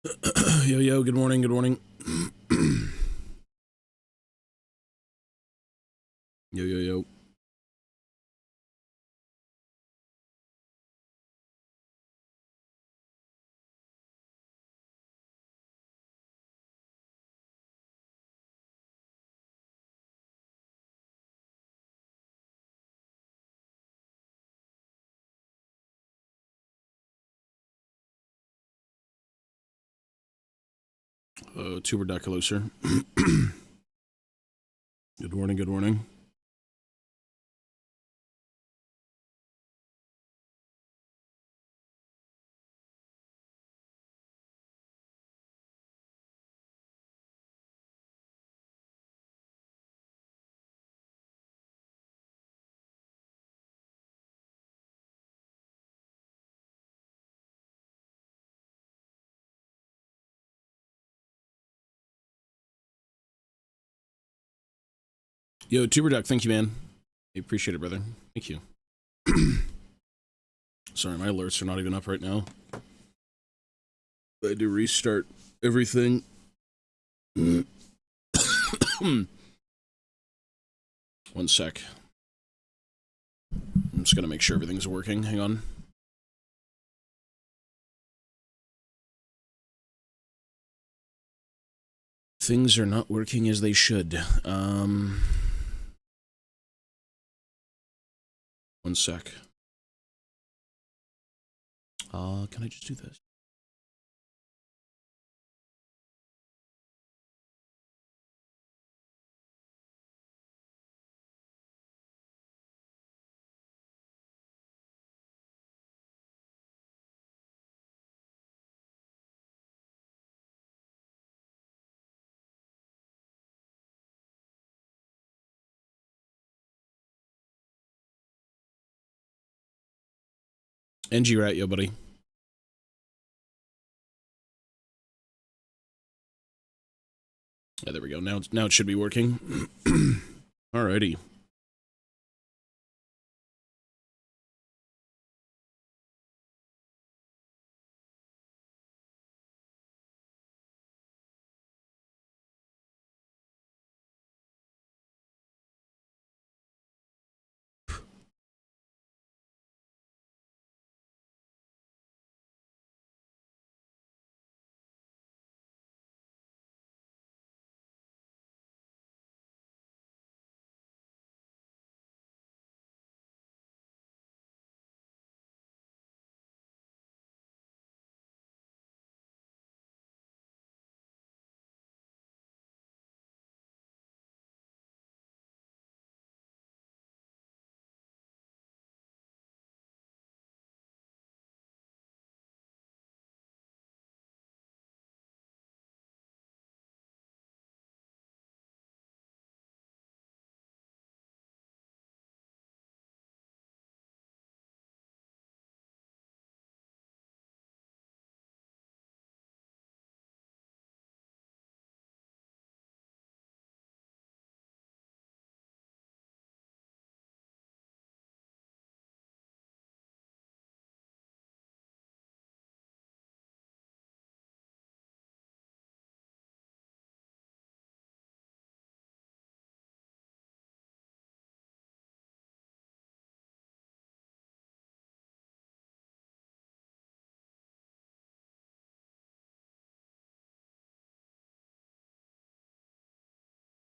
Yo, yo, good morning, good morning. Yo, yo, yo. Tuberculoser. Good morning, good morning. Yo, Tuberduck, thank you, man. I appreciate it, brother. Thank you. Sorry, my alerts are not even up right now. I had to restart everything. One sec. I'm just gonna make sure everything's working. Hang on. Things are not working as they should. One sec. Can I just do this? NG right, yo, buddy. Yeah, there we go. Now it should be working. Alrighty.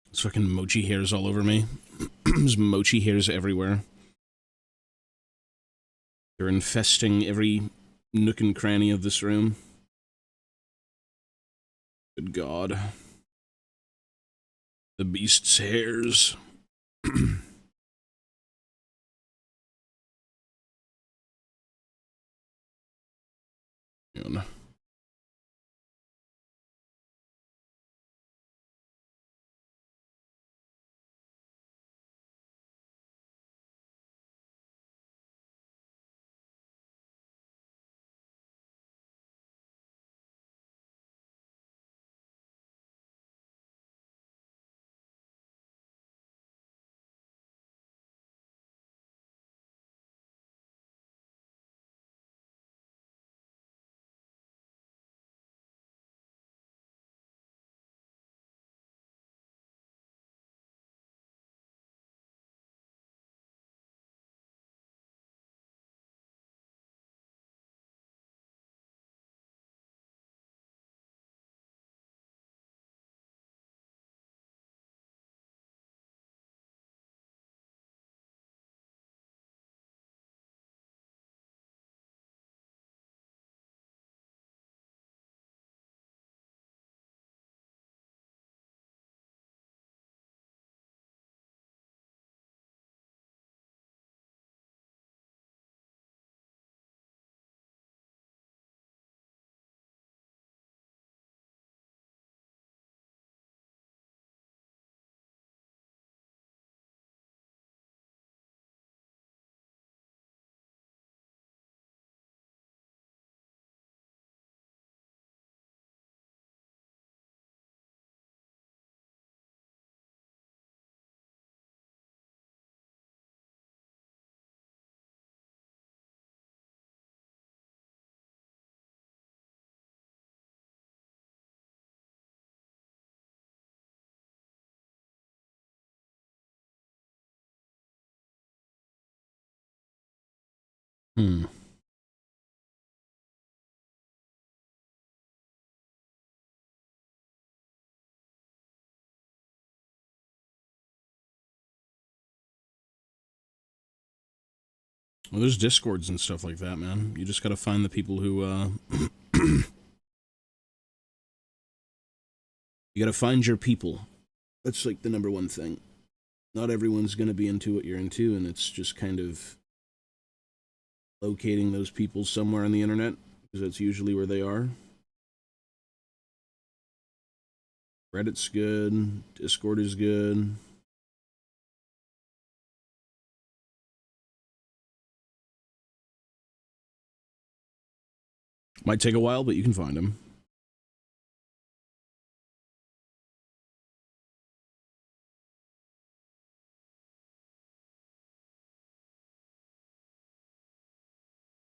There's fucking mochi hairs all over me. There's mochi hairs everywhere. They're infesting every nook and cranny of this room. Good God. The beast's hairs. Man. Hmm. Well, there's Discords and stuff like that, man. You just gotta find the people who, you gotta find your people. That's like the number one thing. Not everyone's gonna be into what you're into, and it's just kind of locating those people somewhere on the internet, because that's usually where they are. Reddit's good. Discord is good. Might take a while, but you can find them.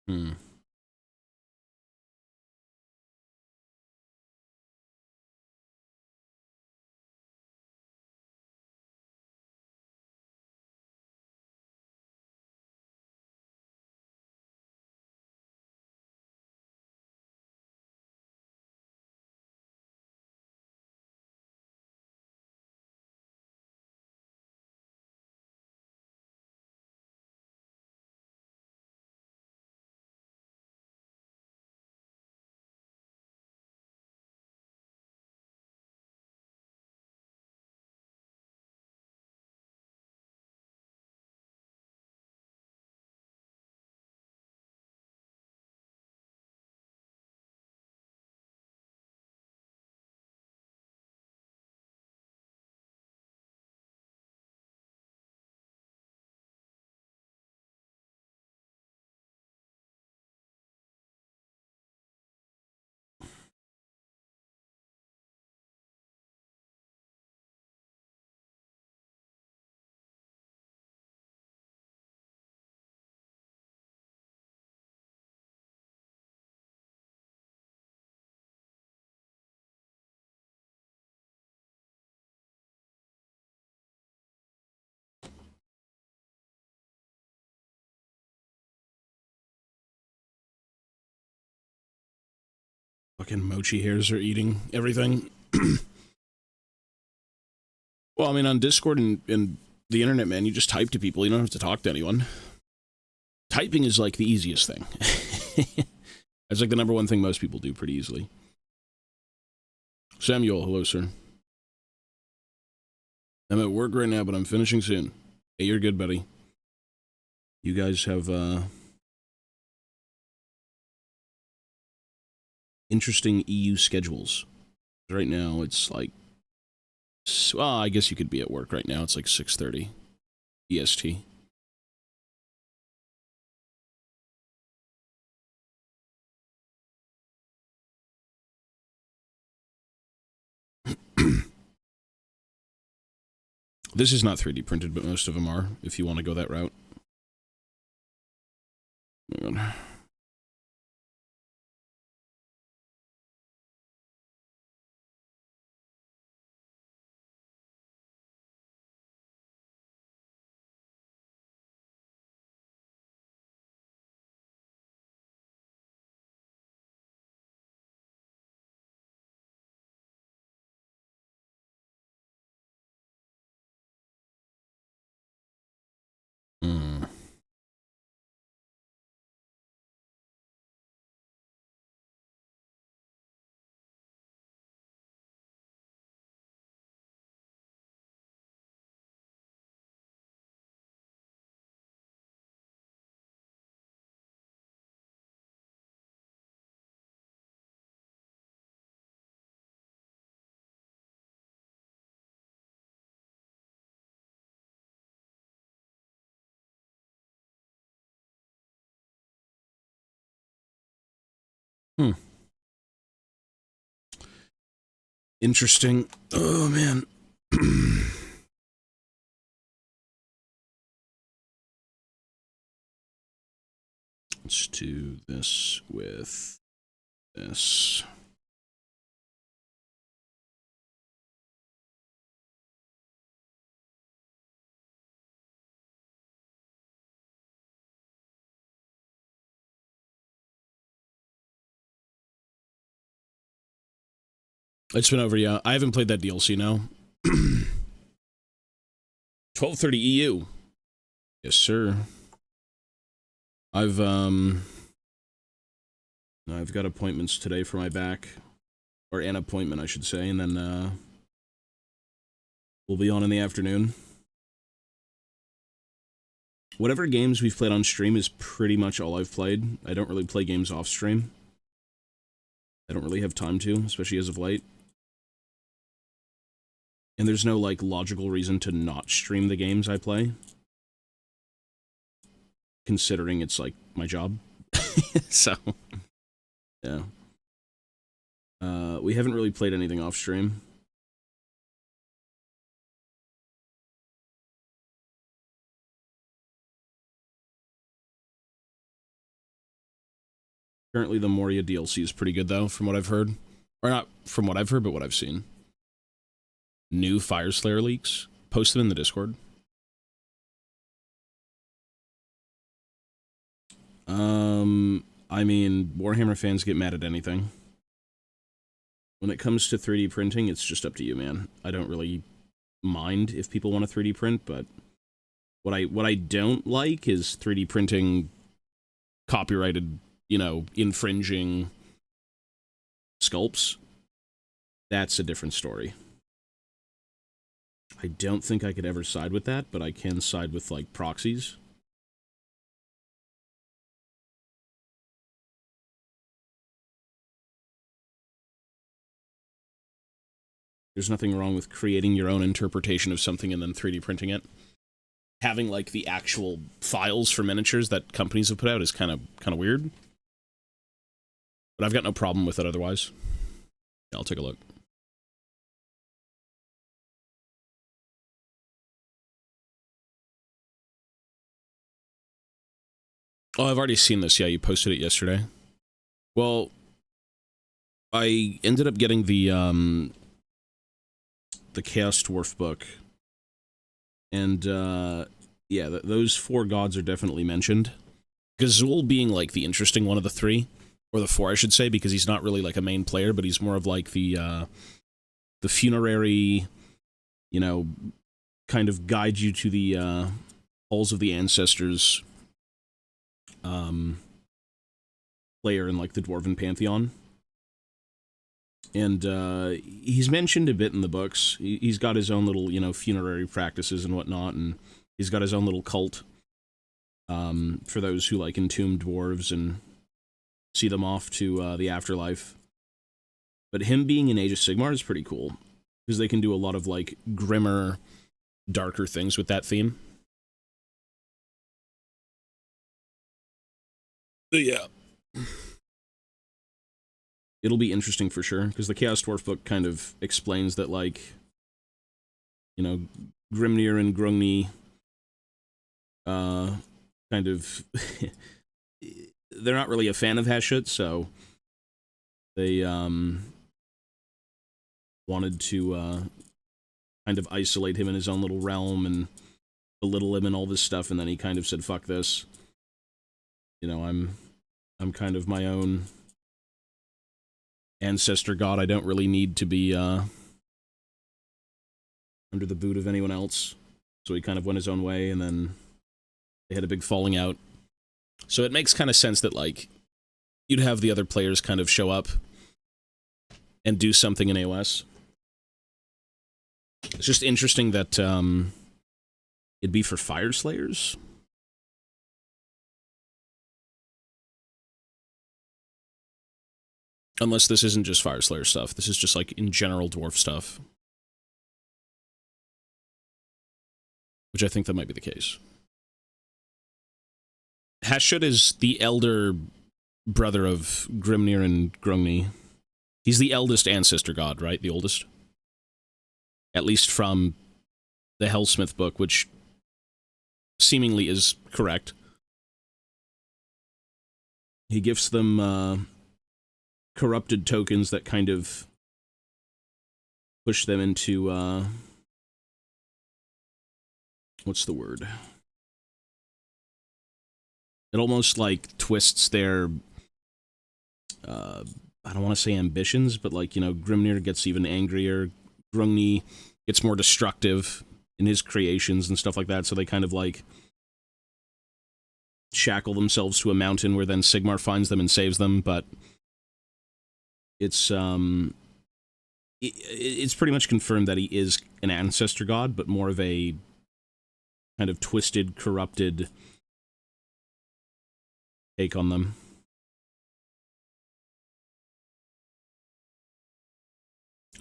Hmm. Fucking mochi hairs are eating everything. Well, I mean, on Discord and the internet, man, you just type to people. You don't have to talk to anyone. Typing is like the easiest thing. That's like the number one thing most people do pretty easily. Samuel, hello, sir. I'm at work right now, but I'm finishing soon. Hey, you're good, buddy. You guys have, interesting EU schedules. Right now, it's like, well, I guess you could be at work right now. It's like 6:30 EST. This is not 3D printed, but most of them are, if you want to go that route. Hang on. Hmm. Hmm. Interesting. Oh, man. Let's do this with this. It's been over, yeah. I haven't played that DLC now. 12:30 EU. Yes, sir. I've got appointments today for my back. Or an appointment, I should say, and then, we'll be on in the afternoon. Whatever games we've played on stream is pretty much all I've played. I don't really play games off stream. I don't really have time to, especially as of late. And there's no, like, logical reason to not stream the games I play. Considering it's, like, my job. So, yeah. We haven't really played anything off stream. Currently, the Moria DLC is pretty good, though, from what I've heard. Or not from what I've heard, but what I've seen. New Fire Slayer leaks. Post them in the Discord. I mean, Warhammer fans get mad at anything. When it comes to 3D printing, it's just up to you, man. I don't really mind if people want to 3D print, but what I don't like is 3D printing copyrighted, you know, infringing sculpts. That's a different story. I don't think I could ever side with that, but I can side with, like, proxies. There's nothing wrong with creating your own interpretation of something and then 3D printing it. Having, like, the actual files for miniatures that companies have put out is kind of weird. But I've got no problem with it otherwise. Yeah, I'll take a look. Oh, I've already seen this. Yeah, you posted it yesterday. Well, I ended up getting the Chaos Dwarf book. And, yeah, those 4 gods are definitely mentioned. Gazul being, like, the interesting one of the 3. Or the 4, I should say, because he's not really, like, a main player, but he's more of, like, the funerary, you know, kind of guide you to the, halls of the ancestors, player in, like, the Dwarven Pantheon. And, he's mentioned a bit in the books. He's got his own little, you know, funerary practices and whatnot, and he's got his own little cult, for those who, like, entomb dwarves and see them off to, the afterlife. But him being in Age of Sigmar is pretty cool, because they can do a lot of, like, grimmer, darker things with that theme. But yeah. It'll be interesting for sure, because the Chaos Dwarf book kind of explains that, like, you know, Grimnir and Grungni, kind of, they're not really a fan of Hashut, so they, wanted to, kind of isolate him in his own little realm and belittle him and all this stuff, and then he kind of said, fuck this. You know, I'm kind of my own ancestor god. I don't really need to be, under the boot of anyone else. So he kind of went his own way, and then they had a big falling out. So it makes kind of sense that, like, you'd have the other players kind of show up and do something in AOS. It's just interesting that, it'd be for Fire Slayers. Unless this isn't just Fire Slayer stuff. This is just, like, in general dwarf stuff. Which I think that might be the case. Hashut is the elder brother of Grimnir and Grungni. He's the eldest ancestor god, right? The oldest? At least from the Hellsmith book, which seemingly is correct. He gives them, corrupted tokens that kind of push them into, what's the word? It almost, like, twists their, I don't want to say ambitions, but like, you know, Grimnir gets even angrier. Grungni gets more destructive in his creations and stuff like that, so they kind of like shackle themselves to a mountain where then Sigmar finds them and saves them, but it's pretty much confirmed that he is an ancestor god, but more of a kind of twisted, corrupted take on them.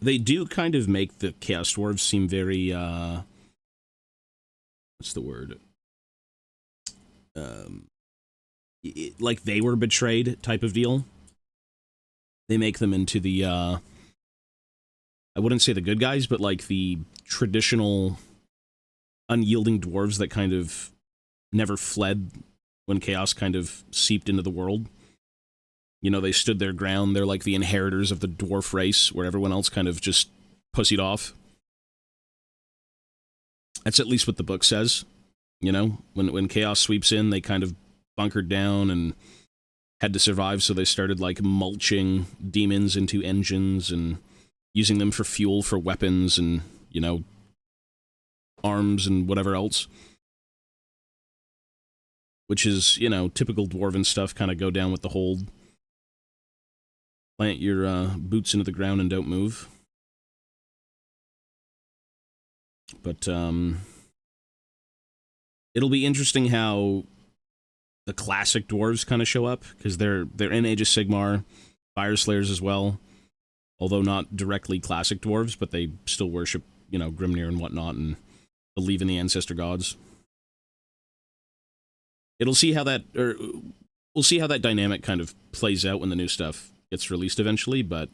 They do kind of make the Chaos Dwarves seem very, what's the word? Like they were betrayed type of deal. They make them into the, I wouldn't say the good guys, but like the traditional unyielding dwarves that kind of never fled when chaos kind of seeped into the world. You know, they stood their ground. They're like the inheritors of the dwarf race, where everyone else kind of just pussied off. That's at least what the book says. You know, when chaos sweeps in, they kind of bunkered down and had to survive, so they started like mulching demons into engines and using them for fuel for weapons and, you know, arms and whatever else. Which is, you know, typical dwarven stuff, kind of go down with the hold. Plant your boots into the ground and don't move. But it'll be interesting how the classic dwarves kind of show up, because they're in Age of Sigmar, Fire Slayers as well, although not directly classic dwarves, but they still worship, you know, Grimnir and whatnot, and believe in the ancestor gods. We'll see how that dynamic kind of plays out when the new stuff gets released eventually, but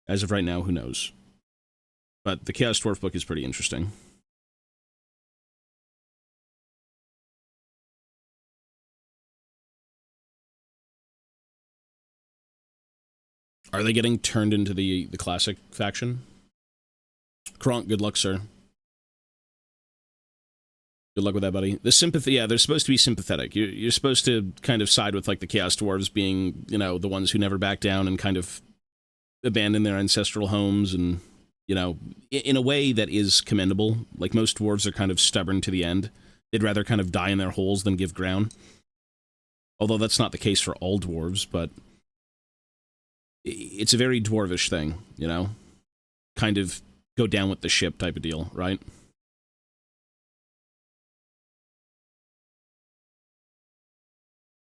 as of right now, who knows? But the Chaos Dwarf book is pretty interesting. Are they getting turned into the classic faction? Kronk, good luck, sir. Good luck with that, buddy. The sympathy, yeah, they're supposed to be sympathetic. You're supposed to kind of side with, like, the Chaos Dwarves being, you know, the ones who never back down and kind of abandon their ancestral homes and, you know, in a way that is commendable. Like, most dwarves are kind of stubborn to the end. They'd rather kind of die in their holes than give ground. Although that's not the case for all dwarves, but it's a very dwarvish thing, you know? Kind of go down with the ship type of deal, right?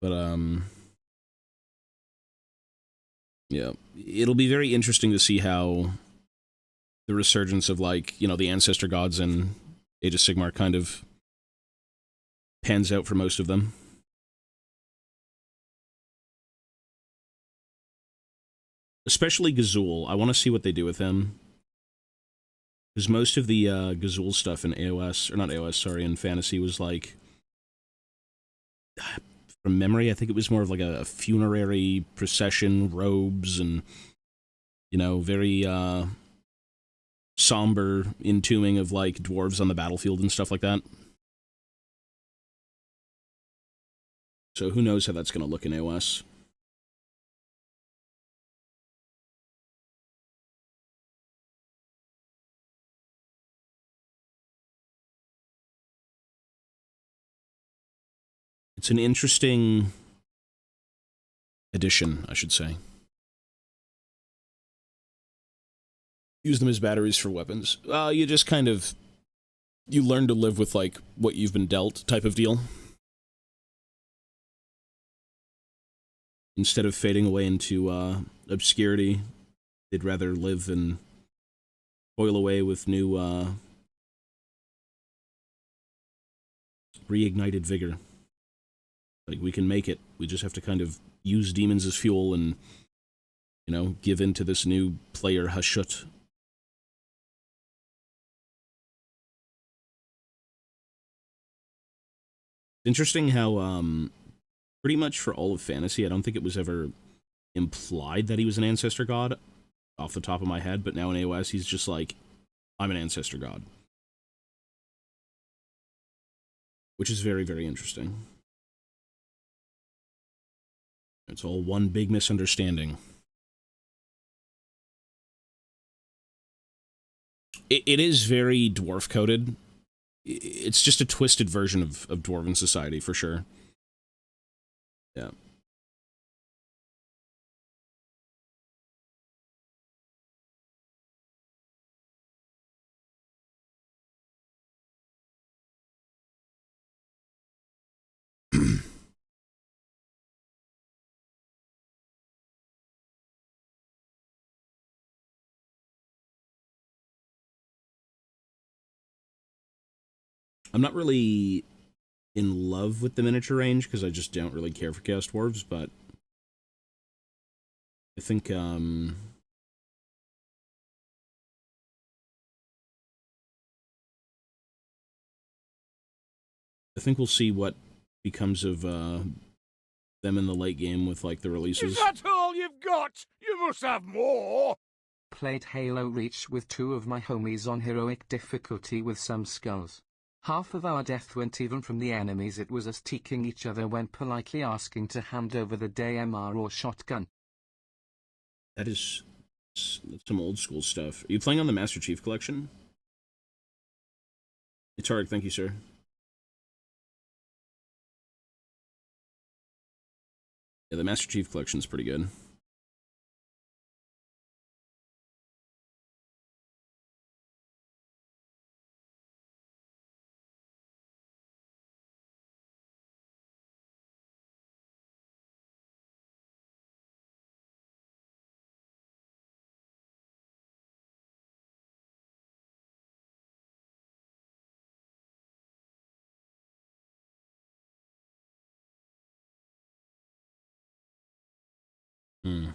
But, yeah, it'll be very interesting to see how the resurgence of, like, you know, the ancestor gods in Age of Sigmar kind of pans out for most of them. Especially Gazul. I want to see what they do with him. Because most of the Gazul stuff in AOS, or not AOS, sorry, in Fantasy was like, from memory, I think it was more of like a funerary procession, robes, and, you know, very somber entombing of, like, dwarves on the battlefield and stuff like that. So who knows how that's going to look in AOS. It's an interesting addition, I should say. Use them as batteries for weapons. You just kind of, you learn to live with, like, what you've been dealt type of deal. Instead of fading away into obscurity, they'd rather live and toil away with new reignited vigor. Like, we can make it. We just have to kind of use demons as fuel and, you know, give in to this new player Hashut. Interesting how, pretty much for all of Fantasy, I don't think it was ever implied that he was an ancestor god off the top of my head, but now in AOS, he's just like, I'm an ancestor god. Which is very, very interesting. It's all one big misunderstanding. It is very dwarf-coded. It's just a twisted version of Dwarven society, for sure. Yeah. I'm not really in love with the miniature range because I just don't really care for Chaos Dwarves, but I think I think we'll see what becomes of them in the late game with like the releases. Is that all you've got? You must have more! Played Halo Reach with 2 of my homies on heroic difficulty with some skulls. Half of our death went even from the enemies. It was us teeking each other when politely asking to hand over the DMR or shotgun. That's some old school stuff. Are you playing on the Master Chief Collection? It's Tarek, thank you, sir. Yeah, the Master Chief Collection is pretty good. Hmm.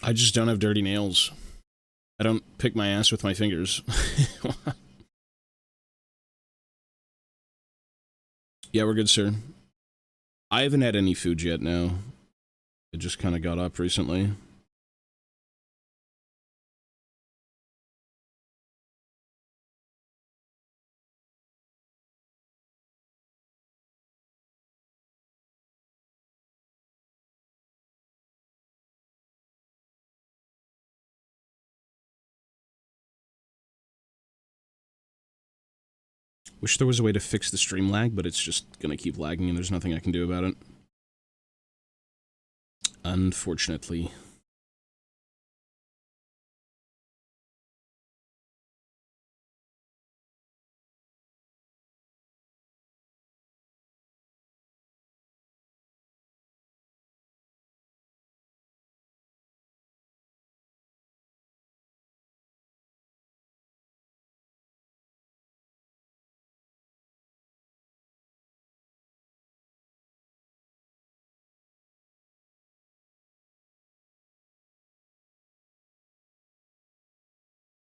I just don't have dirty nails. I don't pick my ass with my fingers. Yeah, we're good, sir. I haven't had any food yet, no. I just kind of got up recently. Wish there was a way to fix the stream lag, but it's just gonna keep lagging and there's nothing I can do about it. Unfortunately.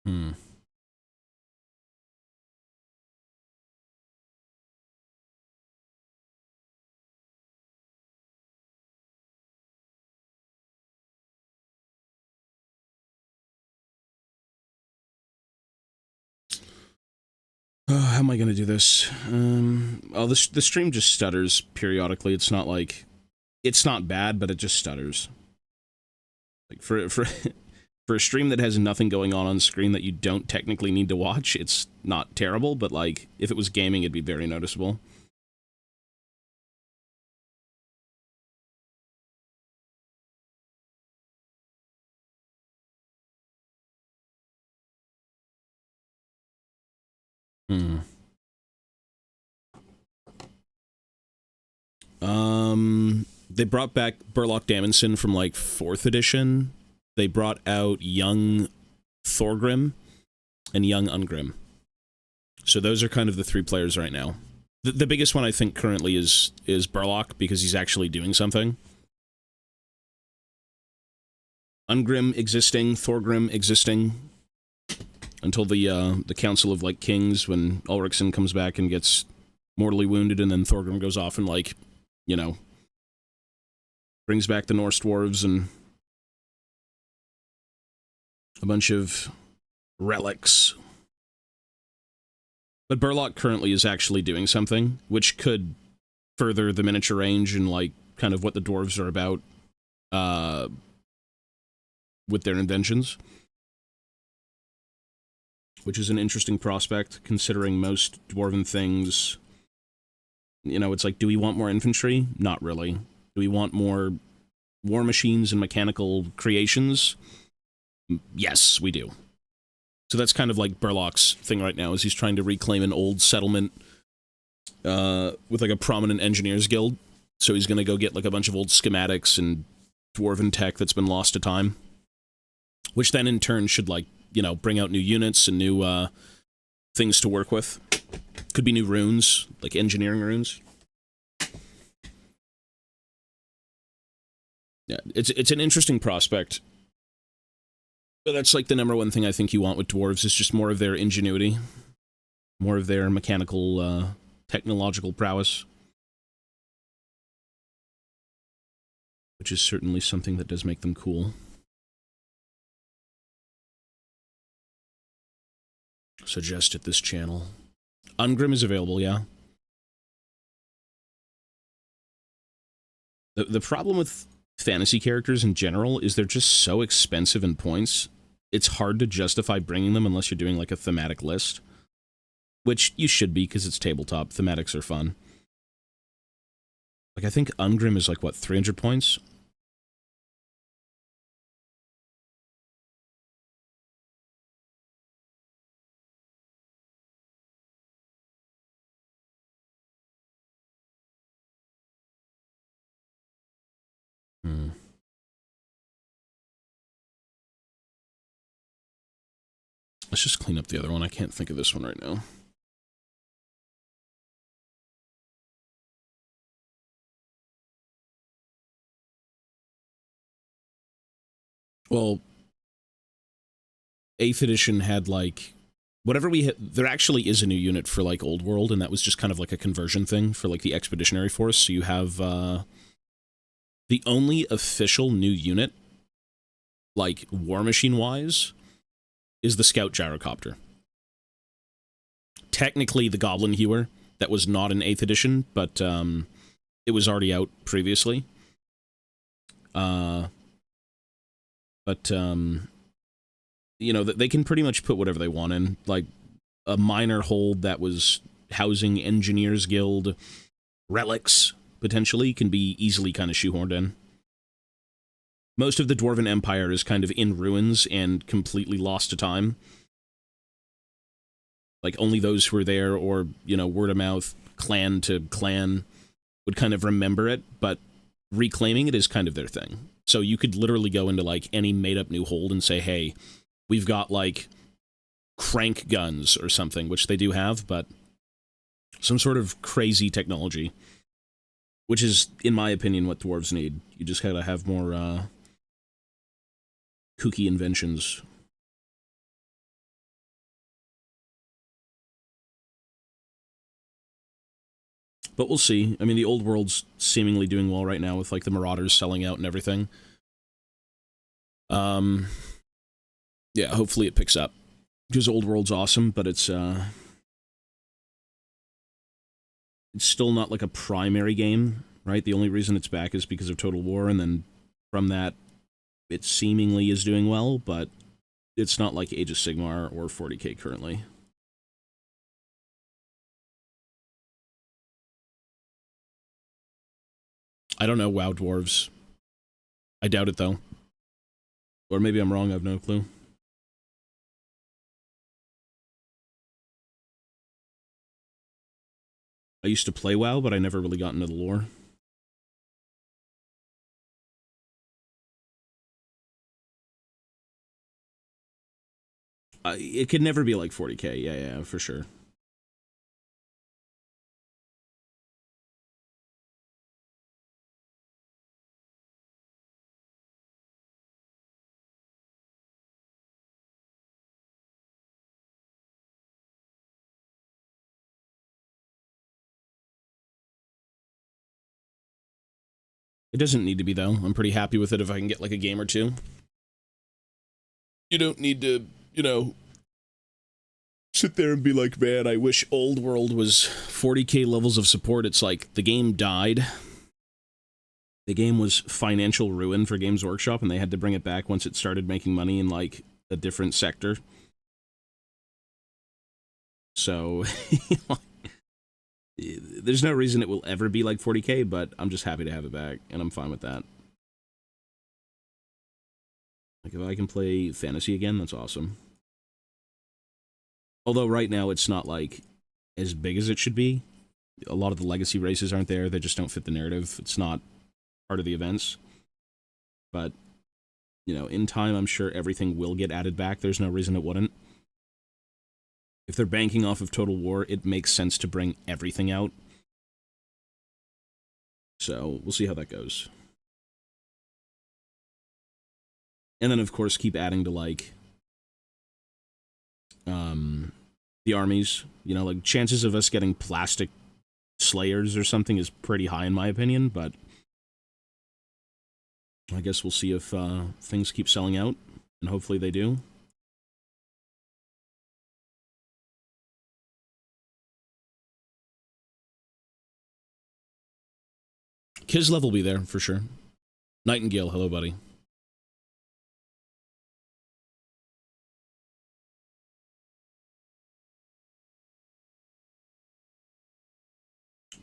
Hmm. How am I gonna do this? Oh, the stream just stutters periodically. It's not like... It's not bad, but it just stutters. Like, for for a stream that has nothing going on screen that you don't technically need to watch, it's not terrible, but, like, if it was gaming, it'd be very noticeable. Hmm. They brought back Burlock Damonson from, like, 4th edition. They brought out young Thorgrim and young Ungrim. So those are kind of the 3 players right now. The biggest one I think currently is Burlock, because he's actually doing something. Ungrim existing, Thorgrim existing, until the Council of, like, Kings, when Ulrichson comes back and gets mortally wounded, and then Thorgrim goes off and, like, you know, brings back the Norse dwarves and a bunch of relics. But Burlock currently is actually doing something, which could further the miniature range and, like, kind of what the dwarves are about, with their inventions. Which is an interesting prospect, considering most dwarven things, you know, it's like, do we want more infantry? Not really. Do we want more war machines and mechanical creations? Yes, we do. So that's kind of like Burlock's thing right now, is he's trying to reclaim an old settlement with, like, a prominent engineers guild. So he's going to go get, like, a bunch of old schematics and dwarven tech that's been lost to time. Which then, in turn, should, like, you know, bring out new units and new things to work with. Could be new runes, like engineering runes. Yeah, it's an interesting prospect. But that's, like, the number one thing I think you want with dwarves, is just more of their ingenuity. More of their mechanical, technological prowess. Which is certainly something that does make them cool. Suggest at this channel. Ungrim is available, yeah. The problem with fantasy characters in general is they're just so expensive in points. It's hard to justify bringing them unless you're doing, like, a thematic list. Which you should be, because it's tabletop. Thematics are fun. Like, I think Ungrim is, like, what, 300 points? Let's just clean up the other one. I can't think of this one right now. Well, 8th edition had, like, whatever we hit. There actually is a new unit for, like, Old World, and that was just kind of like a conversion thing for, like, the Expeditionary Force. So you have the only official new unit, like, war machine wise, is the Scout Gyrocopter. Technically the Goblin Hewer, that was not in 8th edition, but it was already out previously. You know, they can pretty much put whatever they want in. Like, a minor hold that was housing Engineers Guild relics, potentially, can be easily kind of shoehorned in. Most of the Dwarven Empire is kind of in ruins and completely lost to time. Like, only those who were there, or, you know, word of mouth, clan to clan, would kind of remember it, but reclaiming it is kind of their thing. So you could literally go into, like, any made-up new hold and say, hey, we've got, like, crank guns or something, which they do have, but some sort of crazy technology, which is, in my opinion, what dwarves need. You just gotta have more, kooky inventions. But we'll see. I mean, the old world's seemingly doing well right now with, like, the Marauders selling out and everything. Yeah, hopefully it picks up. Because old world's awesome, but it's still not, like, a primary game, right? The only reason it's back is because of Total War, and then from that, it seemingly is doing well, but it's not like Age of Sigmar or 40k currently. I don't know WoW Dwarves. I doubt it, though. Or maybe I'm wrong, I have no clue. I used to play WoW, but I never really got into the lore. It could never be like 40k, yeah, for sure. It doesn't need to be, though. I'm pretty happy with it if I can get, like, a game or two. You don't need to, you know, sit there and be like, man, I wish Old World was 40k levels of support. It's like, the game died. The game was financial ruin for Games Workshop, and they had to bring it back once it started making money in, like, a different sector. So, there's no reason it will ever be like 40k, but I'm just happy to have it back, and I'm fine with that. Like, if I can play fantasy again, that's awesome. Although right now it's not, like, as big as it should be. A lot of the legacy races aren't there. They just don't fit the narrative. It's not part of the events. But, you know, in time, I'm sure everything will get added back. There's no reason it wouldn't. If they're banking off of Total War, it makes sense to bring everything out. So, we'll see how that goes. And then, of course, keep adding to, like, the armies. You know, like, chances of us getting plastic slayers or something is pretty high, in my opinion, but I guess we'll see if things keep selling out, and hopefully they do. Kislev will be there, for sure. Nightingale, hello, buddy.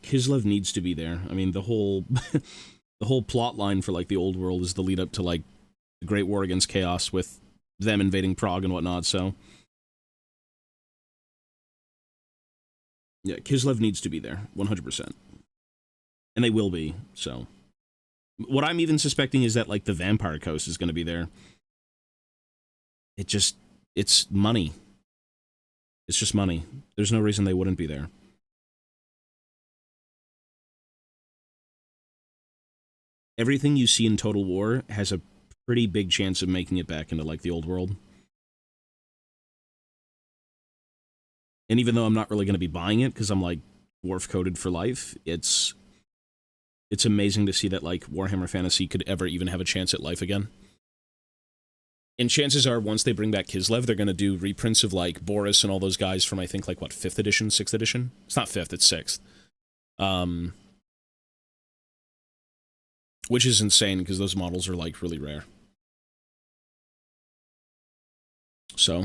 Kislev needs to be there. I mean, the whole the whole plot line for, like, the Old World is the lead up to, like, the Great War against Chaos with them invading Prague and whatnot, so yeah, Kislev needs to be there, 100%. And they will be, so. What I'm even suspecting is that, like, the Vampire Coast is going to be there. It's money. It's just money. There's no reason they wouldn't be there. Everything you see in Total War has a pretty big chance of making it back into, like, the Old World. And even though I'm not really going to be buying it, because I'm, like, dwarf-coded for life, it's amazing to see that, like, Warhammer Fantasy could ever even have a chance at life again. And chances are, once they bring back Kislev, they're going to do reprints of, like, Boris and all those guys from, I think, like, what, 5th edition, 6th edition? It's not 5th, it's 6th. Which is insane, because those models are, like, really rare. So,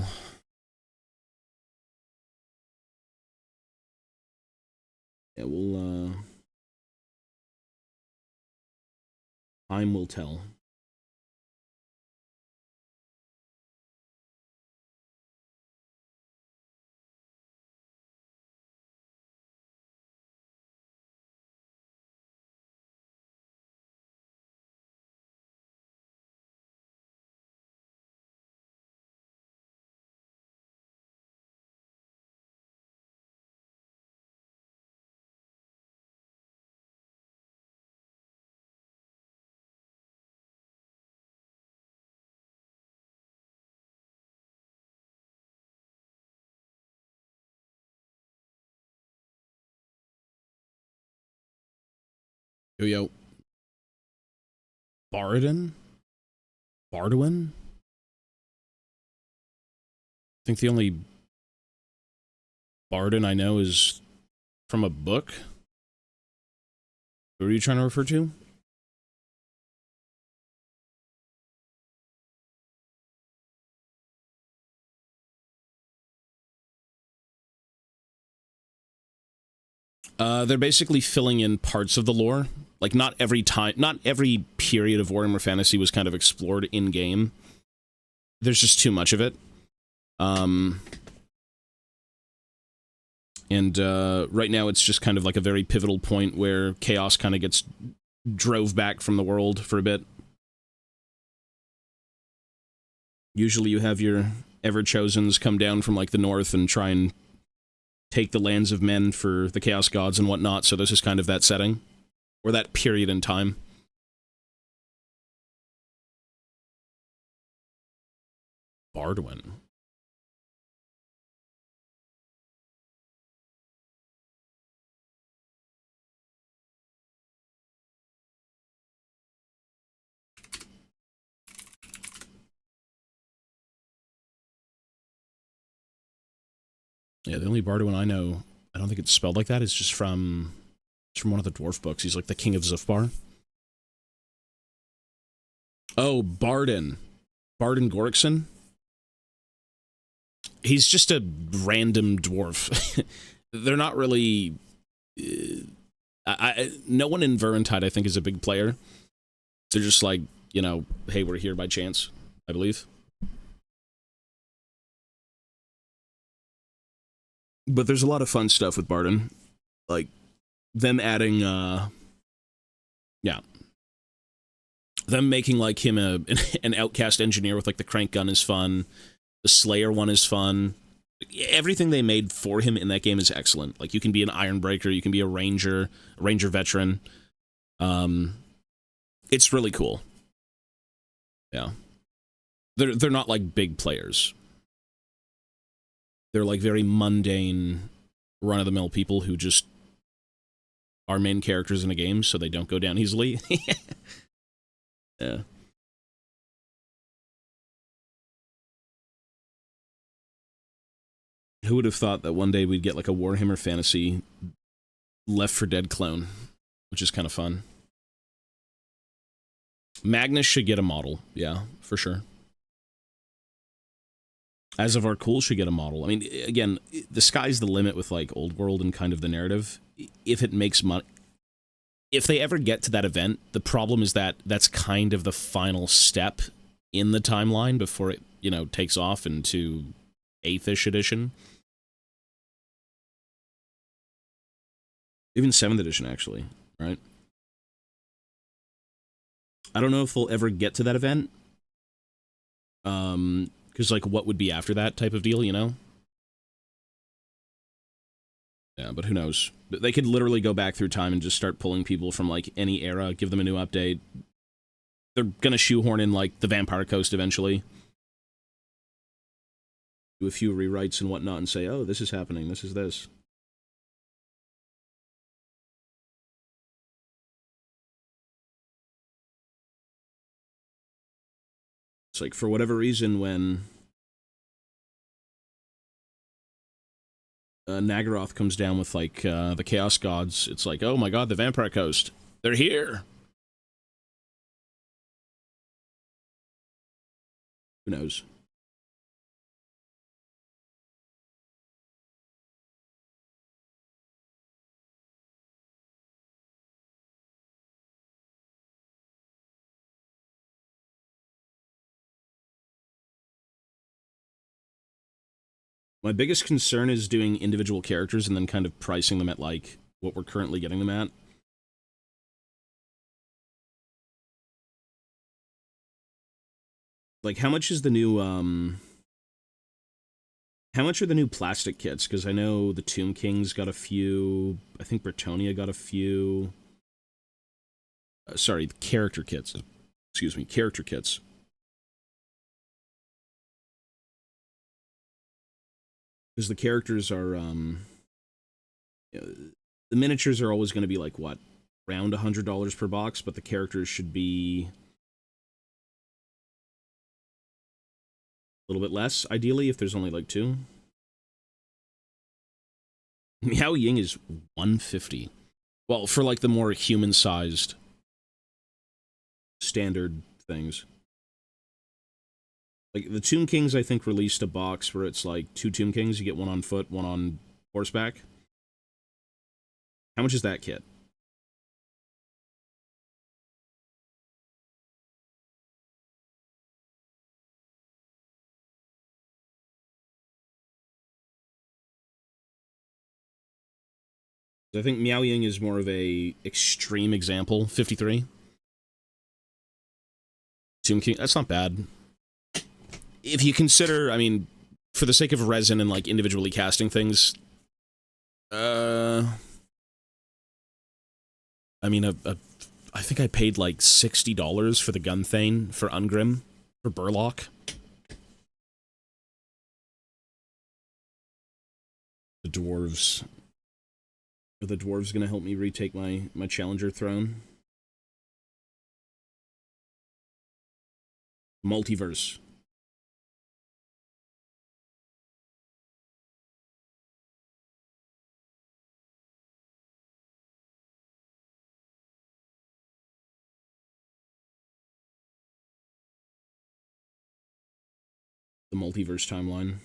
yeah, we'll, time will tell. Yo. Bardin? Bardwin? I think the only Bardin I know is from a book. Who are you trying to refer to? They're basically filling in parts of the lore. Like, not every period of Warhammer Fantasy was kind of explored in-game. There's just too much of it. And right now it's just kind of like a very pivotal point where Chaos kind of gets drove back from the world for a bit. Usually you have your Ever-Chosens come down from, like, the north and try and take the lands of men for the Chaos Gods and whatnot, so this is kind of that setting. Or that period in time. Bardwin. Yeah, the only Bardo I know, I don't think it's spelled like that, is just from one of the dwarf books. He's like the king of Zufbar. Oh, Barden. Barden Gorikson? He's just a random dwarf. They're not really... no one in Vermintide, I think, is a big player. They're just like, you know, hey, we're here by chance, I believe. But there's a lot of fun stuff with Barden. Like, them adding, yeah. Them making, like, him an outcast engineer with, like, the crank gun is fun. The Slayer one is fun. Everything they made for him in that game is excellent. Like, you can be an Ironbreaker, you can be a Ranger veteran. It's really cool. Yeah. They're not, like, big players. They're, like, very mundane, run-of-the-mill people who just are main characters in a game, so they don't go down easily. Yeah. Who would have thought that one day we'd get like a Warhammer Fantasy Left 4 Dead clone, which is kind of fun. Magnus should get a model, yeah, for sure. As of our Cool should get a model. I mean, again, the sky's the limit with like Old World and kind of the narrative. If it makes money, if they ever get to that event, the problem is that that's kind of the final step in the timeline before it, you know, takes off into 8th-ish edition. Even 7th edition, actually, right? I don't know if they'll ever get to that event. Because, like, what would be after that type of deal, you know? Yeah, but who knows? They could literally go back through time and just start pulling people from, like, any era, give them a new update. They're gonna shoehorn in, like, the Vampire Coast eventually. Do a few rewrites and whatnot and say, oh, this is happening, this is this. It's like, for whatever reason, when Nagaroth comes down with, like, the Chaos Gods, it's like, oh my god, the Vampire Coast. They're here! Who knows? My biggest concern is doing individual characters and then kind of pricing them at, like, what we're currently getting them at. Like, how much is the new, how much are the new plastic kits? Because I know the Tomb Kings got a few. I think Bretonia got a few. Sorry, the character kits. Excuse me, character kits. Because the characters are, you know, the miniatures are always going to be like, what, around $100 per box, but the characters should be a little bit less, ideally, if there's only like 2. Miao Ying is $150. Well, for like the more human-sized standard things. Like, the Tomb Kings, I think, released a box where it's like 2 Tomb Kings, you get one on foot, one on horseback. How much is that kit? I think Miao Ying is more of a extreme example. 53. Tomb King, that's not bad. If you consider, I mean, for the sake of resin and like individually casting things, I mean, I think I paid like $60 for the Gunthane for Ungrim for Burlock. The dwarves. Are the dwarves gonna help me retake my challenger throne? Multiverse. the multiverse timeline.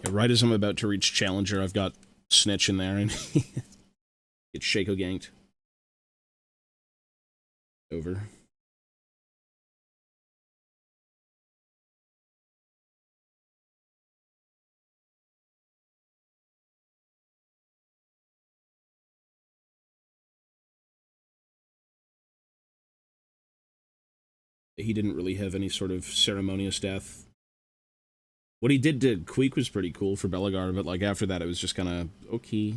Yeah, right as I'm about to reach Challenger, I've got Snitch in there, and get Shaco ganked. Over. He didn't really have any sort of ceremonious death. What he did to Queek was pretty cool for Belagar, but like after that it was just kind of okay.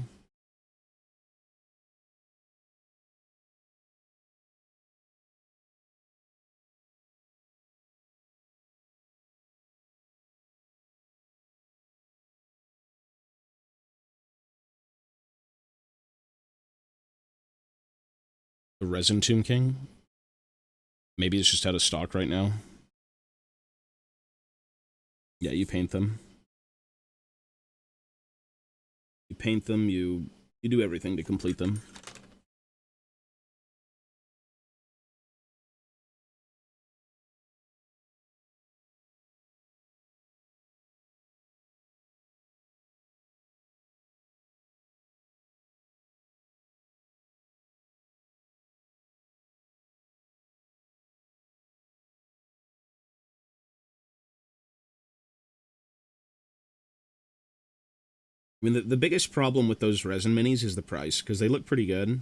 The Resin Tomb King? Maybe it's just out of stock right now. Yeah, you paint them. You paint them, you do everything to complete them. I mean, the biggest problem with those resin minis is the price, because they look pretty good.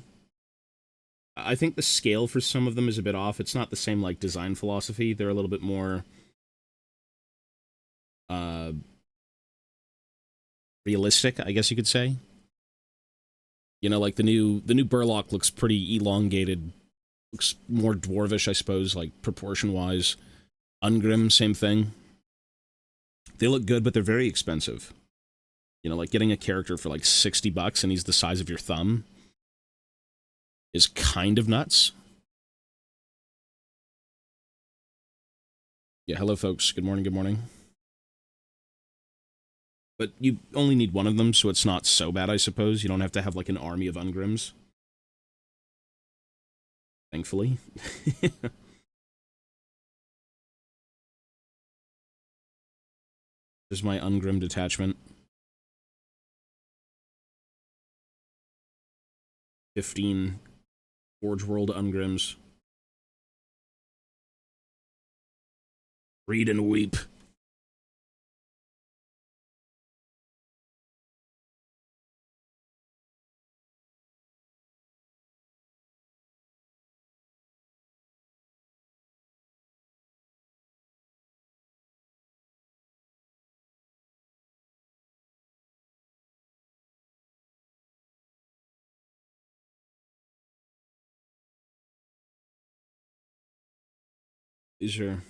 I think the scale for some of them is a bit off. It's not the same, like, design philosophy. They're a little bit more realistic, I guess you could say. You know, like the new Burlock looks pretty elongated. Looks more dwarvish, I suppose, like proportion-wise. Ungrim, same thing. They look good, but they're very expensive. You know, like getting a character for like $60 and he's the size of your thumb is kind of nuts. Yeah, hello folks. Good morning, good morning. But you only need one of them, so it's not so bad, I suppose. You don't have to have like an army of Ungrims. Thankfully. There's my Ungrim detachment. 15 Forge World Ungrims. Read and weep. These are...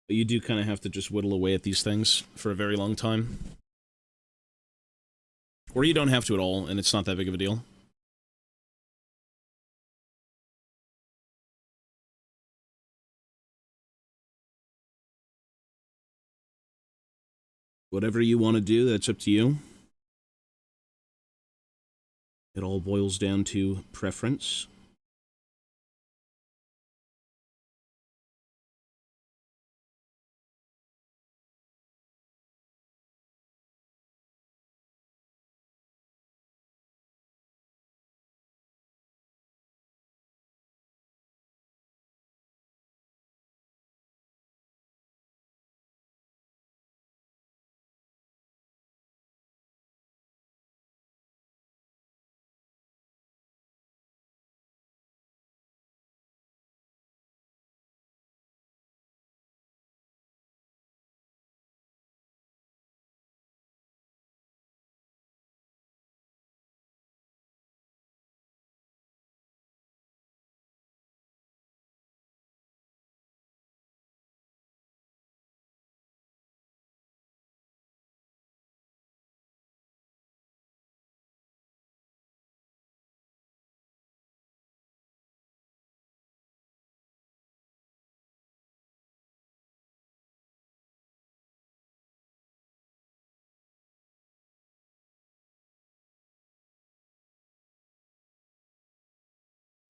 But you do kind of have to just whittle away at these things for a very long time. Or you don't have to at all, and it's not that big of a deal. Whatever you want to do, that's up to you. It all boils down to preference.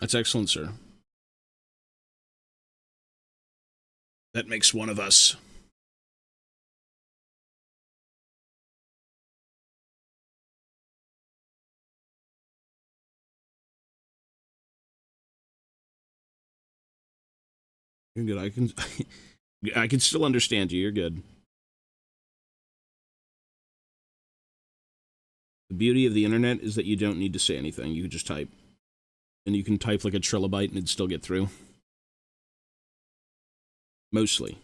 That's excellent, sir. That makes one of us. You're good. I can still understand you. You're good. The beauty of the internet is that you don't need to say anything. You can just type. And you can type like a trilobite and it'd still get through. Mostly.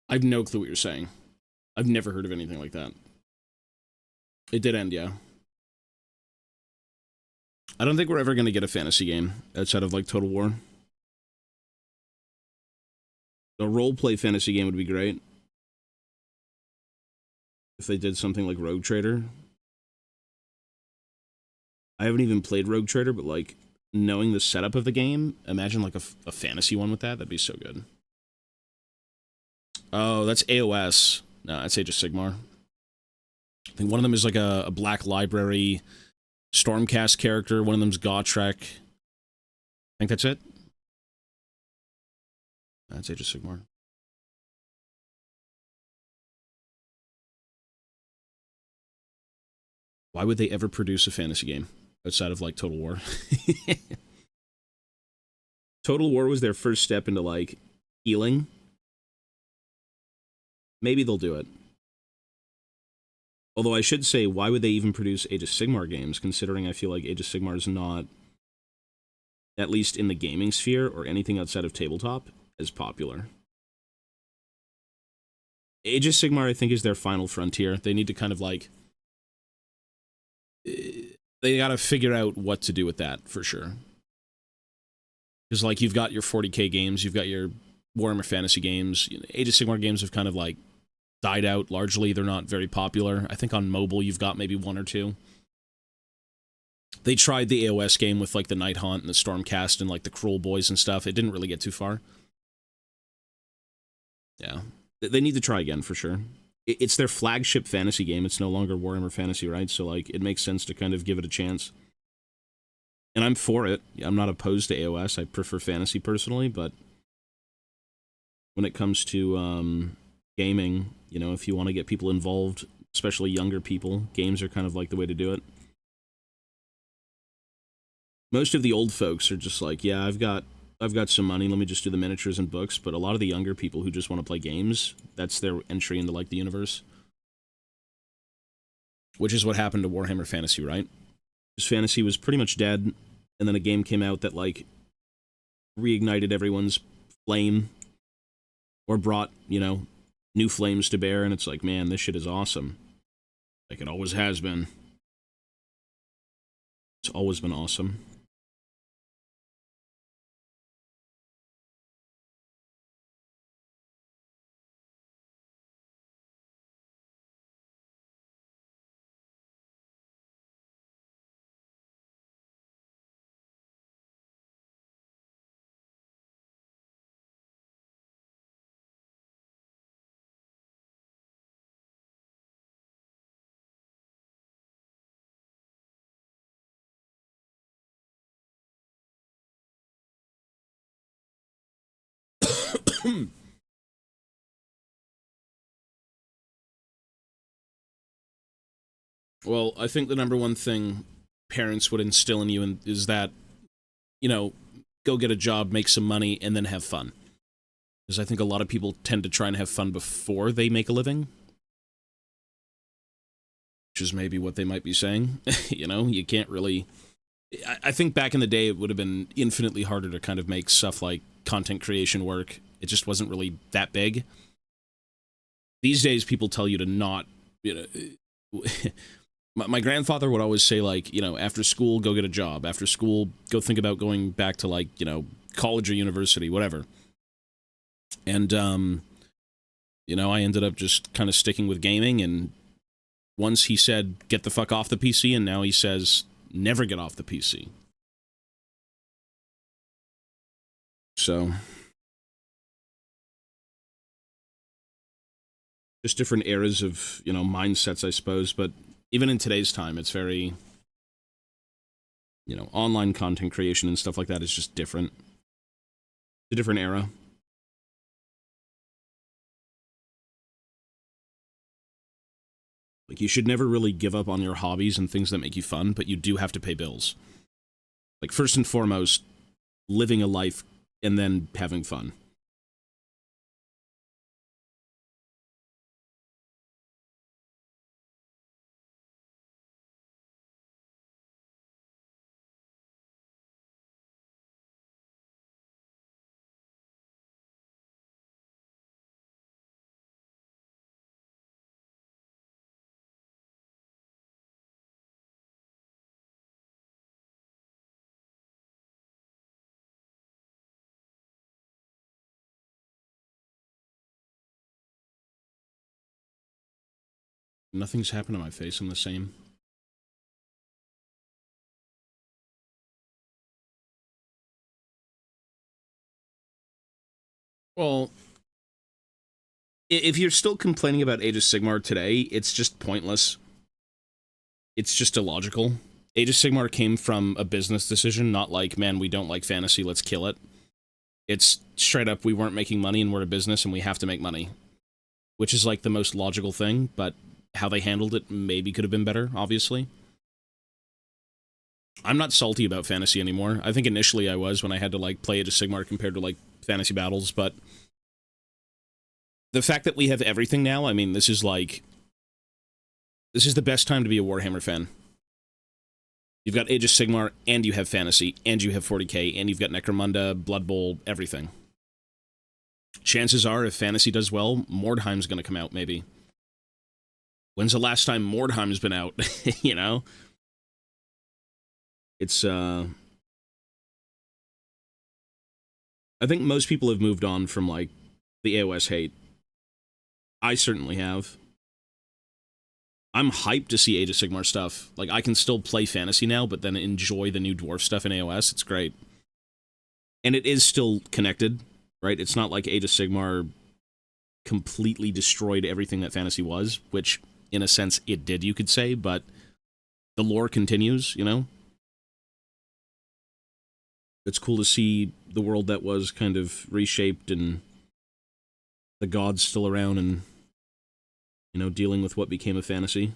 I've no clue what you're saying. I've never heard of anything like that. It did end, yeah. I don't think we're ever going to get a fantasy game outside of, like, Total War. A role-play fantasy game would be great. If they did something like Rogue Trader. I haven't even played Rogue Trader, but, like, knowing the setup of the game, imagine, like, a fantasy one with that. That'd be so good. Oh, that's AOS. No, that's Age of Sigmar. I think one of them is, like, a Black Library Stormcast character. One of them's Gotrek. I think that's it. That's Age of Sigmar. Why would they ever produce a fantasy game outside of, like, Total War? Total War was their first step into, like, healing. Maybe they'll do it. Although I should say, why would they even produce Age of Sigmar games, considering I feel like Age of Sigmar is not, at least in the gaming sphere or anything outside of tabletop, as popular. Age of Sigmar, I think, is their final frontier. They need to kind of, like, they gotta figure out what to do with that, for sure. Because, like, you've got your 40k games, you've got your Warhammer Fantasy games. Age of Sigmar games have kind of, like, died out largely. They're not very popular. I think on mobile you've got maybe one or two. They tried the AOS game with, like, the Night Haunt and the Stormcast and, like, the Cruel Boys and stuff. It didn't really get too far. Yeah. They need to try again, for sure. It's their flagship fantasy game. It's no longer Warhammer Fantasy, right? So, like, it makes sense to kind of give it a chance. And I'm for it. I'm not opposed to AOS. I prefer fantasy personally, but when it comes to gaming, you know, if you want to get people involved, especially younger people, games are kind of like the way to do it. Most of the old folks are just like, yeah, I've got some money, let me just do the miniatures and books. But a lot of the younger people who just want to play games, that's their entry into, like, the universe. Which is what happened to Warhammer Fantasy, right? Because Fantasy was pretty much dead, and then a game came out that, like, reignited everyone's flame, or brought, you know, new flames to bear, and it's like, man, this shit is awesome. Like it always has been. It's always been awesome. Well, I think the number one thing parents would instill in you is that, you know, go get a job, make some money, and then have fun. Because I think a lot of people tend to try and have fun before they make a living. Which is maybe what they might be saying. You know, you can't really... I think back in the day, it would have been infinitely harder to kind of make stuff like content creation work. It just wasn't really that big. These days, people tell you to not... You know, my grandfather would always say, like, you know, after school, go get a job. After school, go think about going back to, like, you know, college or university, whatever. And, you know, I ended up just kind of sticking with gaming, and once he said, get the fuck off the PC, and now he says, never get off the PC. So, just different eras of, you know, mindsets, I suppose, but even in today's time, it's very, you know, online content creation and stuff like that is just different. It's a different era. Like, you should never really give up on your hobbies and things that make you fun, but you do have to pay bills. Like, first and foremost, living a life and then having fun. Nothing's happened to my face. I'm the same. Well, if you're still complaining about Age of Sigmar today, it's just pointless. It's just illogical. Age of Sigmar came from a business decision, not like, man, we don't like fantasy, let's kill it. It's straight up, we weren't making money and we're a business and we have to make money. Which is like the most logical thing, but how they handled it maybe could have been better, obviously. I'm not salty about fantasy anymore. I think initially I was when I had to like play Age of Sigmar compared to like fantasy battles, but the fact that we have everything now, I mean, this is like... This is the best time to be a Warhammer fan. You've got Age of Sigmar, and you have fantasy, and you have 40k, and you've got Necromunda, Blood Bowl, everything. Chances are, if fantasy does well, Mordheim's gonna come out, maybe. When's the last time Mordheim's been out? You know? It's, I think most people have moved on from, like, the AOS hate. I certainly have. I'm hyped to see Age of Sigmar stuff. Like, I can still play fantasy now, but then enjoy the new dwarf stuff in AOS. It's great. And it is still connected, right? It's not like Age of Sigmar completely destroyed everything that fantasy was, which, in a sense, it did, you could say, but the lore continues, you know? It's cool to see the world that was kind of reshaped and the gods still around and, you know, dealing with what became a fantasy.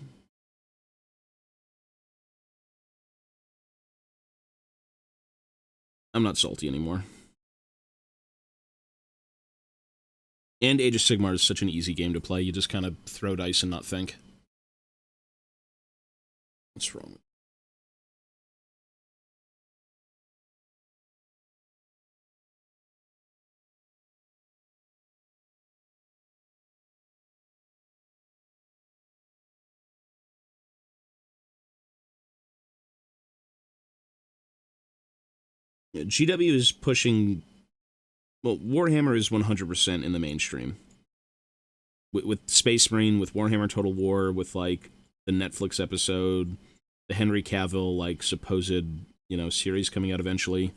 I'm not salty anymore. And Age of Sigmar is such an easy game to play. You just kind of throw dice and not think. What's wrong? Yeah, GW is pushing... Well, Warhammer is 100% in the mainstream. With Space Marine, with Warhammer Total War, with, like, the Netflix episode, the Henry Cavill, like, supposed, you know, series coming out eventually.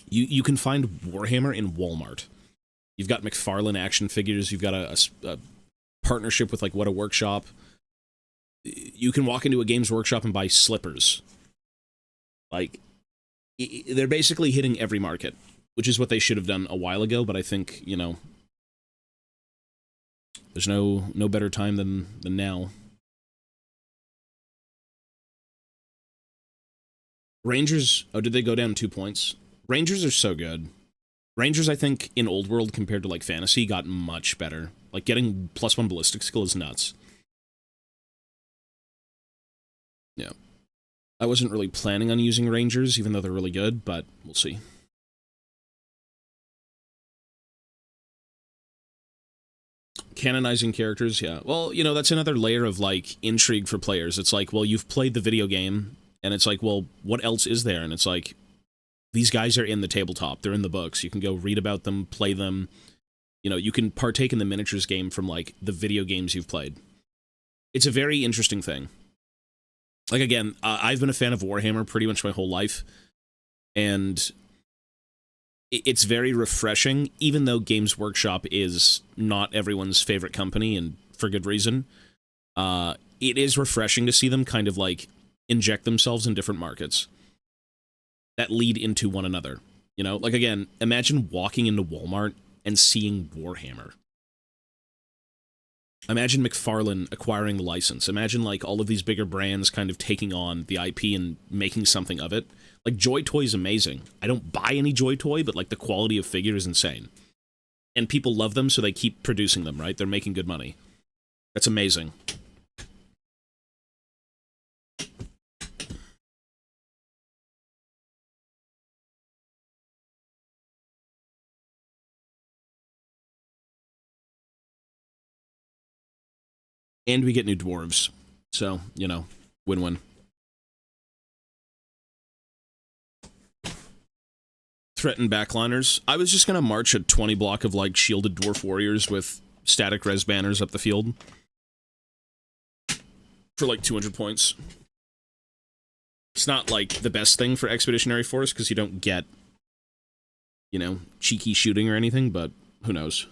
You can find Warhammer in Walmart. You've got McFarlane action figures, you've got a partnership with, like, What a Workshop. You can walk into a Games Workshop and buy slippers. Like, they're basically hitting every market. which is what they should have done a while ago, but I think, you know, there's no better time than now. Rangers, oh, did they go down 2 points? Rangers are so good. Rangers, I think, in Old World compared to, like, Fantasy, got much better. Like, getting +1 ballistic skill is nuts. Yeah. I wasn't really planning on using Rangers, even though they're really good, but we'll see. Canonizing characters, yeah. Well, you know, that's another layer of, like, intrigue for players. It's like, well, you've played the video game, and it's like, well, what else is there? And it's like, these guys are in the tabletop. They're in the books. You can go read about them, play them. You know, you can partake in the miniatures game from, like, the video games you've played. It's a very interesting thing. Like, again, I've been a fan of Warhammer pretty much my whole life, and it's very refreshing, even though Games Workshop is not everyone's favorite company, and for good reason. It is refreshing to see them kind of, like, inject themselves in different markets that lead into one another. You know, like, again, imagine walking into Walmart and seeing Warhammer. Imagine McFarlane acquiring the license. Imagine, like, all of these bigger brands kind of taking on the IP and making something of it. Like, Joy Toy is amazing. I don't buy any Joy Toy, but, like, the quality of figure is insane. And people love them, so they keep producing them, right? They're making good money. That's amazing. And we get new dwarves. So, you know, win-win. Threaten backliners. I was just going to march a 20 block of, like, shielded dwarf warriors with static res banners up the field. For, like, 200 points. It's not, like, the best thing for Expeditionary Force, because you don't get, you know, cheeky shooting or anything, but who knows.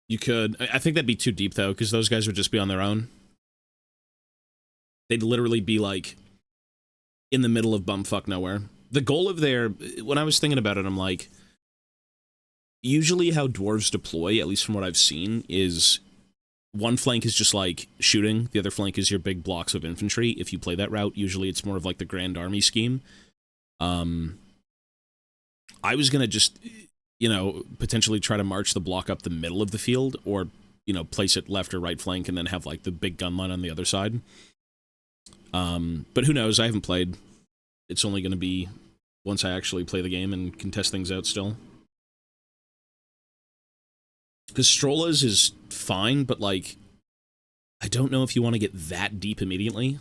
You could. I think that'd be too deep, though, because those guys would just be on their own. They'd literally be, like, in the middle of bumfuck nowhere. The goal of their... When I was thinking about it, I'm like... Usually how dwarves deploy, at least from what I've seen, is... One flank is just, like, shooting. The other flank is your big blocks of infantry. If you play that route, usually it's more of, like, the Grand Army scheme. I was gonna just... you know, potentially try to march the block up the middle of the field, or, you know, place it left or right flank and then have, like, the big gun line on the other side. But who knows? I haven't played. It's only going to be once I actually play the game and can test things out still. Because Strolla's is fine, but, like, I don't know if you want to get that deep immediately.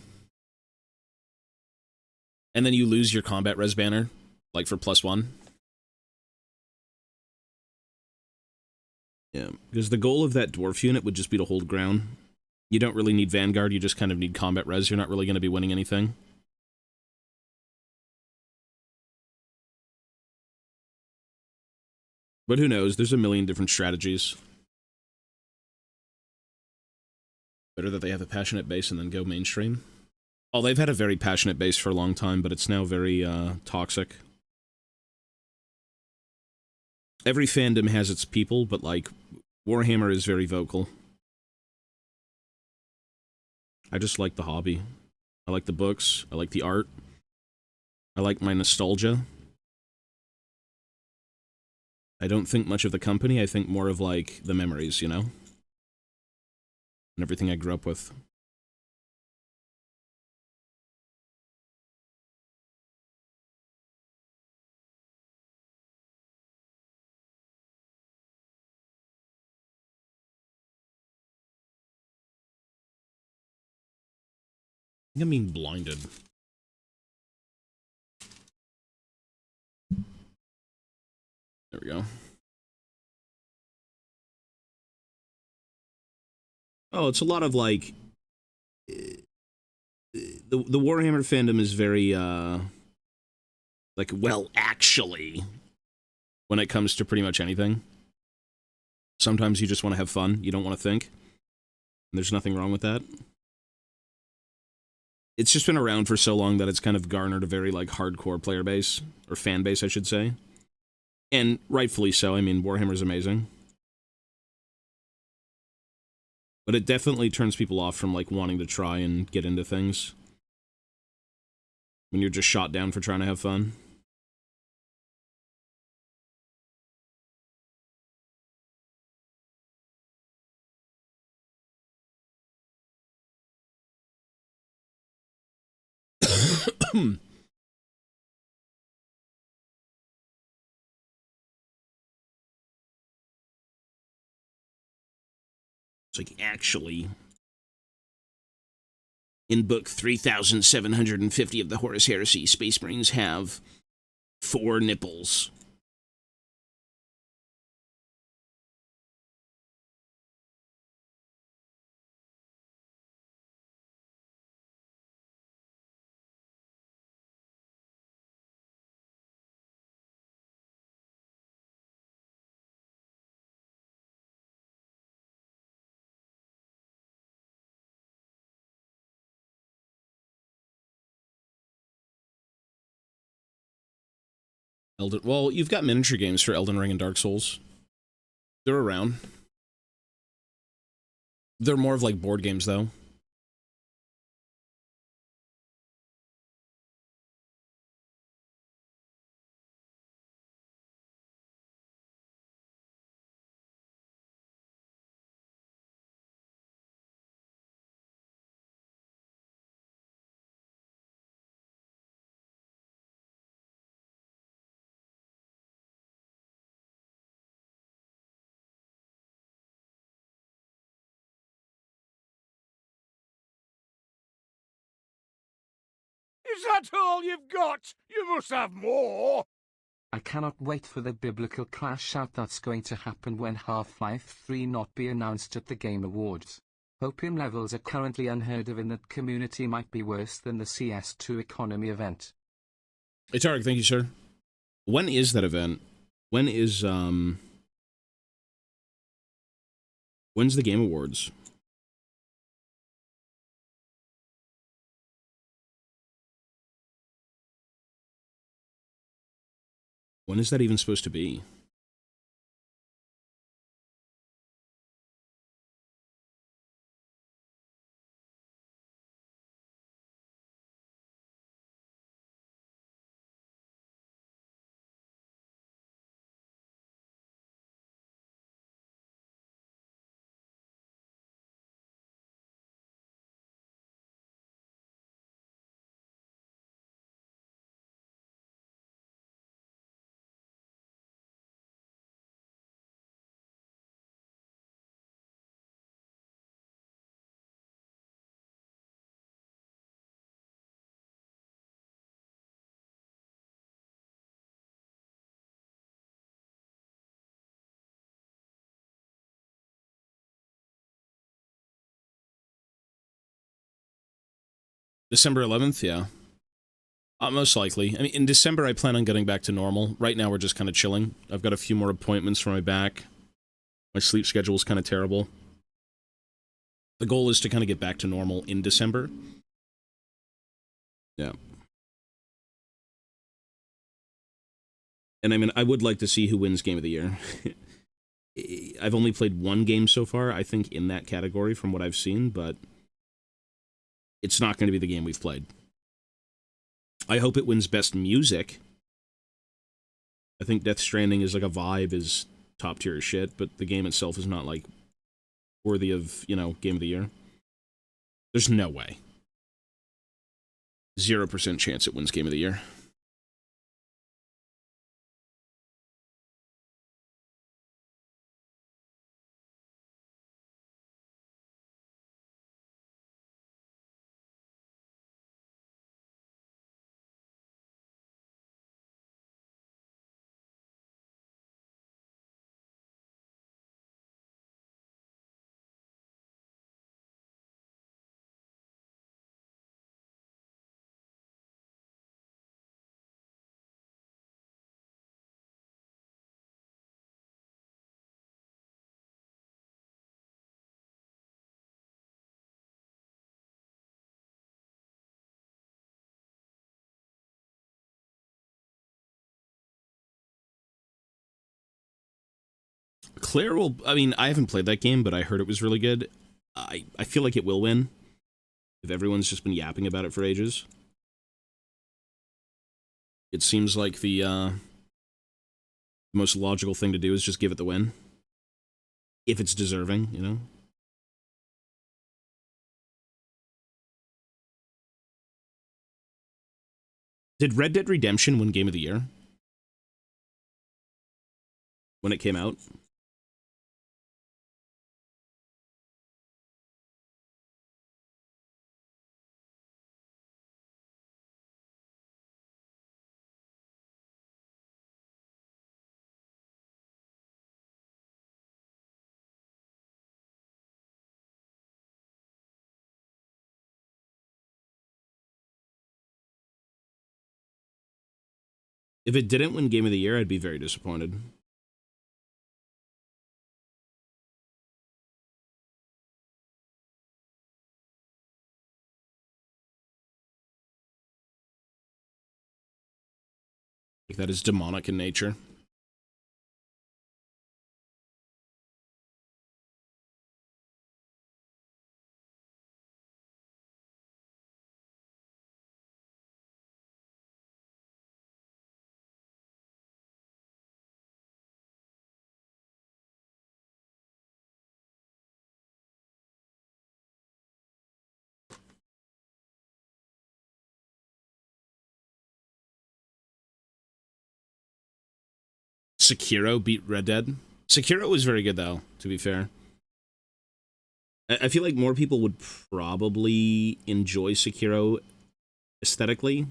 And then you lose your combat res banner, like, for +1. Yeah, because the goal of that dwarf unit would just be to hold ground. You don't really need Vanguard, you just kind of need combat res. You're not really going to be winning anything. But who knows, there's a million different strategies. Better that they have a passionate base and then go mainstream. Oh, they've had a very passionate base for a long time, but it's now very toxic. Every fandom has its people, but, like, Warhammer is very vocal. I just like the hobby. I like the books. I like the art. I like my nostalgia. I don't think much of the company. I think more of, like, the memories, you know? And everything I grew up with. I'm being blinded. There we go. Oh, it's a lot of, like... The Warhammer fandom is very, like, well, actually, when it comes to pretty much anything. Sometimes you just want to have fun. You don't want to think. And there's nothing wrong with that. It's just been around for so long that it's kind of garnered a very, like, hardcore player base. Or fan base, I should say. And rightfully so. I mean, Warhammer's amazing. But it definitely turns people off from, like, wanting to try and get into things. When you're just shot down for trying to have fun. It's like, actually, in book 3750 of the Horus Heresy, Space Marines have 4 nipples. Well, you've got miniature games for Elden Ring and Dark Souls. They're around. They're more of like board games, though. Is that all you've got? You must have more. I cannot wait for the biblical clash out that's going to happen when Half-Life 3 not be announced at the Game Awards. Opium levels are currently unheard of in that community, might be worse than the CS2 economy event. Hey, Tarek, thank you, sir. When is that event? When is, when's the Game Awards? When is that even supposed to be? December 11th, yeah. Most likely. I mean, in December, I plan on getting back to normal. Right now, we're just kind of chilling. I've got a few more appointments for my back. My sleep schedule is kind of terrible. The goal is to kind of get back to normal in December. Yeah. And I mean, I would like to see who wins Game of the Year. I've only played one game so far, I think, in that category from what I've seen, but it's not going to be the game we've played. I hope it wins Best Music. I think Death Stranding is like a vibe, is top tier shit, but the game itself is not like worthy of, you know, Game of the Year. There's no way. 0% chance it wins Game of the Year. Claire will... I mean, I haven't played that game, but I heard it was really good. I feel like it will win, if everyone's just been yapping about it for ages. It seems like the most logical thing to do is just give it the win. If it's deserving, you know? Did Red Dead Redemption win Game of the Year? When it came out? If it didn't win Game of the Year, I'd be very disappointed. Like, that is demonic in nature. Sekiro beat Red Dead. Sekiro was very good, though, to be fair. I feel like more people would probably enjoy Sekiro aesthetically.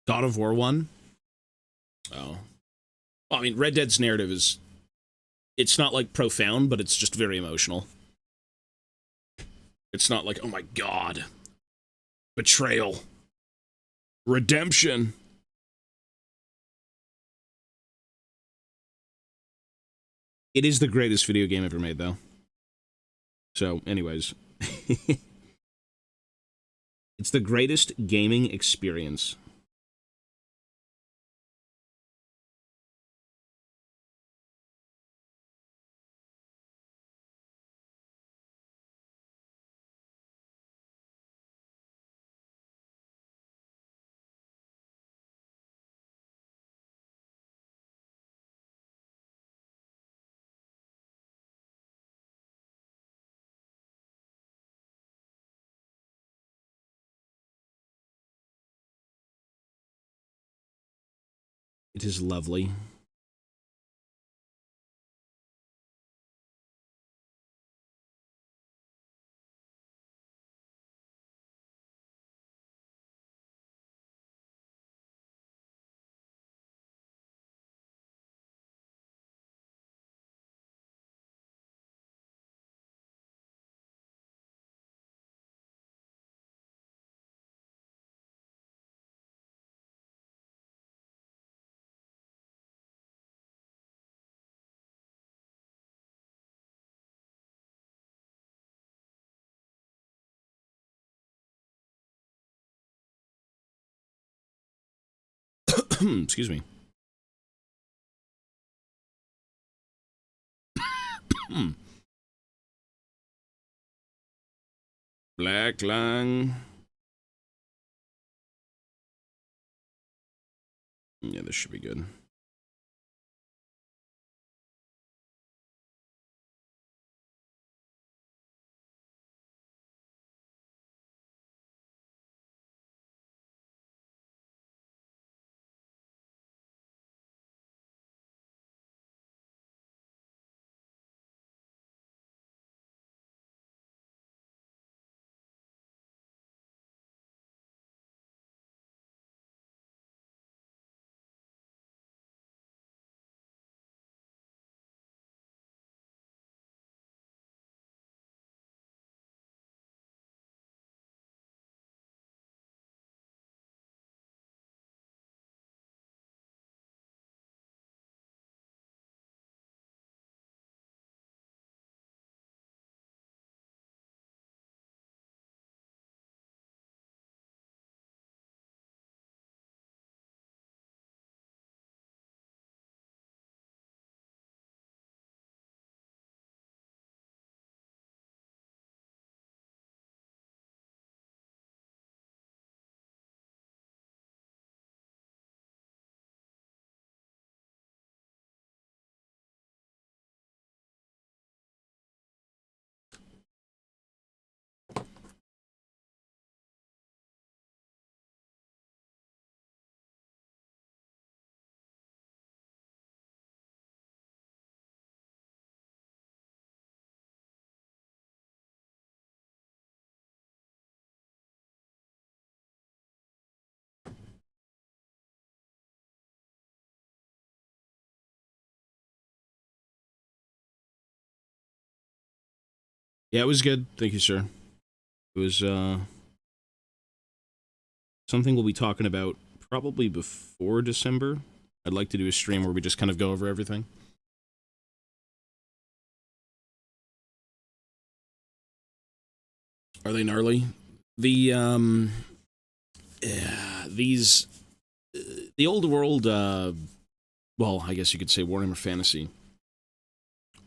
God of War 1? Oh. Well, I mean, Red Dead's narrative is... It's not, like, profound, but it's just very emotional. It's not like, oh my god. Betrayal. Redemption. It is the greatest video game ever made, though. So, anyways. It's the greatest gaming experience. It is lovely. Excuse me. Black Lung. Yeah, this should be good. Yeah, it was good. Thank you, sir. It was something we'll be talking about probably before December. I'd like to do a stream where we just kind of go over everything. Are they gnarly? The these the old world, well, I guess you could say Warhammer Fantasy.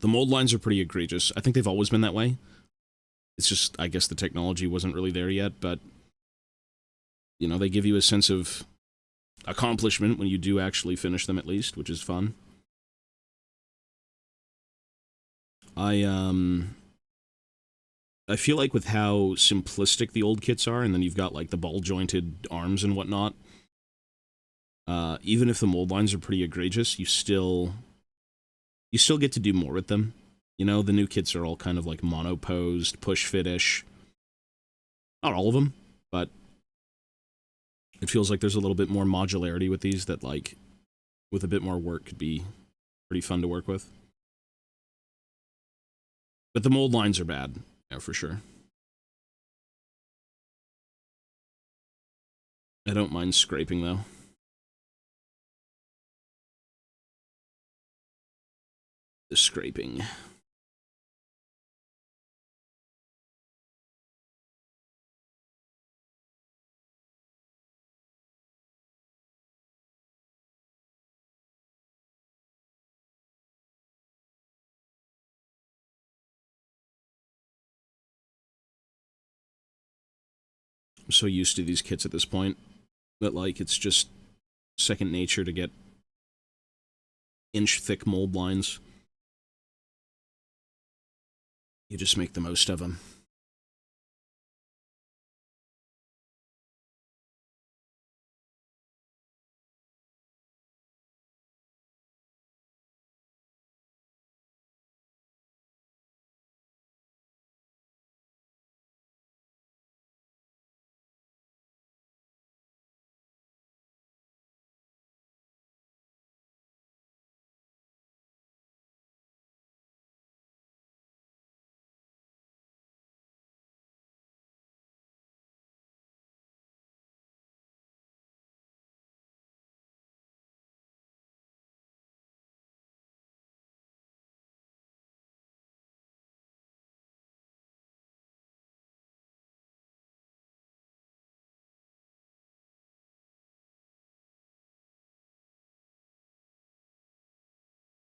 The mold lines are pretty egregious. I think they've always been that way. It's just, I guess the technology wasn't really there yet, but, you know, they give you a sense of accomplishment when you do actually finish them at least, which is fun. I feel like with how simplistic the old kits are, and then you've got, like, the ball-jointed arms and whatnot, even if the mold lines are pretty egregious, you still get to do more with them. You know, the new kits are all kind of like mono-posed, push-fit-ish. Not all of them, but it feels like there's a little bit more modularity with these that, like, with a bit more work could be pretty fun to work with. But the mold lines are bad, yeah, for sure. I don't mind scraping, though. The scraping. I'm so used to these kits at this point that, like, it's just second nature to get inch-thick mold lines. You just make the most of them.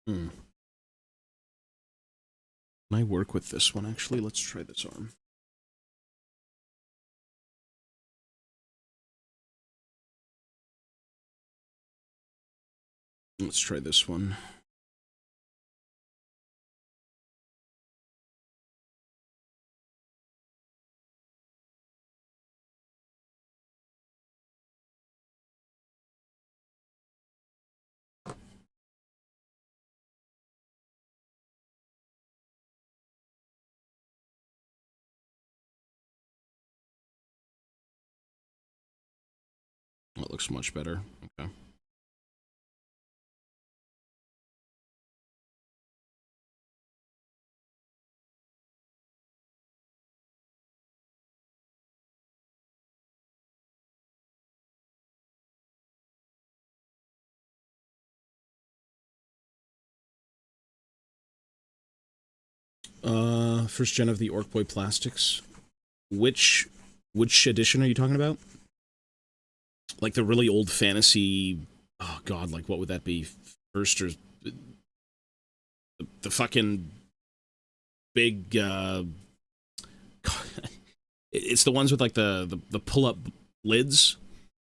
Can I work with this one, actually? Let's try this arm. Let's try this one. That looks much better. Okay. First gen of the Orc Boy plastics. Which edition are you talking about? Like the really old fantasy, oh god, like what would that be? First or the fucking big it's the ones with like the pull-up lids.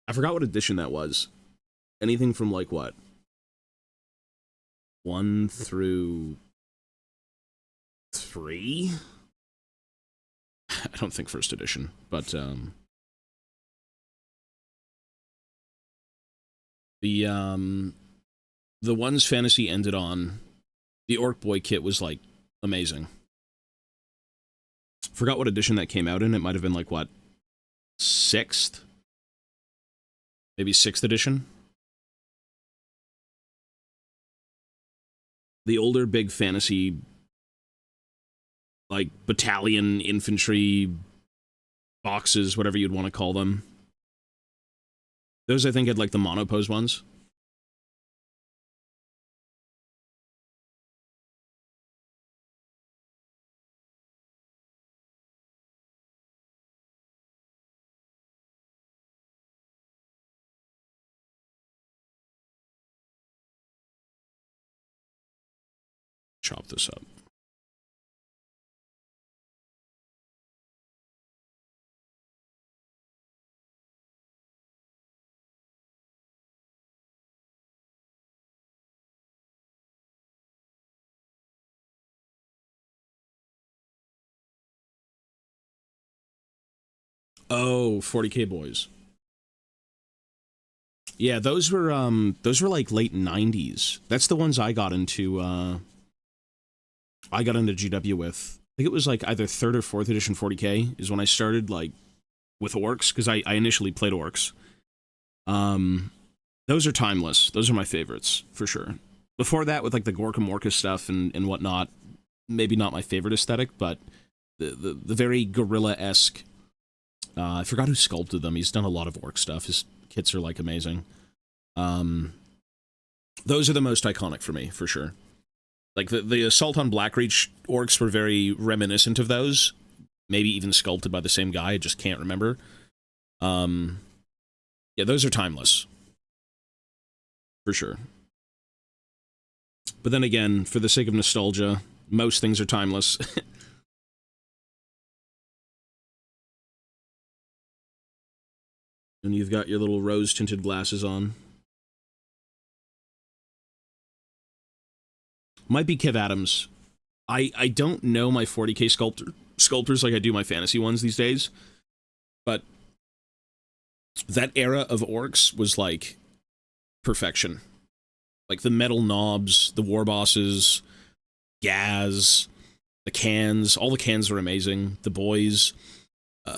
I forgot what edition that was. Anything from like what? 1 through 3? I don't think first edition, but the ones Fantasy ended on, the Orc Boy kit was like amazing. Forgot what edition that came out in. It might have been like what, 6th? Maybe 6th edition? The older big Fantasy like battalion infantry boxes, whatever you'd want to call them. Those, I think, had like the monopose ones. Chop this up. Oh, 40K boys. Yeah, those were like late 90s. That's the ones I got into GW with. I think it was like either 3rd or 4th edition 40K is when I started like with orcs, because I initially played orcs. Those are timeless. Those are my favorites, for sure. Before that, with like the Gorka Morka stuff and whatnot, maybe not my favorite aesthetic, but the very guerrilla-esque. I forgot who sculpted them. He's done a lot of orc stuff. His kits are like amazing. Those are the most iconic for me, for sure. Like the Assault on Blackreach orcs were very reminiscent of those. Maybe even sculpted by the same guy. I just can't remember. Yeah, those are timeless. For sure. But then again, for the sake of nostalgia, most things are timeless. And you've got your little rose-tinted glasses on. Might be Kev Adams. I don't know my 40K sculptors like I do my fantasy ones these days. But that era of orcs was like perfection. Like the metal knobs, the war bosses, Gaz, the cans. All the cans are amazing. The boys.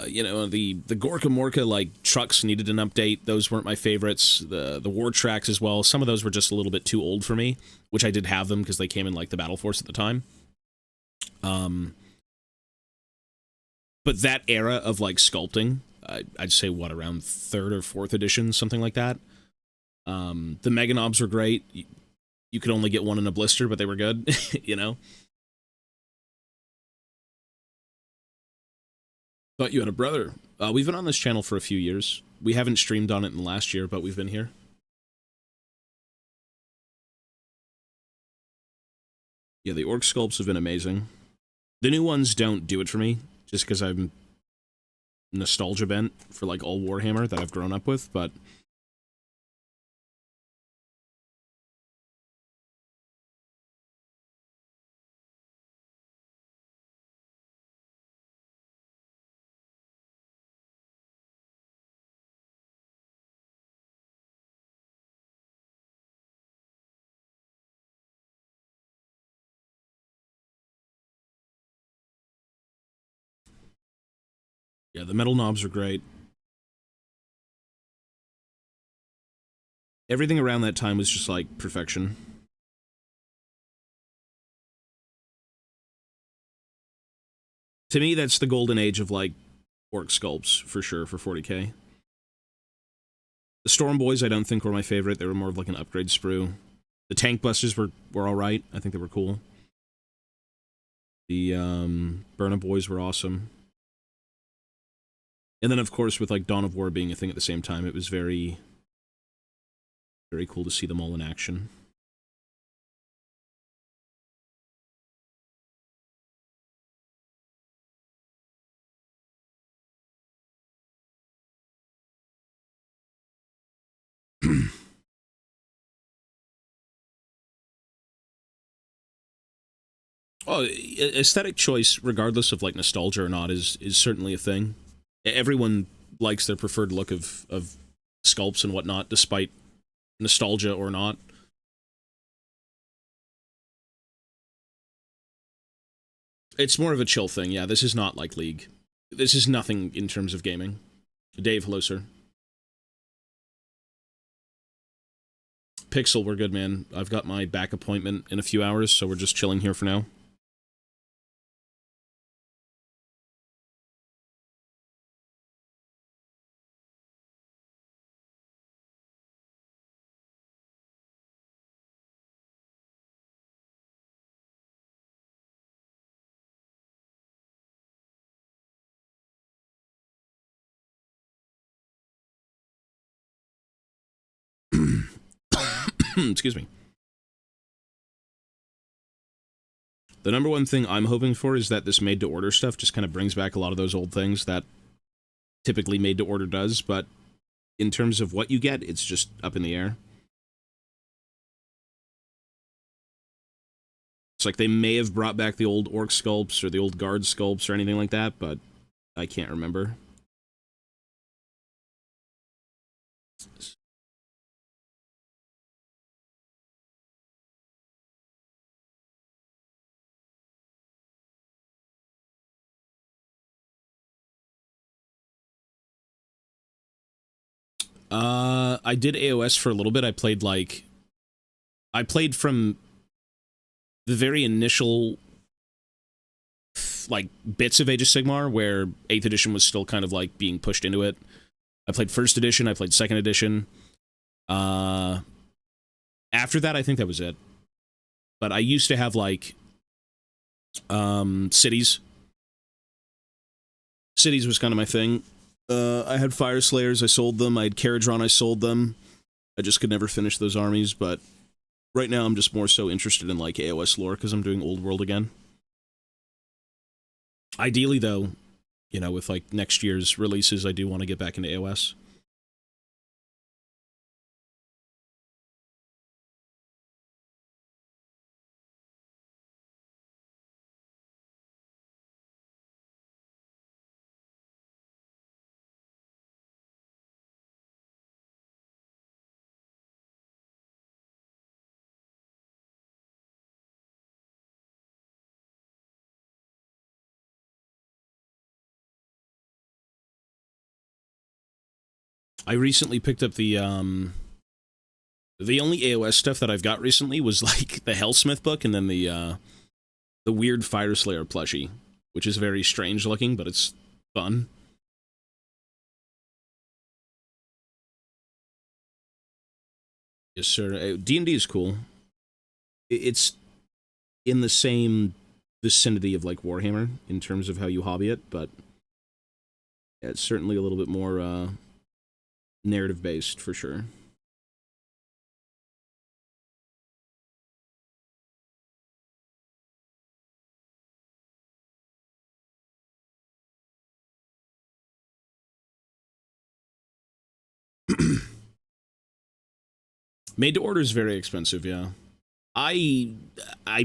You know, the Gorka Morka, like, trucks needed an update. Those weren't my favorites. The war tracks as well. Some of those were just a little bit too old for me, which I did have them because they came in, like, the Battle Force at the time. But that era of, like, sculpting, I'd say, what, around 3rd or 4th edition, something like that. The Mega Knobs were great. You could only get one in a blister, but they were good, you know? Thought you had a brother. We've been on this channel for a few years. We haven't streamed on it in the last year, but we've been here. Yeah, the orc sculpts have been amazing. The new ones don't do it for me, just because I'm nostalgia bent for like all Warhammer that I've grown up with, but yeah, the metal knobs are great. Everything around that time was just like perfection. To me, that's the golden age of like orc sculpts for sure for 40K. The Storm Boys I don't think were my favorite. They were more of like an upgrade sprue. The Tank Busters were alright. I think they were cool. The Burna Boys were awesome. And then of course with like Dawn of War being a thing at the same time, it was very, very cool to see them all in action. Oh, aesthetic choice, regardless of like nostalgia or not, is certainly a thing. Everyone likes their preferred look of sculpts and whatnot, despite nostalgia or not. It's more of a chill thing, yeah. This is not like League. This is nothing in terms of gaming. Dave, hello, sir. Pixel, we're good, man. I've got my back appointment in a few hours, so we're just chilling here for now. Excuse me. The number one thing I'm hoping for is that this made-to-order stuff just kind of brings back a lot of those old things that typically made-to-order does, but in terms of what you get, it's just up in the air. It's like they may have brought back the old orc sculpts or the old guard sculpts or anything like that, but I can't remember. I did AOS for a little bit. I played from the very initial, like, bits of Age of Sigmar, where 8th edition was still kind of, like, being pushed into it. I played 1st edition, I played 2nd edition. After that, I think that was it. But I used to have, like, cities. Cities was kind of my thing. I had Fire Slayers, I sold them. I had Caradron, I sold them. I just could never finish those armies, but right now I'm just more so interested in, like, AOS lore, because I'm doing Old World again. Ideally, though, you know, with, like, next year's releases, I do want to get back into AOS. I recently picked up the only AOS stuff that I've got recently was, like, the Hellsmith book and then the weird Fire Slayer plushie, which is very strange looking, but it's fun. Yes, sir. D&D is cool. It's in the same vicinity of, like, Warhammer in terms of how you hobby it, but it's certainly a little bit more narrative-based, for sure. Made to order is very expensive, yeah. I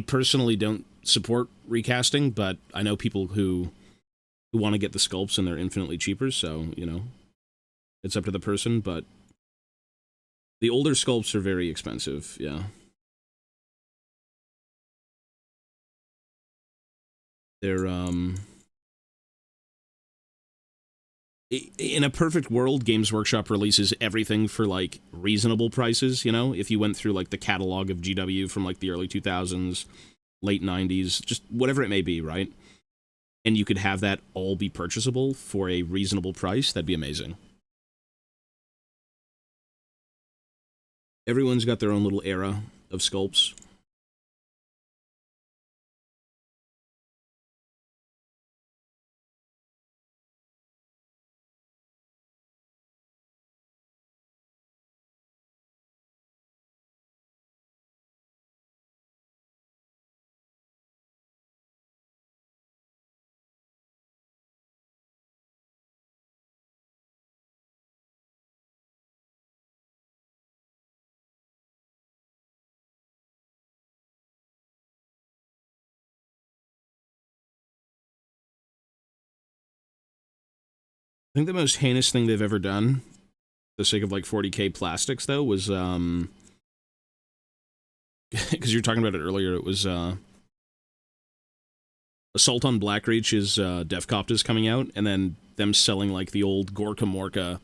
personally don't support recasting, but I know people who want to get the sculpts and they're infinitely cheaper, so, you know, it's up to the person, but the older sculpts are very expensive, yeah. They're, in a perfect world, Games Workshop releases everything for, like, reasonable prices, you know? If you went through, like, the catalog of GW from, like, the early 2000s, late 90s, just whatever it may be, right? And you could have that all be purchasable for a reasonable price, that'd be amazing. Everyone's got their own little era of sculpts. I think the most heinous thing they've ever done, for the sake of, like, 40k plastics, though, was, because you were talking about it earlier, it was, Assault on Blackreach's Def coming out, and then them selling, like, the old Gorka Morka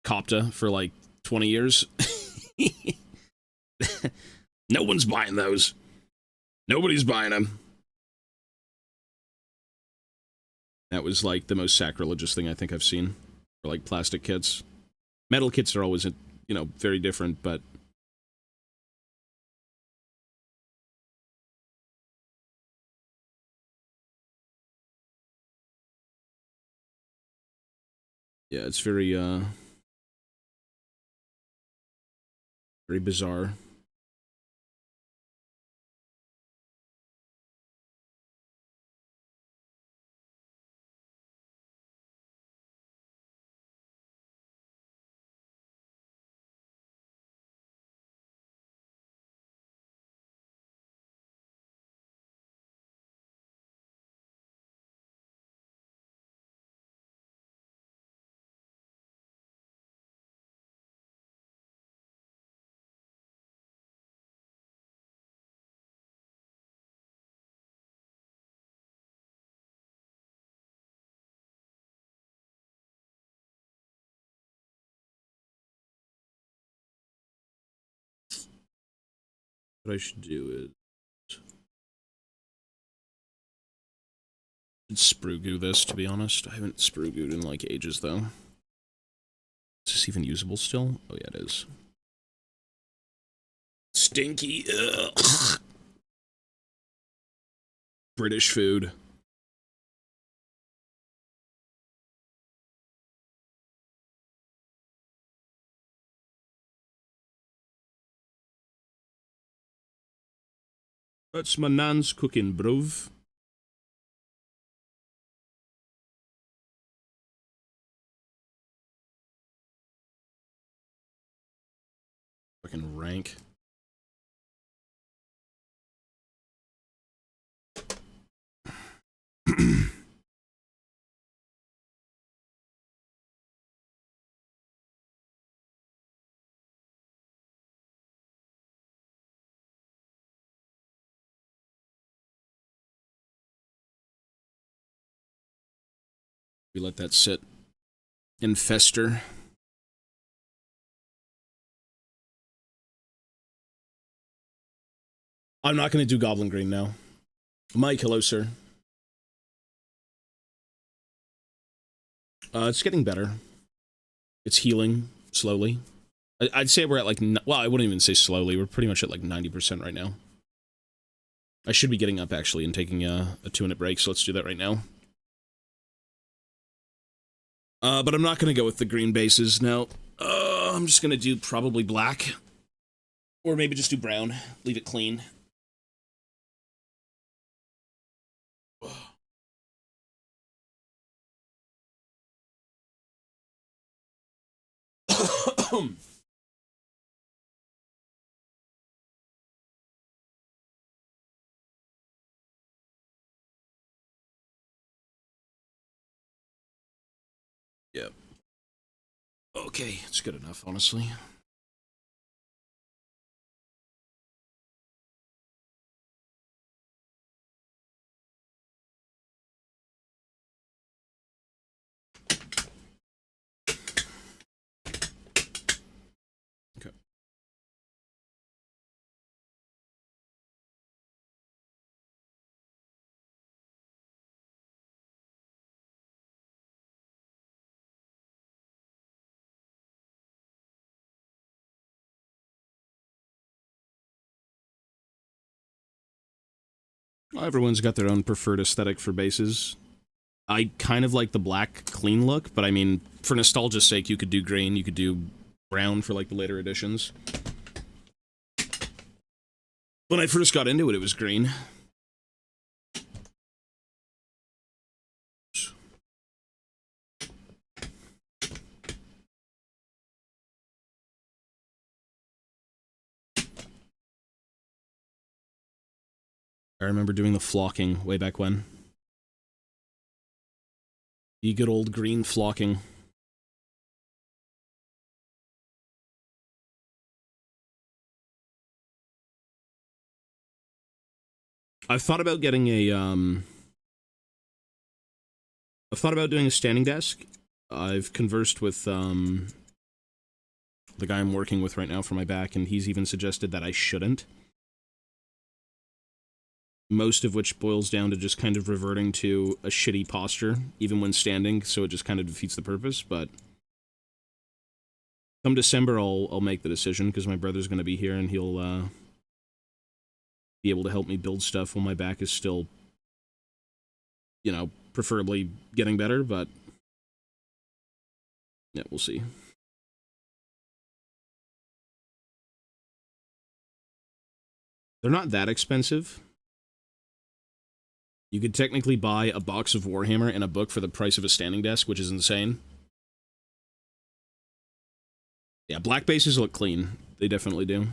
Copta for, like, 20 years. No one's buying those. Nobody's buying them. That was, like, the most sacrilegious thing I think I've seen for, like, plastic kits. Metal kits are always, you know, very different, but yeah, it's very Very bizarre. What I should do is sprue goo this, to be honest. I haven't sprue gooed in like ages though. Is this even usable still? Oh yeah, it is. Stinky. Ugh. British food. That's my nan's cooking, bruv. Fucking rank. We let that sit and fester. I'm not going to do Goblin Green now. Mike, hello, sir. It's getting better. It's healing slowly. I'd say we're at like, well, I wouldn't even say slowly. We're pretty much at like 90% right now. I should be getting up actually and taking a 2-minute break, so let's do that right now. But I'm not going to go with the green bases now. I'm just going to do probably black. Or maybe just do brown. Leave it clean. Yep. Okay, it's good enough, honestly. Okay. Well, everyone's got their own preferred aesthetic for bases. I kind of like the black, clean look, but I mean, for nostalgia's sake, you could do green, you could do brown for like the later editions. When I first got into it, it was green. I remember doing the flocking way back when. The good old green flocking. I've thought about getting a, I've thought about doing a standing desk. I've conversed with, the guy I'm working with right now for my back, and he's even suggested that I shouldn't. Most of which boils down to just kind of reverting to a shitty posture, even when standing, so it just kind of defeats the purpose, but... Come December, I'll make the decision, because my brother's going to be here, and he'll, be able to help me build stuff while my back is still, you know, preferably getting better, but... Yeah, we'll see. They're not that expensive. You could technically buy a box of Warhammer and a book for the price of a standing desk, which is insane. Yeah, black bases look clean. They definitely do.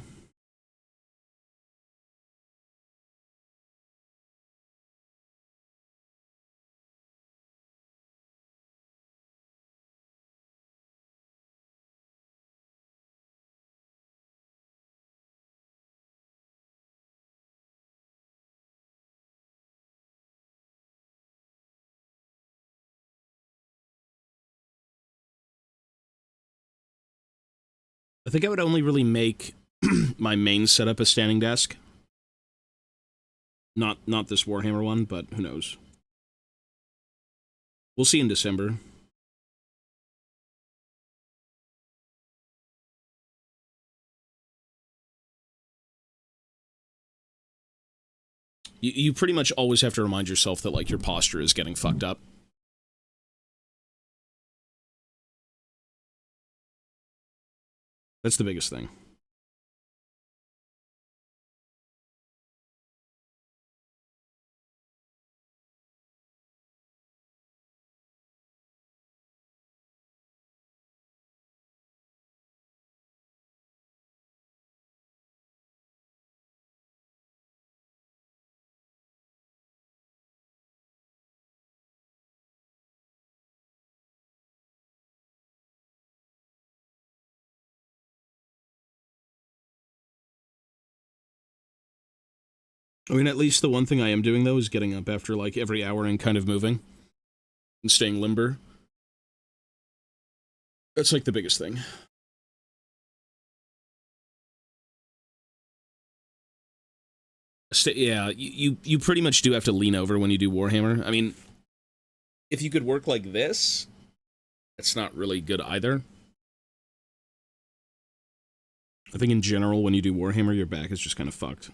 I think I would only really make my main setup a standing desk. Not this Warhammer one, but who knows. We'll see in December. You pretty much always have to remind yourself that, like, your posture is getting fucked up. That's the biggest thing. I mean, at least the one thing I am doing, though, is getting up after, like, every hour and kind of moving. And staying limber. That's, like, the biggest thing. Yeah, you pretty much do have to lean over when you do Warhammer. I mean, if you could work like this, that's not really good either. I think in general, when you do Warhammer, your back is just kind of fucked.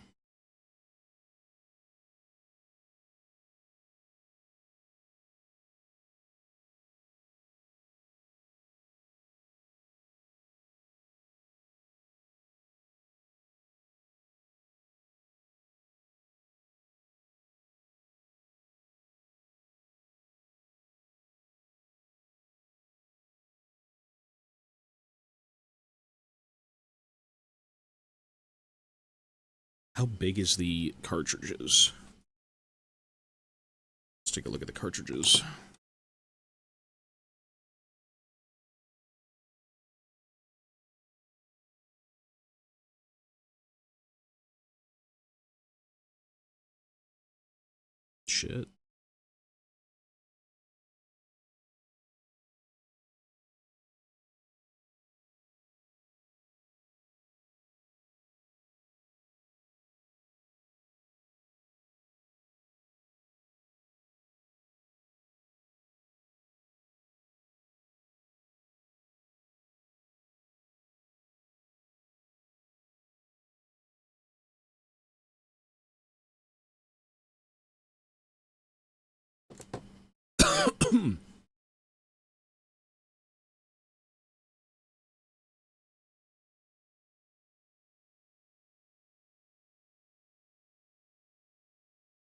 How big is the cartridges? Let's take a look at the cartridges. Shit.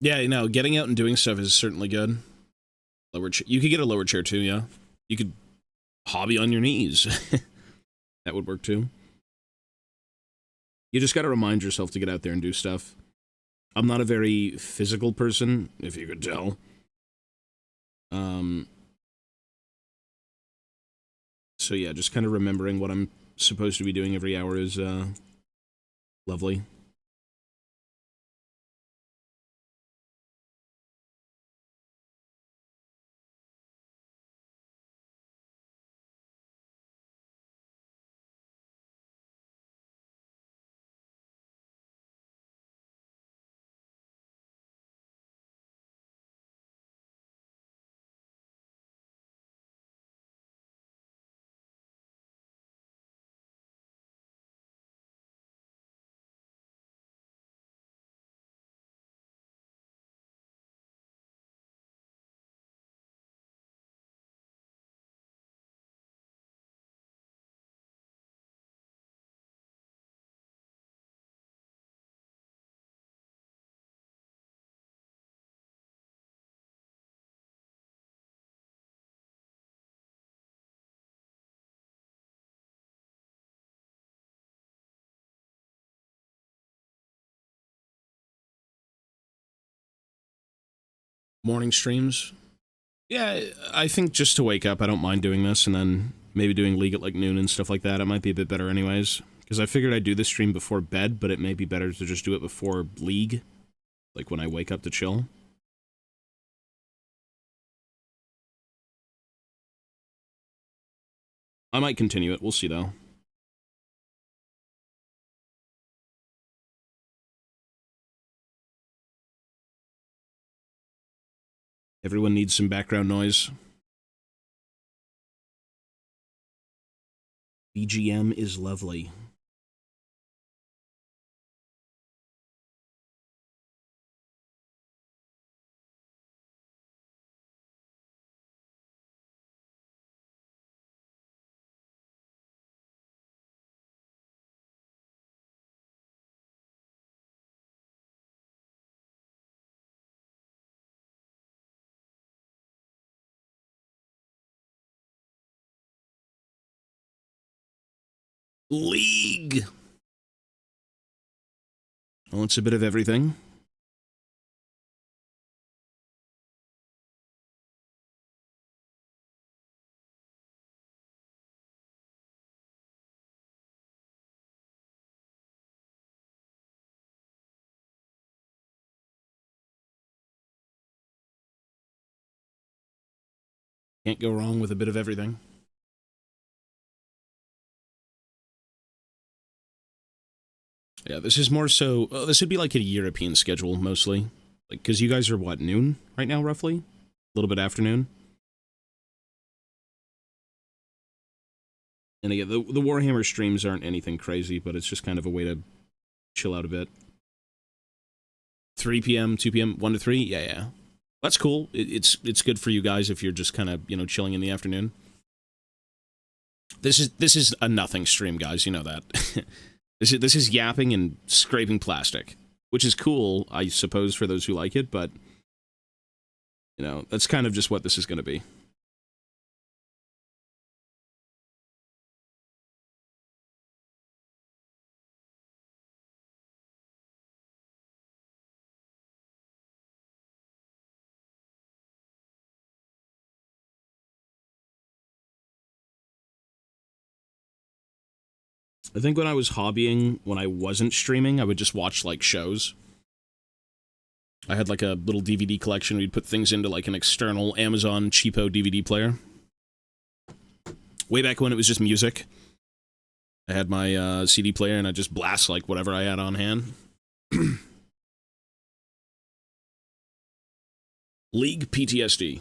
Yeah, you know, getting out and doing stuff is certainly good. You could get a lower chair too, yeah. You could hobby on your knees. That would work too. You just gotta remind yourself to get out there and do stuff. I'm not a very physical person, if you could tell. So yeah, just kind of remembering what I'm supposed to be doing every hour is, lovely. Morning streams. Yeah, I think just to wake up, I don't mind doing this, and then maybe doing League at like noon and stuff like that. It might be a bit better anyways. Because I figured I'd do this stream before bed, but it may be better to just do it before League. Like when I wake up to chill. I might continue it. We'll see, though. Everyone needs some background noise. BGM is lovely. League! Well, it's a bit of everything. Can't go wrong with a bit of everything. Yeah, this is more so... this would be like a European schedule, mostly. Like, because you guys are, what, noon right now, roughly? A little bit afternoon? And again, the Warhammer streams aren't anything crazy, but it's just kind of a way to chill out a bit. 3 p.m., 2 p.m., 1 to 3? Yeah, yeah. That's cool. It's good for you guys if you're just kind of, you know, chilling in the afternoon. This is a nothing stream, guys. You know that. This is yapping and scraping plastic, which is cool, I suppose, for those who like it, but, you know, that's kind of just what this is going to be. I think when I was hobbying, when I wasn't streaming, I would just watch, like, shows. I had, like, a little DVD collection. We'd put things into, like, an external Amazon cheapo DVD player. Way back when it was just music. I had my CD player, and I'd just blast, like, whatever I had on hand. League PTSD.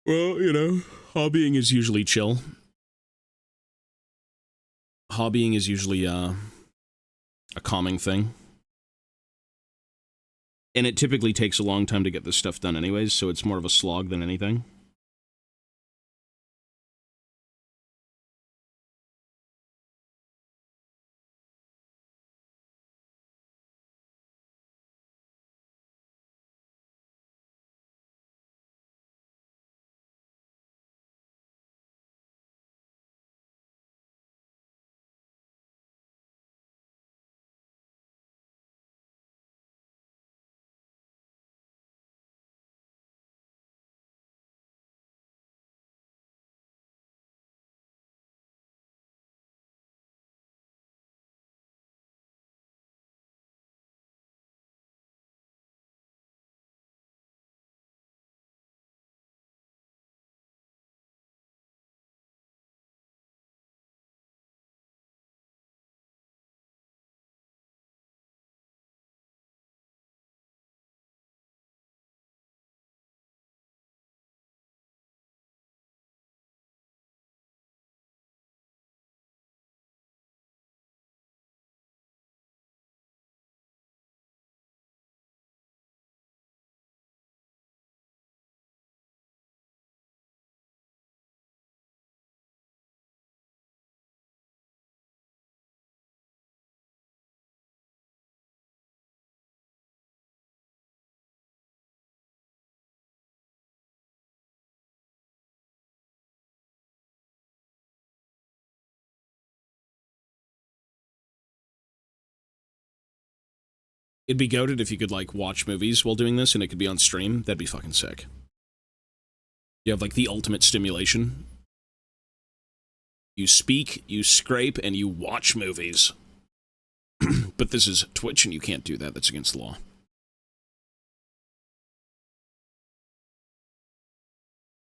Well, you know, hobbying is usually chill. Hobbying is usually a calming thing. And it typically takes a long time to get this stuff done anyways, so it's more of a slog than anything. It'd be goated if you could, like, watch movies while doing this and it could be on stream. That'd be fucking sick. You have, like, the ultimate stimulation. You speak, you scrape, and you watch movies. But this is Twitch and you can't do that. That's against the law.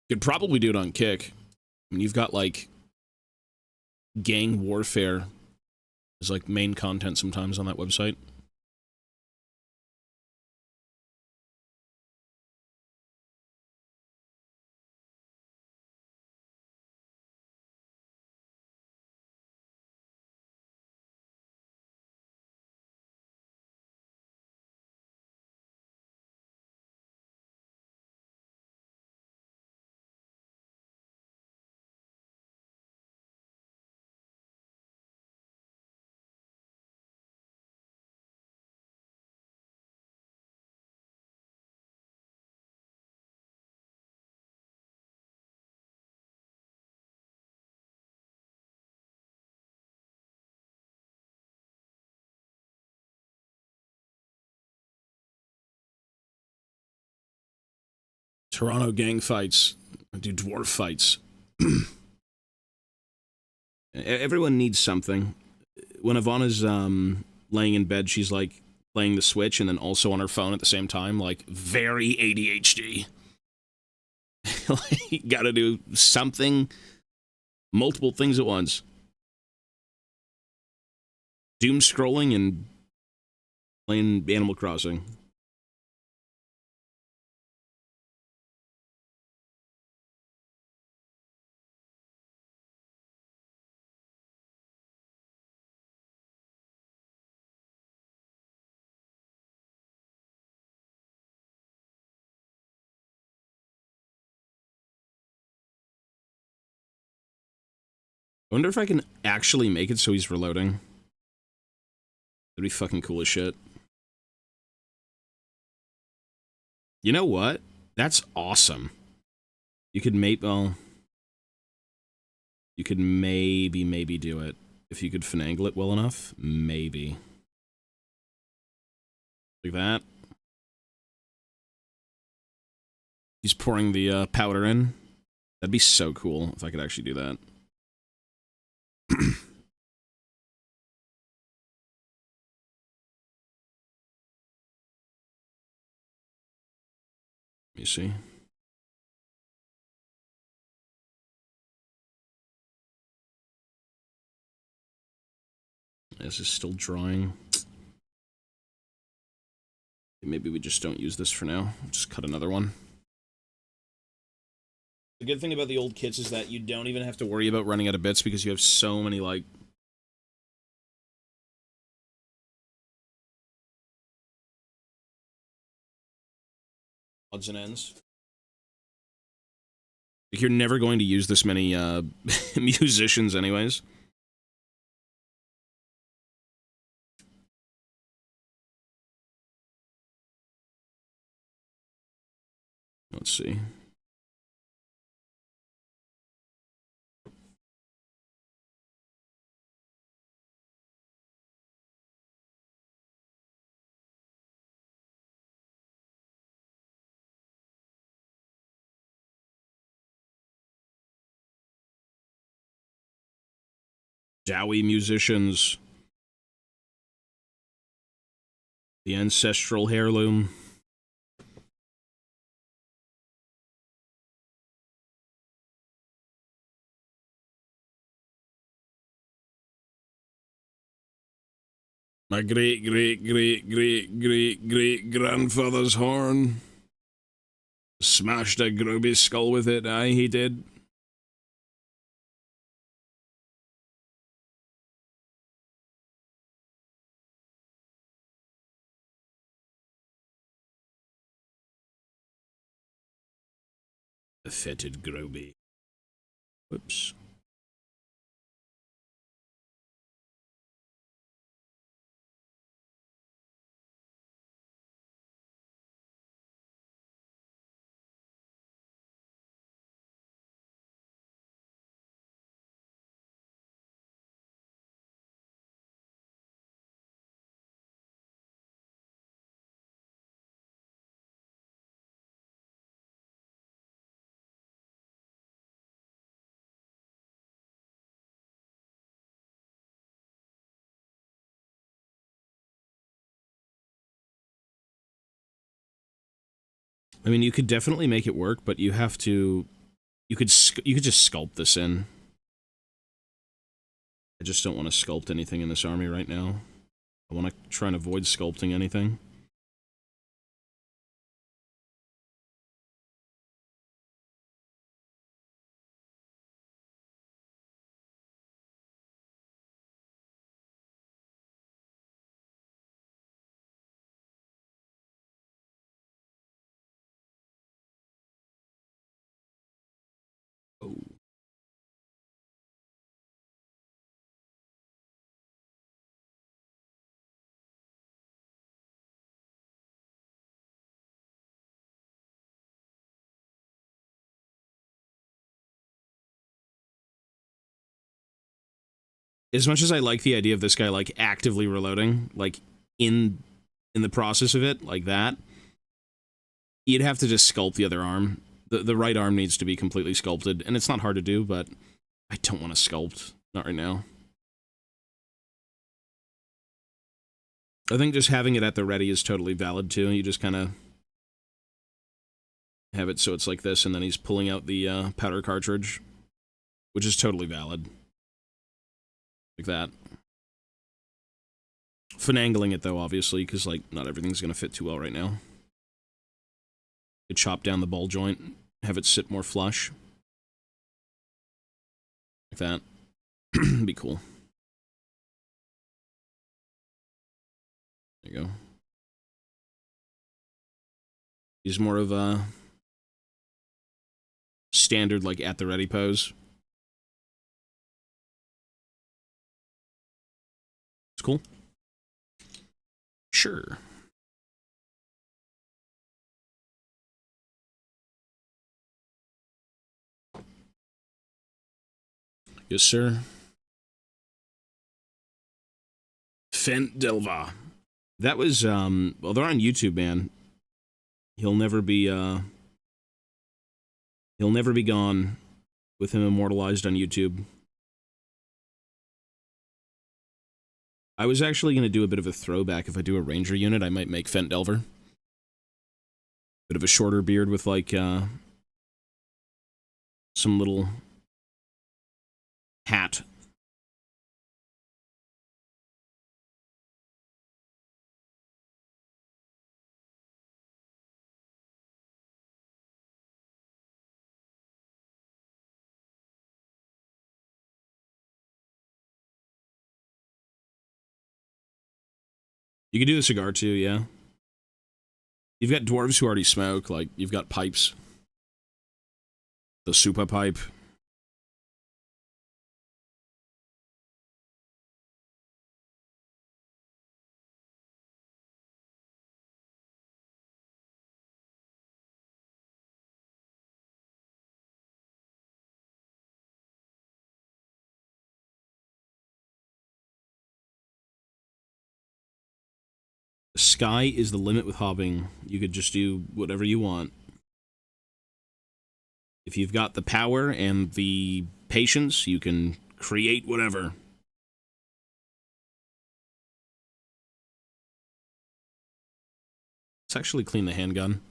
Could probably do it on Kick. I mean, you've got, like, gang warfare as, like, main content sometimes on that website. Toronto gang fights. Do dwarf fights. Everyone needs something. When Ivana's laying in bed, she's like playing the Switch and then also on her phone at the same time. Like, very ADHD. Like, gotta do something, multiple things at once. Doom scrolling and playing Animal Crossing. I wonder if I can actually make it so he's reloading. That'd be fucking cool as shit. You know what? That's awesome. You could well, you could maybe do it. If you could finagle it well enough, maybe. Like that. He's pouring the powder in. That'd be so cool if I could actually do that. Let me see. This is still drying. Maybe we just don't use this for now. Just cut another one. The good thing about the old kits is that you don't even have to worry about running out of bits because you have so many, like, odds and ends. You're never going to use this many musicians anyways. Let's see. Dowie musicians. The ancestral heirloom. My great-great-great-great-great-grandfather's horn. Smashed a Groby's skull with it, aye, he did. The fetid Groby. Whoops. I mean, you could definitely make it work, but you have to... You could just sculpt this in. I just don't want to sculpt anything in this army right now. I want to try and avoid sculpting anything. Oh. As much as I like the idea of this guy, like, actively reloading, like, in the process of it, like that, you'd have to just sculpt the other arm. The right arm needs to be completely sculpted, and it's not hard to do, but I don't want to sculpt. Not right now. I think just having it at the ready is totally valid, too. You just kind of have it so it's like this, and then he's pulling out the powder cartridge, which is totally valid. Like that. Finagling it, though, obviously, because, like, not everything's going to fit too well right now. You chop down the ball joint, have it sit more flush. Like that. Be cool. There you go. He's more of a standard, like, at-the-ready pose. It's cool. Sure. Yes, sir. Fent Delva. That was, well, they're on YouTube, man. He'll never be gone with him immortalized on YouTube. I was actually going to do a bit of a throwback. If I do a ranger unit, I might make Fent Delver. Bit of a shorter beard with, like, some little hat. You could do a cigar too, yeah. You've got dwarves who already smoke, like, you've got pipes. The super pipe. The sky is the limit with hobbying. You could just do whatever you want. If you've got the power and the patience, you can create whatever. Let's actually clean the handgun.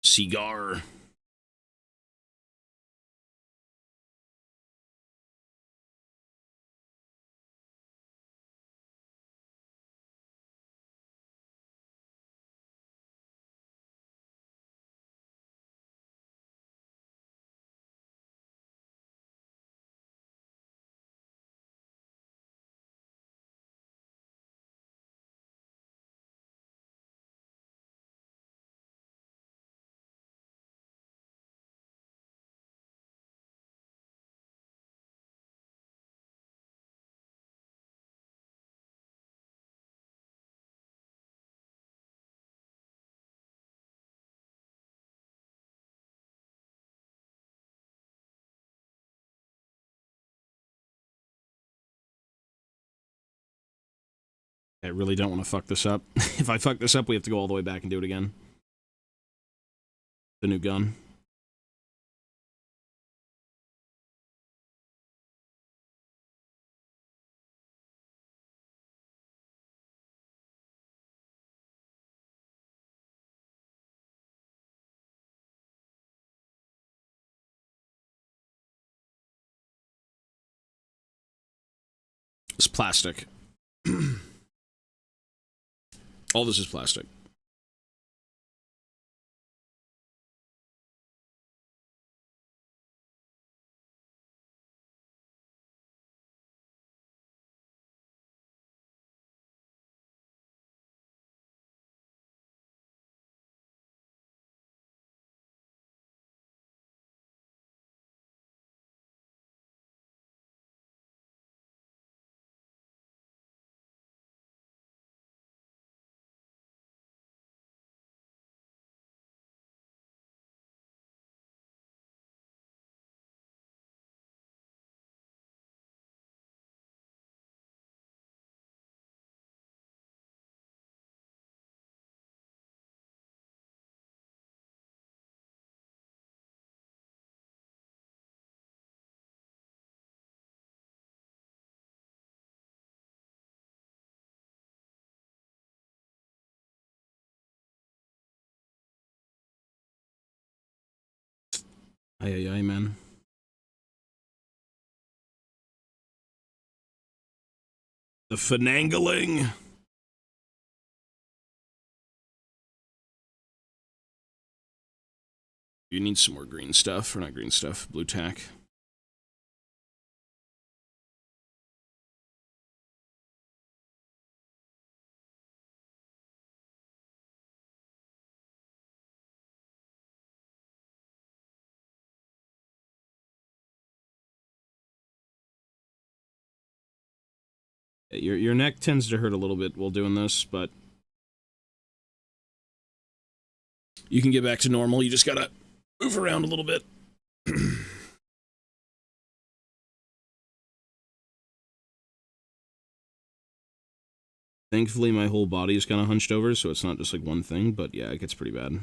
Cigar. I really don't want to fuck this up. If I fuck this up, we have to go all the way back and do it again. The new gun. It's plastic. All this is plastic. Aye, aye, aye, man. The finangling. You need some more green stuff, or not green stuff, blue tack. Your neck tends to hurt a little bit while doing this, but you can get back to normal. You just gotta move around a little bit. Thankfully, my whole body is kind of hunched over, so it's not just like one thing, but yeah, it gets pretty bad.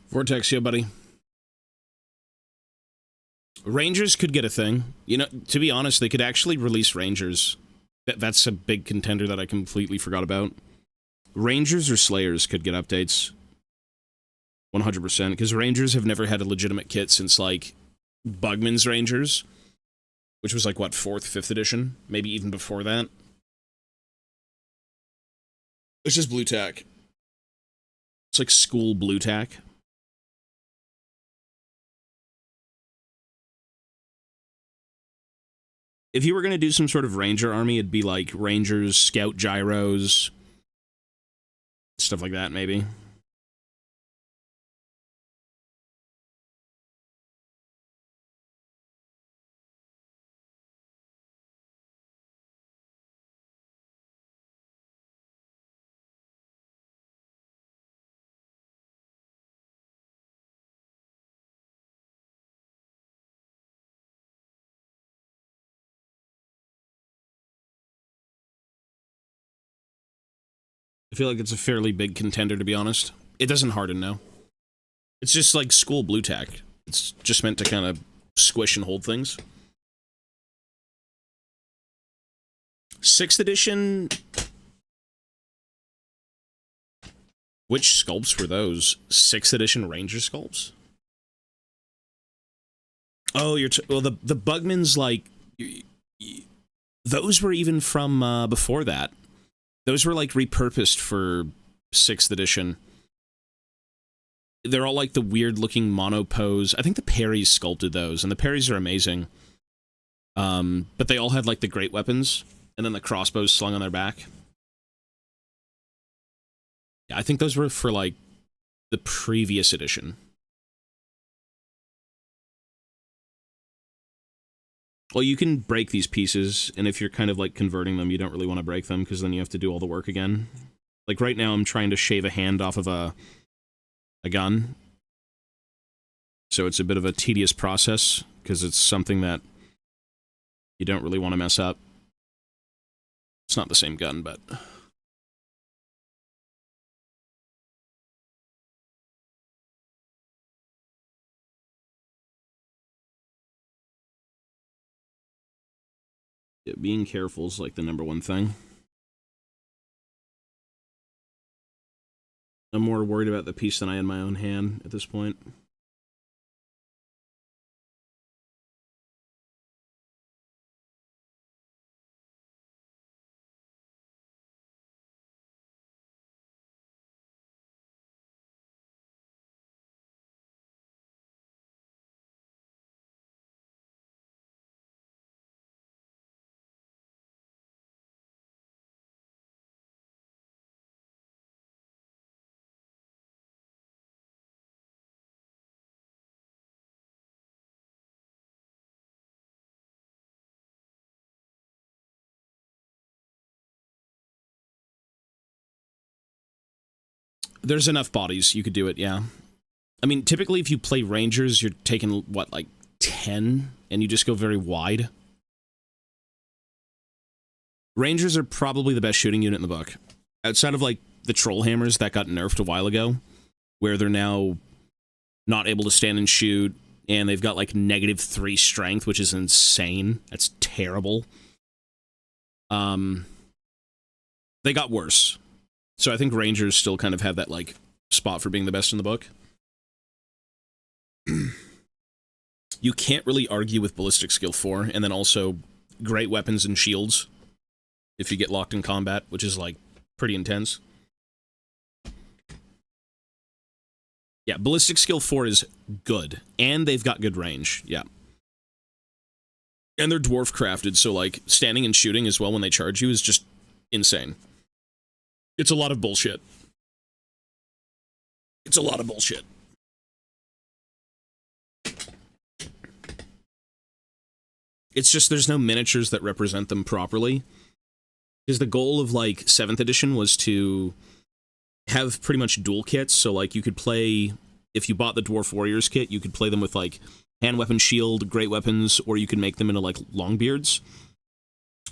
Vortex, yeah, buddy. Rangers could get a thing. You know, to be honest, they could actually release Rangers. That's a big contender that I completely forgot about. Rangers or Slayers could get updates. 100%, because Rangers have never had a legitimate kit since, like, Bugman's Rangers, which was, like, what, 4th, 5th edition? Maybe even before that. It's just blue tack. It's like school blue tack. If you were going to do some sort of Ranger army, it'd be like Rangers, Scout Gyros, stuff like that, maybe. I feel like it's a fairly big contender, to be honest. It doesn't harden now. It's just like school blue tack. It's just meant to kind of squish and hold things. 6th edition... Which sculpts were those? 6th edition Ranger sculpts? Oh, well, the Bugmans, like... Those were even from before that. Those were, like, repurposed for 6th edition. They're all like the weird looking mono pose. I think the parries sculpted those, and the parries are amazing. But they all had like the great weapons, and then the crossbows slung on their back. Yeah, I think those were for like the previous edition. Well, you can break these pieces, and if you're kind of like converting them, you don't really want to break them, because then you have to do all the work again. Like right now, I'm trying to shave a hand off of a gun. So it's a bit of a tedious process, because it's something that you don't really want to mess up. It's not the same gun, but... yeah, being careful is like the #1 thing. I'm more worried about the piece than I am my own hand at this point. There's enough bodies, you could do it, yeah. I mean, typically if you play Rangers, you're taking, what, like 10? And you just go very wide? Rangers are probably the best shooting unit in the book. Outside of, like, the Troll Hammers that got nerfed a while ago, where they're now not able to stand and shoot, and they've got, like, -3 strength, which is insane. That's terrible. They got worse. So I think Rangers still kind of have that, like, spot for being the best in the book. You can't really argue with Ballistic Skill 4, and then also great weapons and shields if you get locked in combat, which is, like, pretty intense. Yeah, Ballistic Skill 4 is good, and they've got good range, yeah. And they're dwarf crafted, so, like, standing and shooting as well when they charge you is just insane. It's a lot of bullshit. It's a lot of bullshit. It's just there's no miniatures that represent them properly. Because the goal of, like, 7th edition was to have pretty much dual kits, so, like, you could play... If you bought the Dwarf Warriors kit, you could play them with, like, hand weapon, shield, great weapons, or you could make them into, like, longbeards.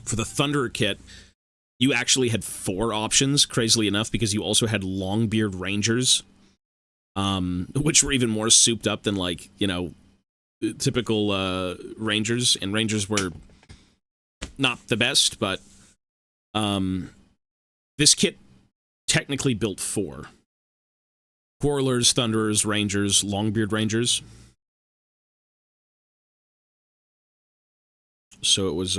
For the Thunderer kit, you actually had 4 options, crazily enough, because you also had Longbeard Rangers, which were even more souped up than, like, you know, typical Rangers, and Rangers were not the best, but this kit technically built 4. Quarrelers, Thunderers, Rangers, Longbeard Rangers. So it was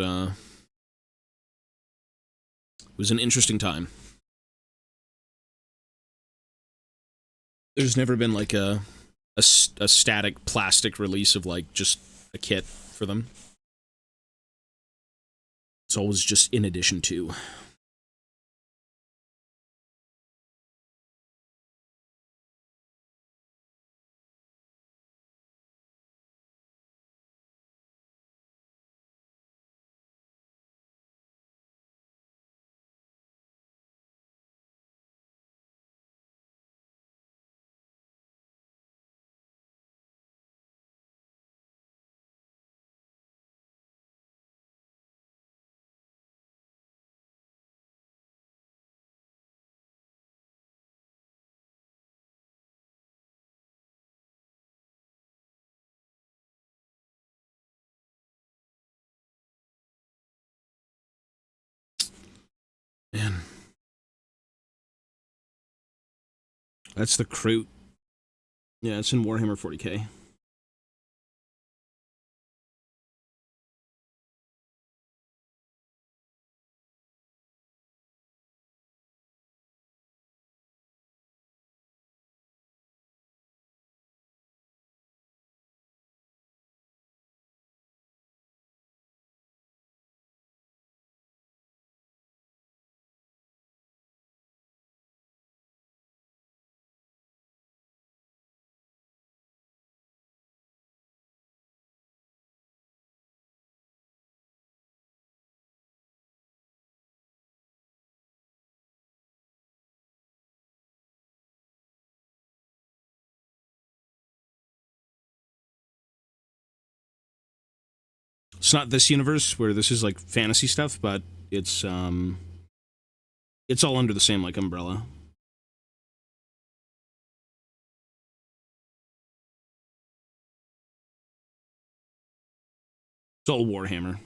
an interesting time. There's never been, like, a static plastic release of, like, just a kit for them. It's always just in addition to. Man. That's the Kroot. Yeah, it's in Warhammer 40k. It's not this universe where this is like fantasy stuff, but it's all under the same like umbrella. It's all Warhammer.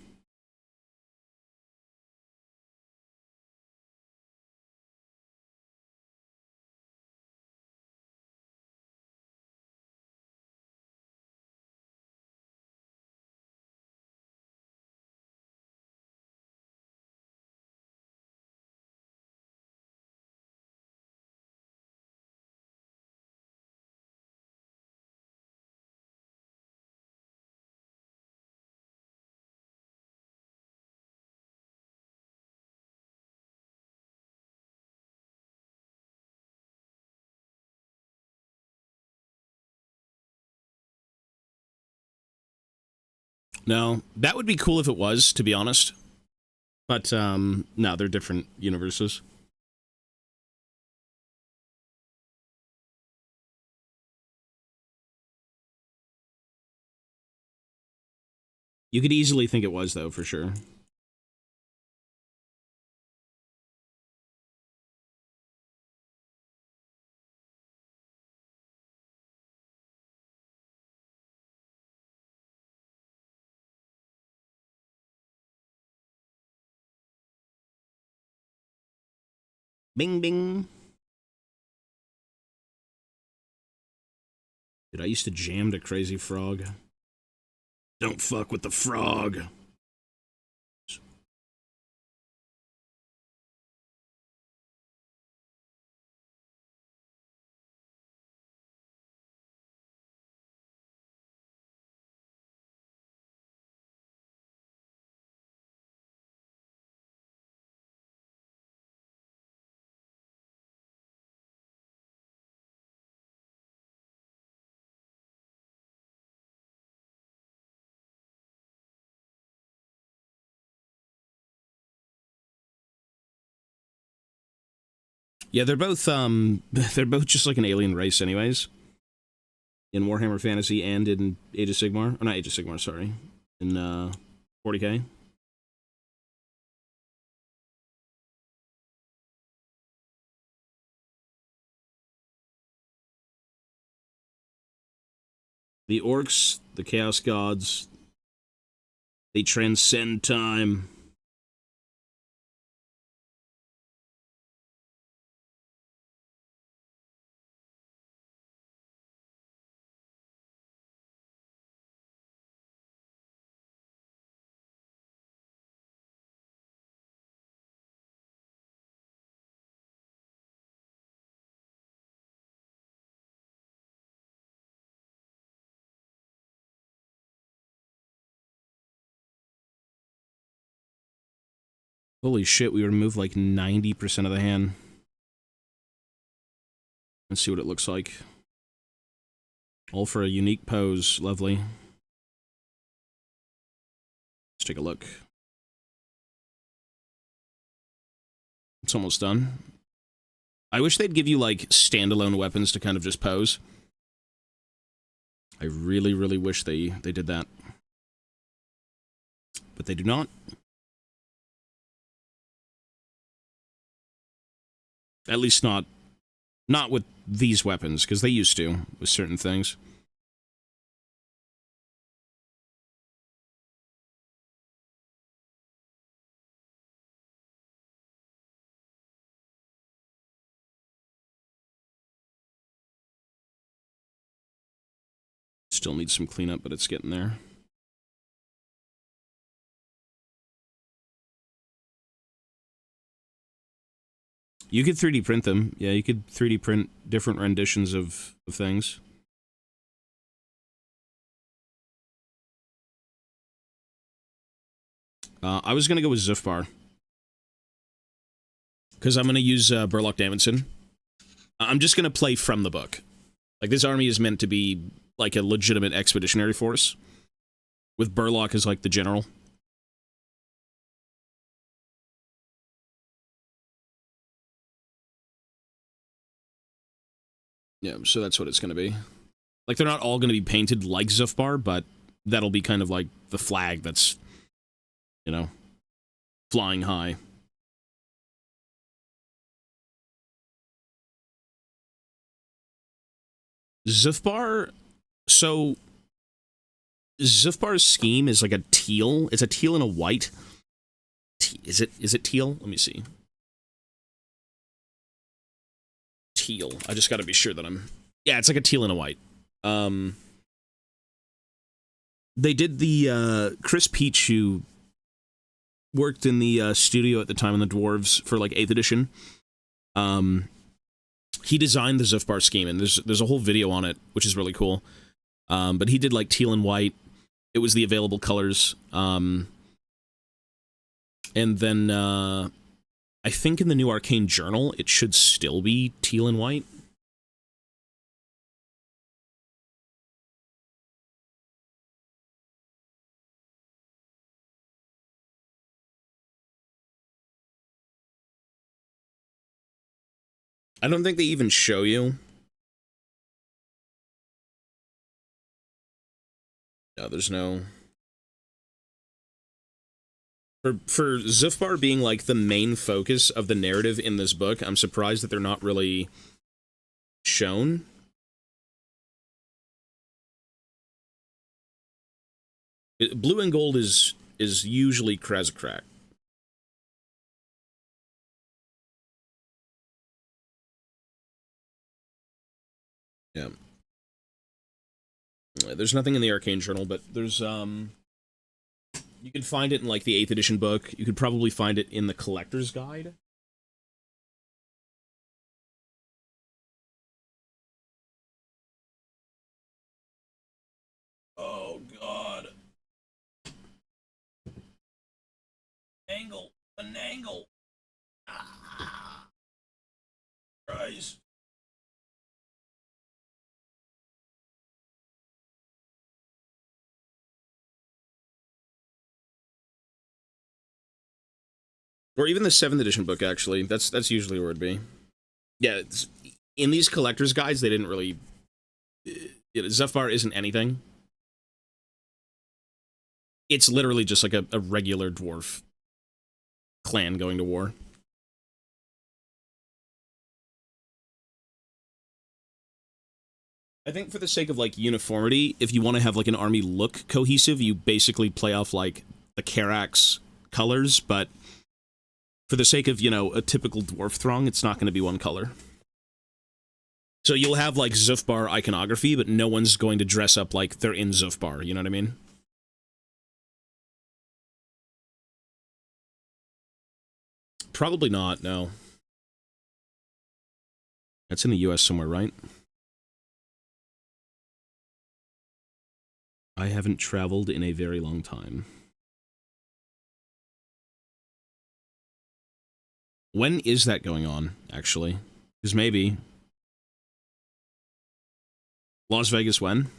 No, that would be cool if it was, to be honest. But, no, they're different universes. You could easily think it was, though, for sure. Bing, bing. Dude, I used to jam to Crazy Frog. Don't fuck with the frog. Yeah, they're both just like an alien race anyways. In Warhammer Fantasy and in Age of Sigmar. Or not Age of Sigmar, sorry. In 40k. The orcs, the Chaos Gods, they transcend time. Holy shit, we removed like 90% of the hand. Let's see what it looks like. All for a unique pose. Lovely. Let's take a look. It's almost done. I wish they'd give you, like, standalone weapons to kind of just pose. I really, really wish they did that. But they do not. At least not with these weapons, because they used to, with certain things. Still needs some cleanup, but it's getting there. You could 3D print them. Yeah, you could 3D print different renditions of things. I was going to go with Zufbar. Because I'm going to use Burlock Davidson. I'm just going to play from the book. Like, this army is meant to be, like, a legitimate expeditionary force. With Burlock as, like, the general. Yeah, so that's what it's going to be. Like, they're not all going to be painted like Zufbar, but that'll be kind of like the flag that's you know, flying high. Zufbar, so Zufbar's scheme is like a teal. It's a teal and a white. Is it teal? Let me see. Teal. I just got to be sure that I'm... Yeah, it's like a teal and a white. They did the... Chris Peach, who worked in the studio at the time on the Dwarves for, like, 8th edition. He designed the Zufbar scheme, and there's a whole video on it, which is really cool. But he did, like, teal and white. It was the available colors. And then, I think in the new Arcane Journal, it should still be teal and white. I don't think they even show you. No, there's no... For Zufbar being, like, the main focus of the narrative in this book, I'm surprised that they're not really shown. Blue and gold is usually Krezkrak. Yeah. There's nothing in the Arcane Journal, but there's, you can find it in, like, the 8th edition book. You could probably find it in the Collector's Guide. Oh, God. Angle. An angle. Ah. Christ. Or even the 7th edition book, actually. That's usually where it'd be. Yeah, in these collector's guides, they didn't really... Zufbar isn't anything. It's literally just like a regular dwarf clan going to war. I think for the sake of, like, uniformity, if you want to have, like, an army look cohesive, you basically play off, like, the Karak's colors, but... For the sake of, you know, a typical dwarf throng, it's not going to be one color. So you'll have, like, Zufbar iconography, but no one's going to dress up like they're in Zufbar, you know what I mean? Probably not, no. That's in the US somewhere, right? I haven't traveled in a very long time. When is that going on, actually? Because maybe... Las Vegas when?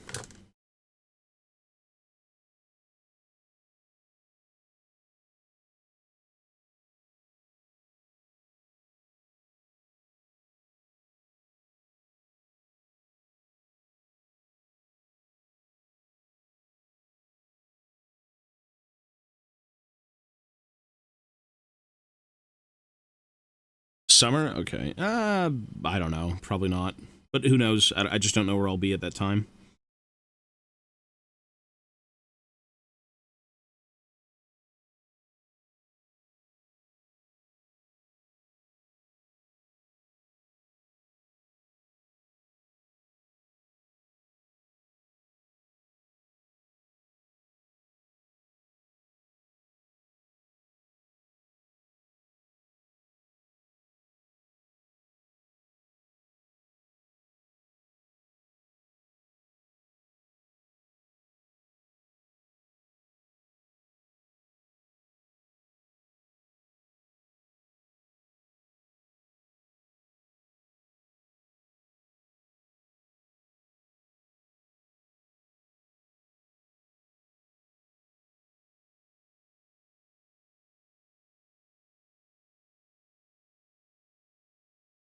Summer? Okay. I don't know. Probably not. But who knows? I just don't know where I'll be at that time.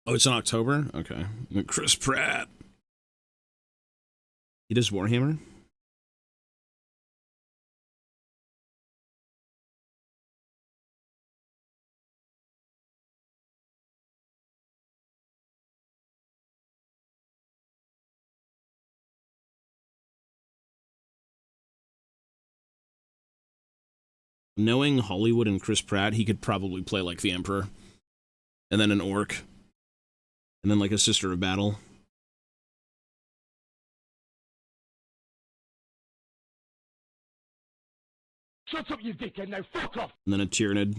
Oh, it's in October? Okay. Chris Pratt. He does Warhammer? Knowing Hollywood and Chris Pratt, he could probably play like the Emperor. And then an orc. And then like a Sister of Battle. Shut up, you dickhead, now fuck off! And then a Tyrannid.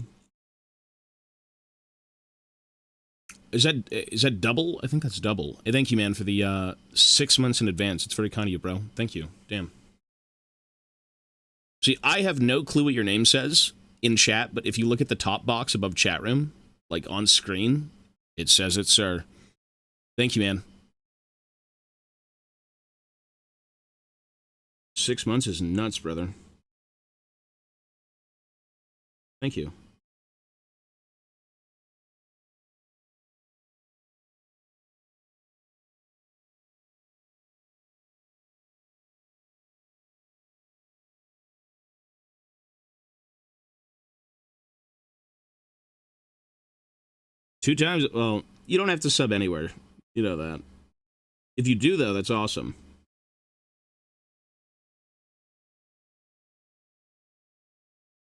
Is that double? I think that's double. Hey, thank you, man, for the 6 months in advance. It's very kind of you, bro. Thank you. Damn. See, I have no clue what your name says in chat, but if you look at the top box above chat room, like on screen, it says it, sir. Thank you, man. 6 months is nuts, brother. Thank you. Two times? Well, you don't have to sub anywhere. You know that. If you do, though, that's awesome.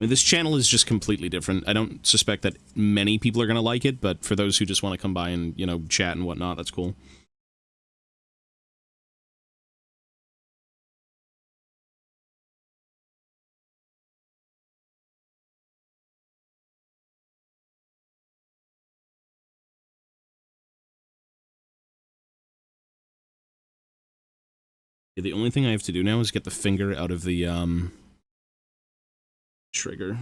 I mean, this channel is just completely different. I don't suspect that many people are going to like it, but for those who just want to come by and, you know, chat and whatnot, that's cool. Yeah, the only thing I have to do now is get the finger out of the, trigger.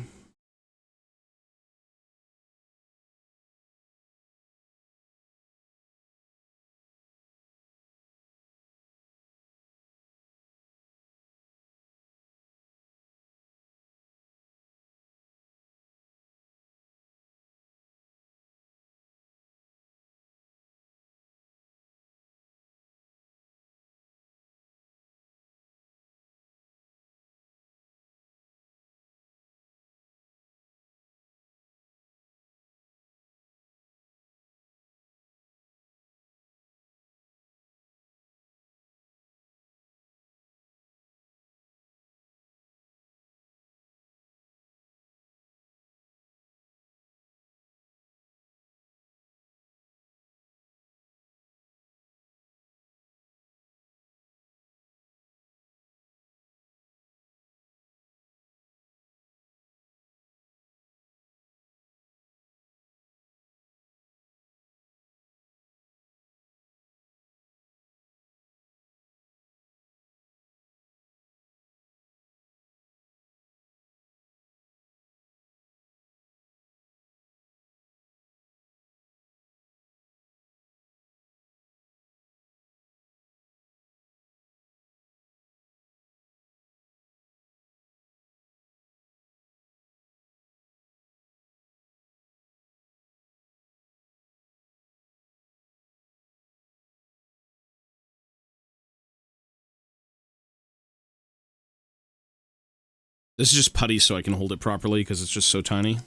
This is just putty so I can hold it properly because it's just so tiny.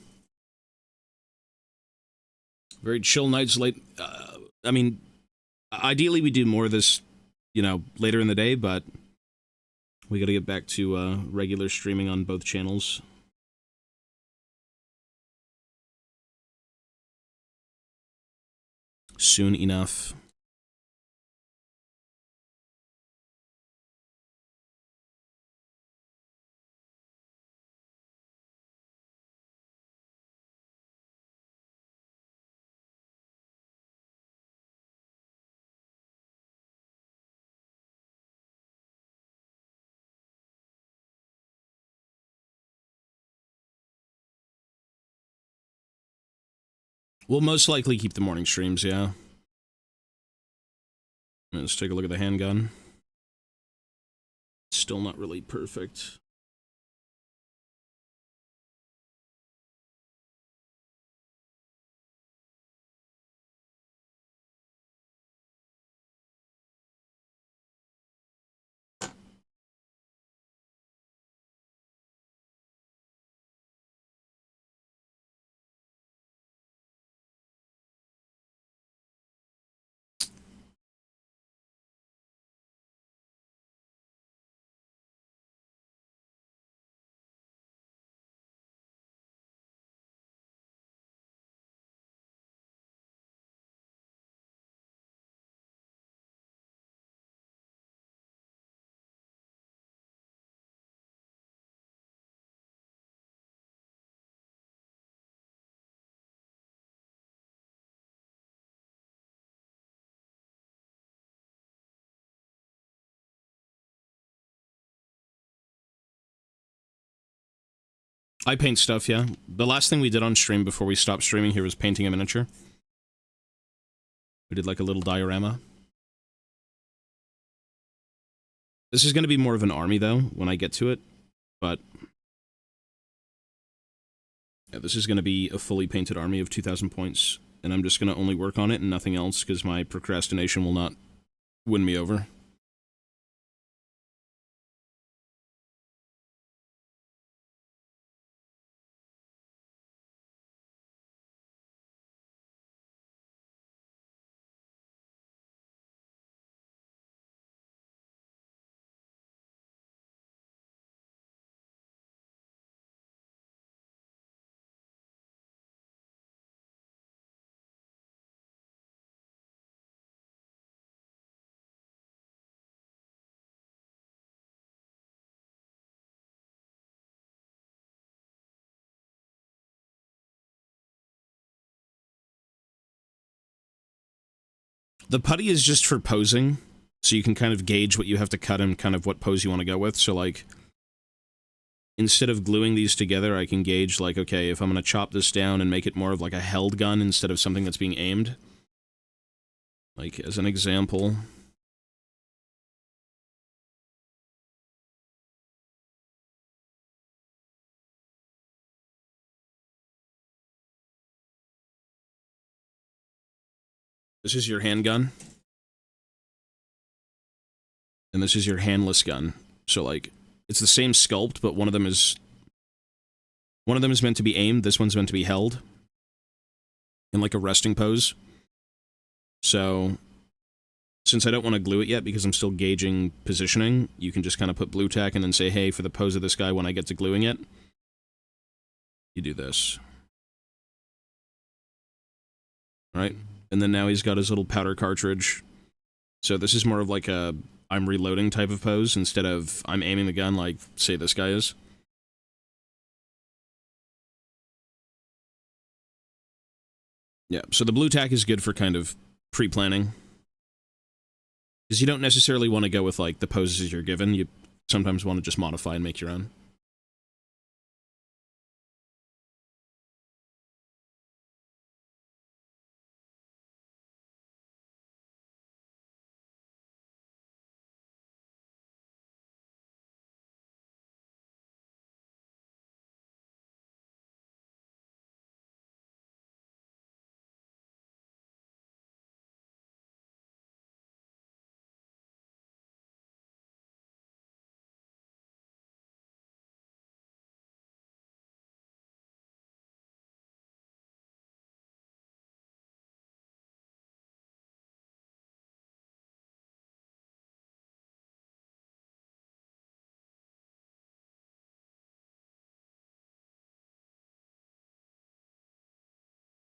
Very chill nights late. I mean, ideally we do more of this, you know, later in the day, but we gotta get back to regular streaming on both channels. Soon enough. We'll most likely keep the morning streams, yeah. Let's take a look at the handgun. Still not really perfect. I paint stuff, yeah. The last thing we did on stream before we stopped streaming here was painting a miniature. We did like a little diorama. This is going to be more of an army, though, when I get to it, but... yeah, this is going to be a fully painted army of 2,000 points, and I'm just going to only work on it and nothing else, because my procrastination will not win me over. The putty is just for posing, so you can kind of gauge what you have to cut and kind of what pose you want to go with. So, like, instead of gluing these together, I can gauge, like, okay, if I'm going to chop this down and make it more of like a held gun instead of something that's being aimed. Like, as an example... this is your handgun. And this is your handless gun. So, like, it's the same sculpt, but one of them is meant to be aimed, this one's meant to be held. In, like, a resting pose. So, since I don't want to glue it yet because I'm still gauging positioning, you can just kind of put blue tack and then say, hey, for the pose of this guy when I get to gluing it, you do this. Right? And then now he's got his little powder cartridge. So this is more of like a I'm reloading type of pose instead of I'm aiming the gun like, say, this guy is. Yeah, so the blue tack is good for kind of pre-planning. Because you don't necessarily want to go with, like, the poses you're given. You sometimes want to just modify and make your own.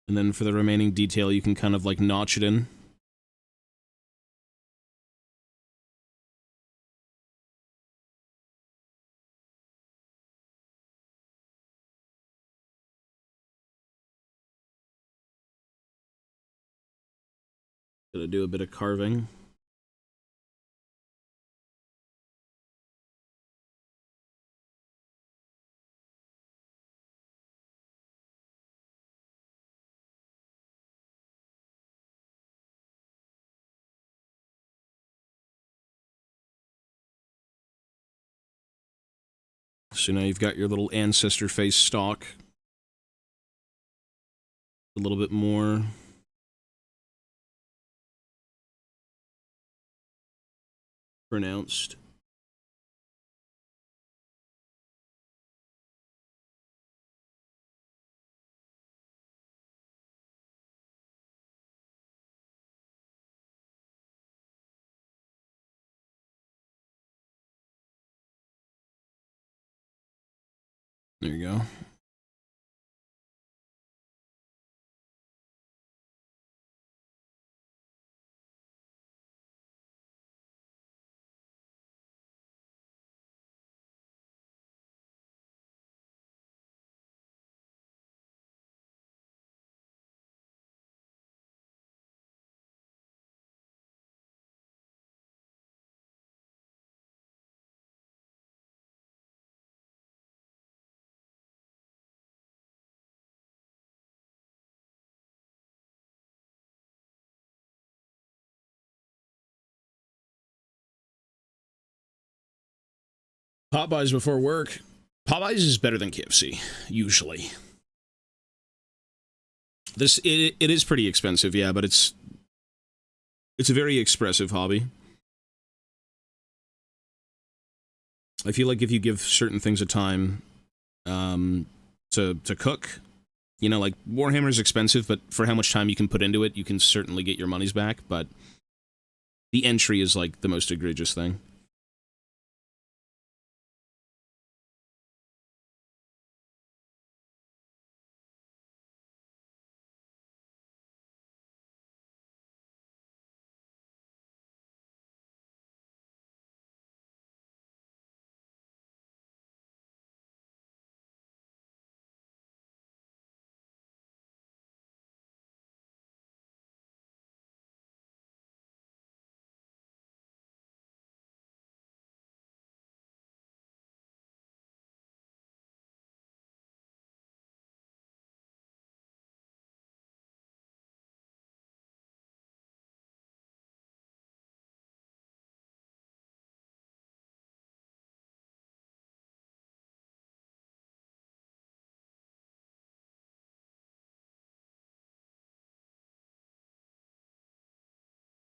And then for the remaining detail, you can kind of, like, notch it in. Gotta do a bit of carving. So now you've got your little ancestor face stock. A little bit more. Pronounced. There you go. Popeyes before work. Popeyes is better than KFC, usually. It is pretty expensive, yeah, but it's a very expressive hobby. I feel like if you give certain things a time to cook, you know, like Warhammer is expensive, but for how much time you can put into it, you can certainly get your money's back, but the entry is like the most egregious thing.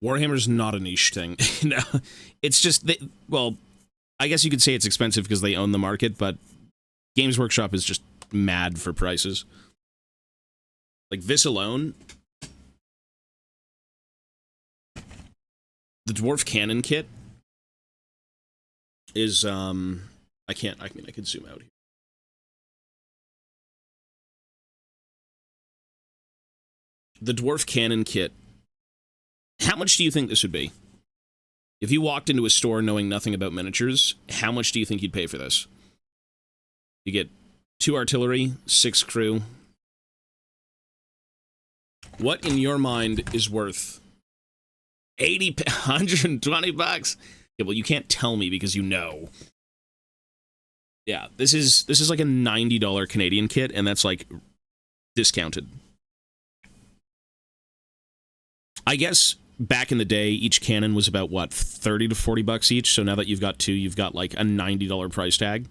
Warhammer's not a niche thing. No, it's just, well, I guess you could say it's expensive because they own the market, but Games Workshop is just mad for prices. Like this alone, the Dwarf Cannon kit is, I mean, I could zoom out here. The Dwarf Cannon kit, how much do you think this would be? If you walked into a store knowing nothing about miniatures, how much do you think you'd pay for this? You get 2 artillery, 6 crew. What in your mind is worth 80, 120 bucks? Yeah, well, you can't tell me because you know. Yeah, this is like a $90 Canadian kit, and that's like discounted. I guess back in the day, each cannon was about, what, 30 to 40 bucks each? So now that you've got 2, you've got like a $90 price tag.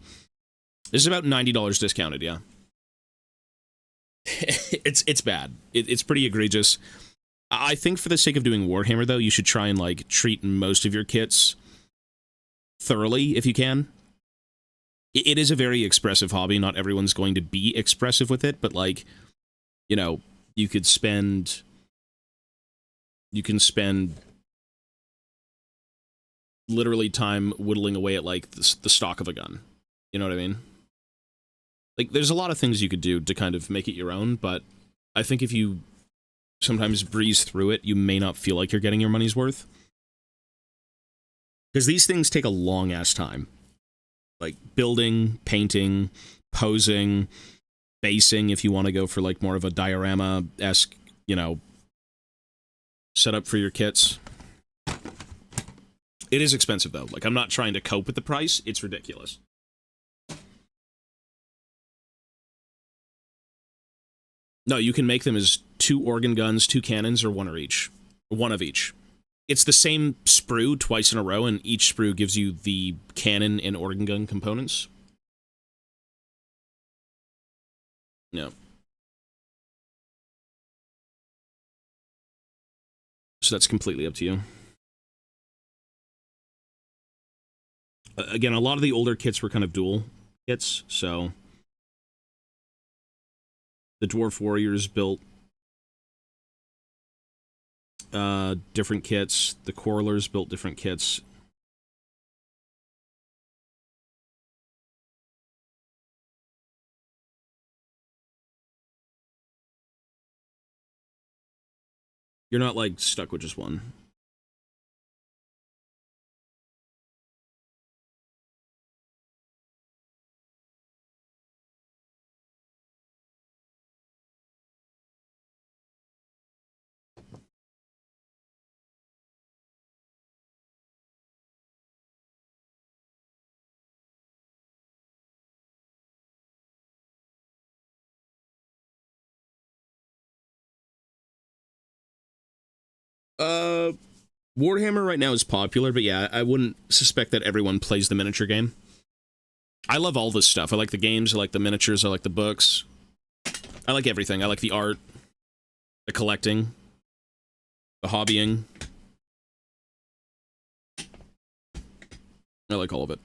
This is about $90 discounted, yeah. It's bad. It's pretty egregious. I think for the sake of doing Warhammer, though, you should try and, like, treat most of your kits thoroughly, if you can. It is a very expressive hobby. Not everyone's going to be expressive with it, but, like, you know, you can spend literally time whittling away at, like, the stock of a gun. You know what I mean? Like, there's a lot of things you could do to kind of make it your own, but I think if you sometimes breeze through it, you may not feel like you're getting your money's worth. Because these things take a long-ass time. Like, building, painting, posing, basing, if you want to go for, like, more of a diorama-esque, you know, setup for your kits. It is expensive, though. Like, I'm not trying to cope with the price. It's ridiculous. No, you can make them as 2 organ guns, 2 cannons, or 1 of each. One of each. It's the same sprue twice in a row, and each sprue gives you the cannon and organ gun components. No. So that's completely up to you. Again, a lot of the older kits were kind of dual kits, so the Dwarf Warriors built different kits. The Quarrelers built different kits. You're not, like, stuck with just one. Warhammer right now is popular, but yeah, I wouldn't suspect that everyone plays the miniature game. I love all this stuff. I like the games, I like the miniatures, I like the books. I like everything. I like the art, the collecting, the hobbying. I like all of it.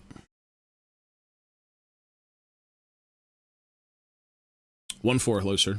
1-4, hello, sir.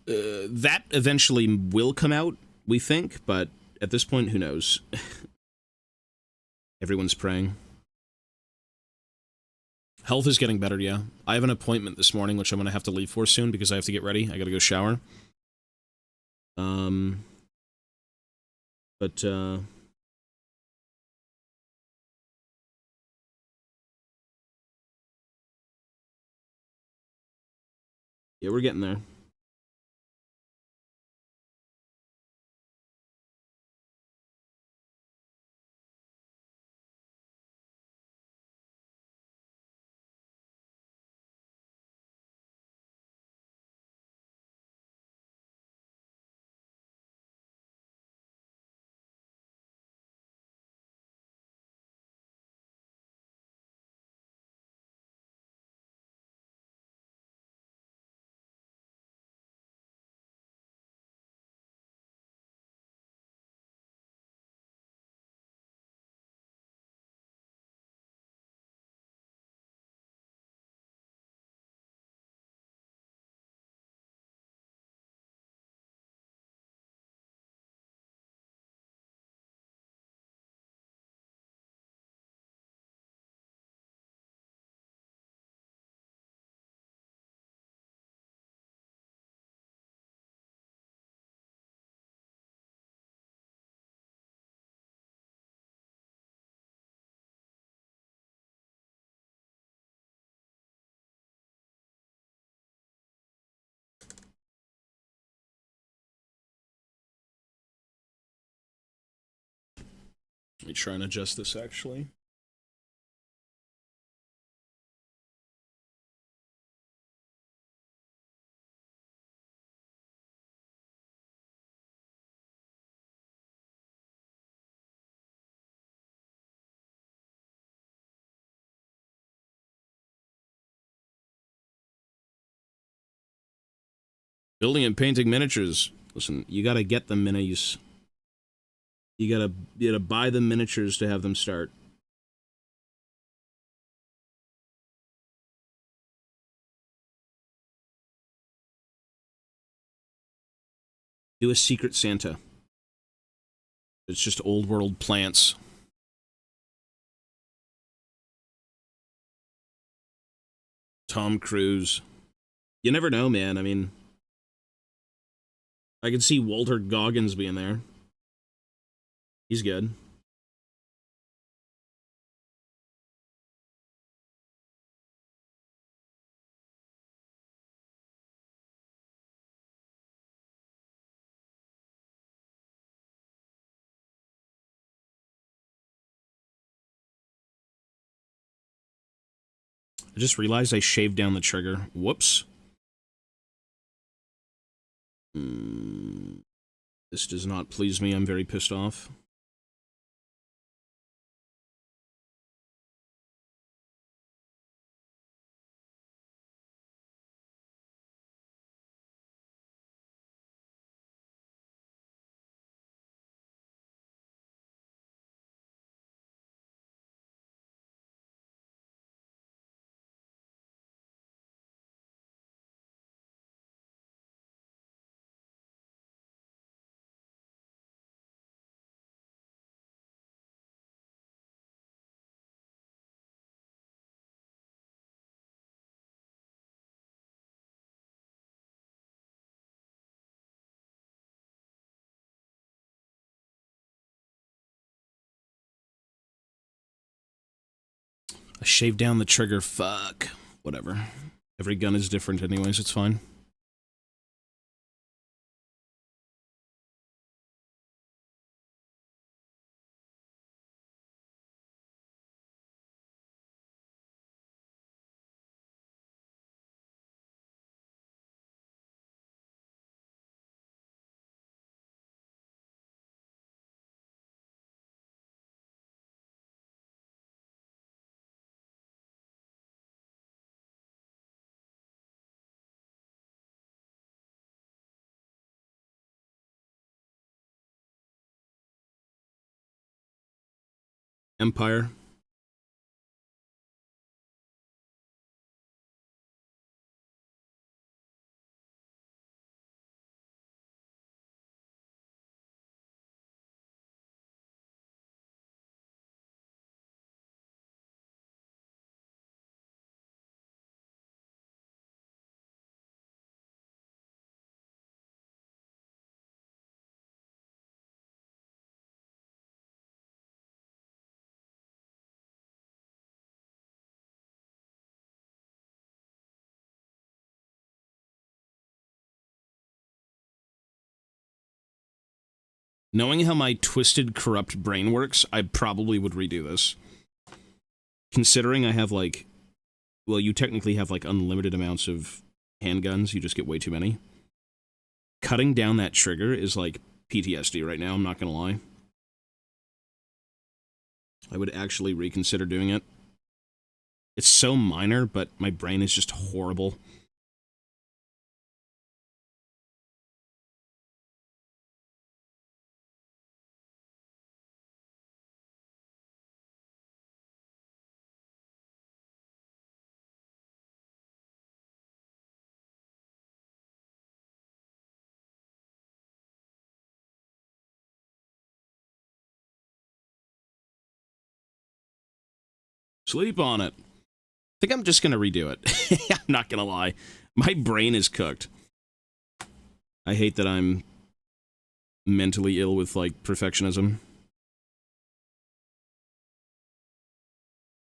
That eventually will come out, we think, but at this point, who knows? Everyone's praying. Health is getting better, yeah. I have an appointment this morning, which I'm going to have to leave for soon because I have to get ready. I got to go shower. But, yeah, we're getting there. Let me try and adjust this, actually. Building and painting miniatures. Listen, you gotta get the minis. You gotta buy the miniatures to have them start. Do a Secret Santa. It's just old world plants. Tom Cruise. You never know, man. I mean, I can see Walter Goggins being there. He's good. I just realized I shaved down the trigger. Whoops. This does not please me. I'm very pissed off. I shaved down the trigger, fuck. Whatever. Every gun is different anyways, it's fine. Empire. Knowing how my twisted, corrupt brain works, I probably would redo this. Considering I have, like... Well, you technically have, like, unlimited amounts of handguns. You just get way too many. Cutting down that trigger is, like, PTSD right now, I'm not gonna lie. I would actually reconsider doing it. It's so minor, but my brain is just horrible. Sleep on it. I think I'm just gonna redo it. I'm not gonna lie. My brain is cooked. I hate that I'm mentally ill with, like, perfectionism.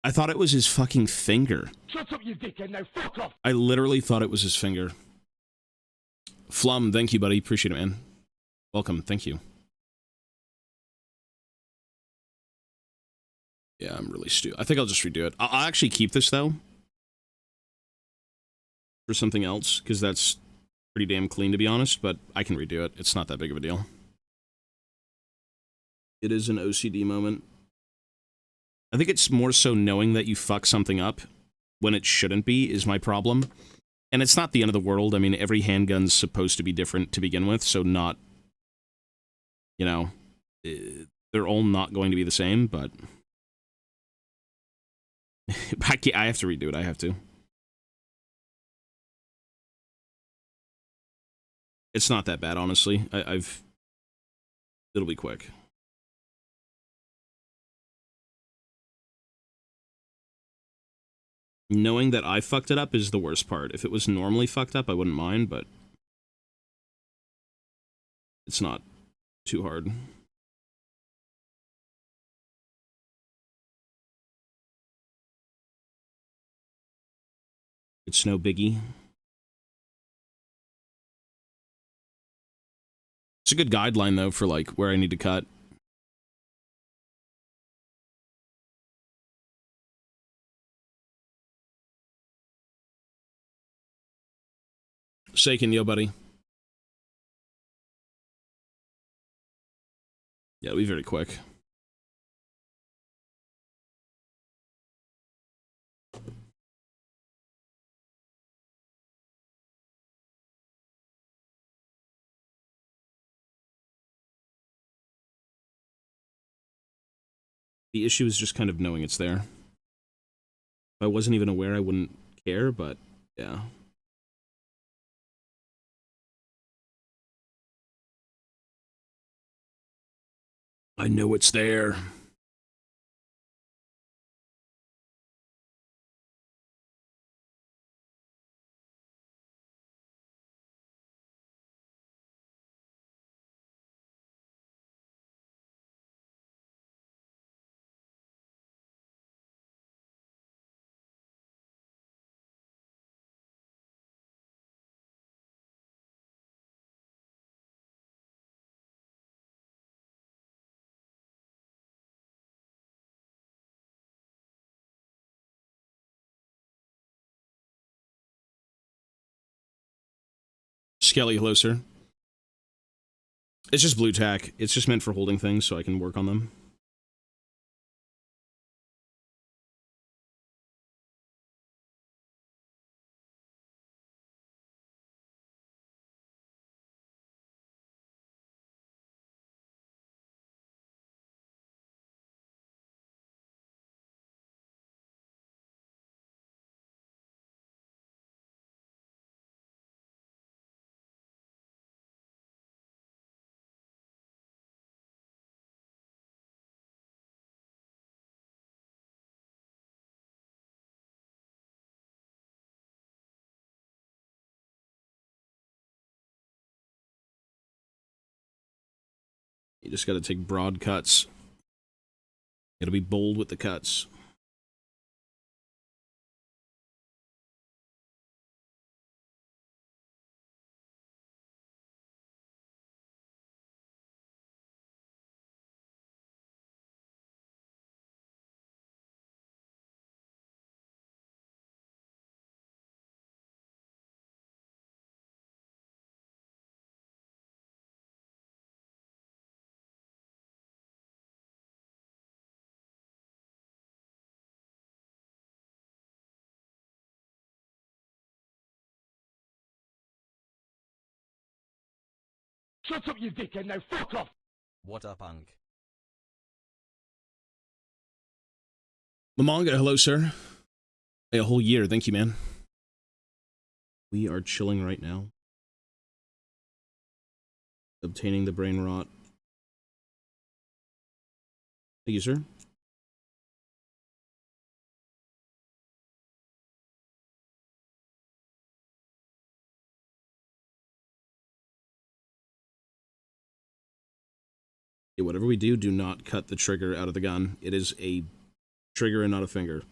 I thought it was his fucking finger. Shut up, you dickhead, now fuck off! I literally thought it was his finger. Flum, thank you, buddy. Appreciate it, man. Welcome, thank you. Yeah, I'm really stupid. I think I'll just redo it. I'll actually keep this, though. For something else, because that's pretty damn clean, to be honest, but I can redo it. It's not that big of a deal. It is an OCD moment. I think it's more so knowing that you fuck something up when it shouldn't be is my problem. And it's not the end of the world. I mean, every handgun's supposed to be different to begin with, so not, you know, they're all not going to be the same, but... I have to redo it, I have to. It's not that bad, honestly. It'll be quick. Knowing that I fucked it up is the worst part. If it was normally fucked up, I wouldn't mind, but... It's not too hard. It's no biggie. It's a good guideline, though, for, like, where I need to cut. Shaking, yo, buddy. Yeah, it'll be very quick. The issue is just kind of knowing it's there. If I wasn't even aware, I wouldn't care, but yeah. I know it's there. Skelly, hello, sir. It's just blue tack. It's just meant for holding things so I can work on them. You just got to take broad cuts. Got to be bold with the cuts. Shut up, you dickhead, now fuck off! What up, Unk? Mamanga, hello, sir. Hey, a whole year. Thank you, man. We are chilling right now. Obtaining the brain rot. Thank you, sir. Yeah, whatever we do, do not cut the trigger out of the gun. It is a trigger and not a finger.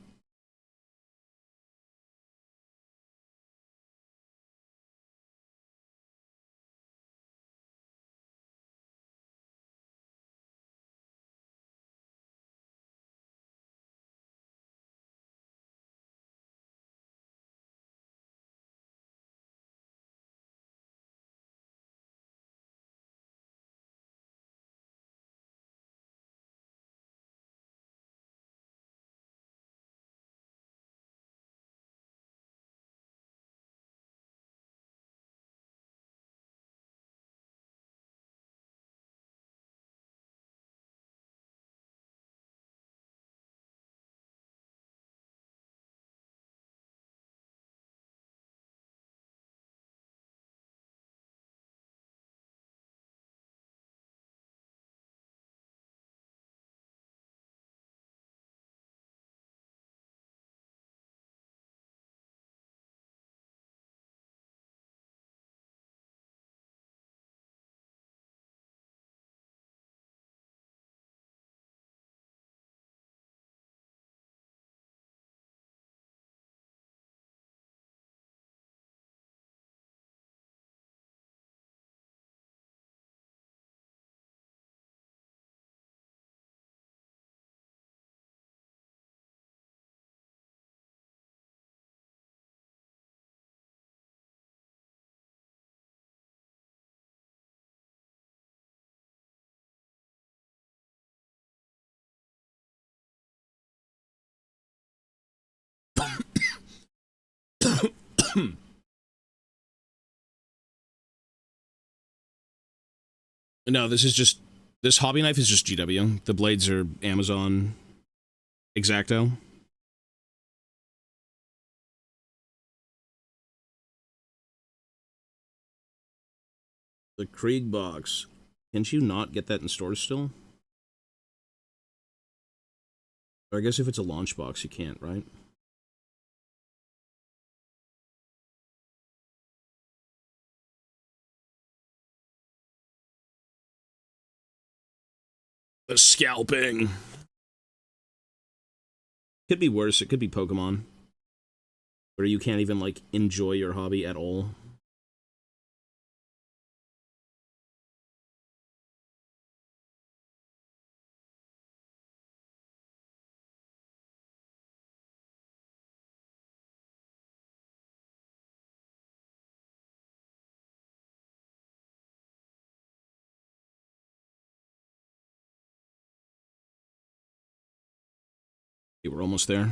No, this is just... This hobby knife is just GW. The blades are Amazon Exacto. The Krieg box. Can't you not get that in stores still? Or I guess if it's a launch box, you can't, right? The scalping. Could be worse. It could be Pokemon. Where you can't even, like, enjoy your hobby at all. Okay, we're almost there.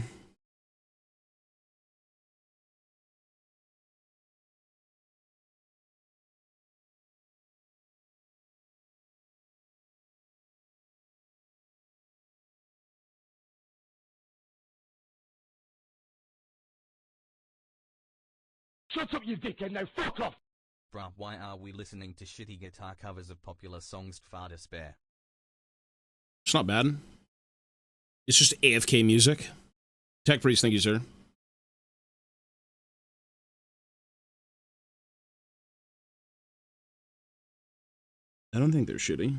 Shut up, you dickhead, now fuck off! Bruh, why are we listening to shitty guitar covers of popular songs far despair? It's not bad. It's just AFK music. Tech Priest, thank you, sir. I don't think they're shitty.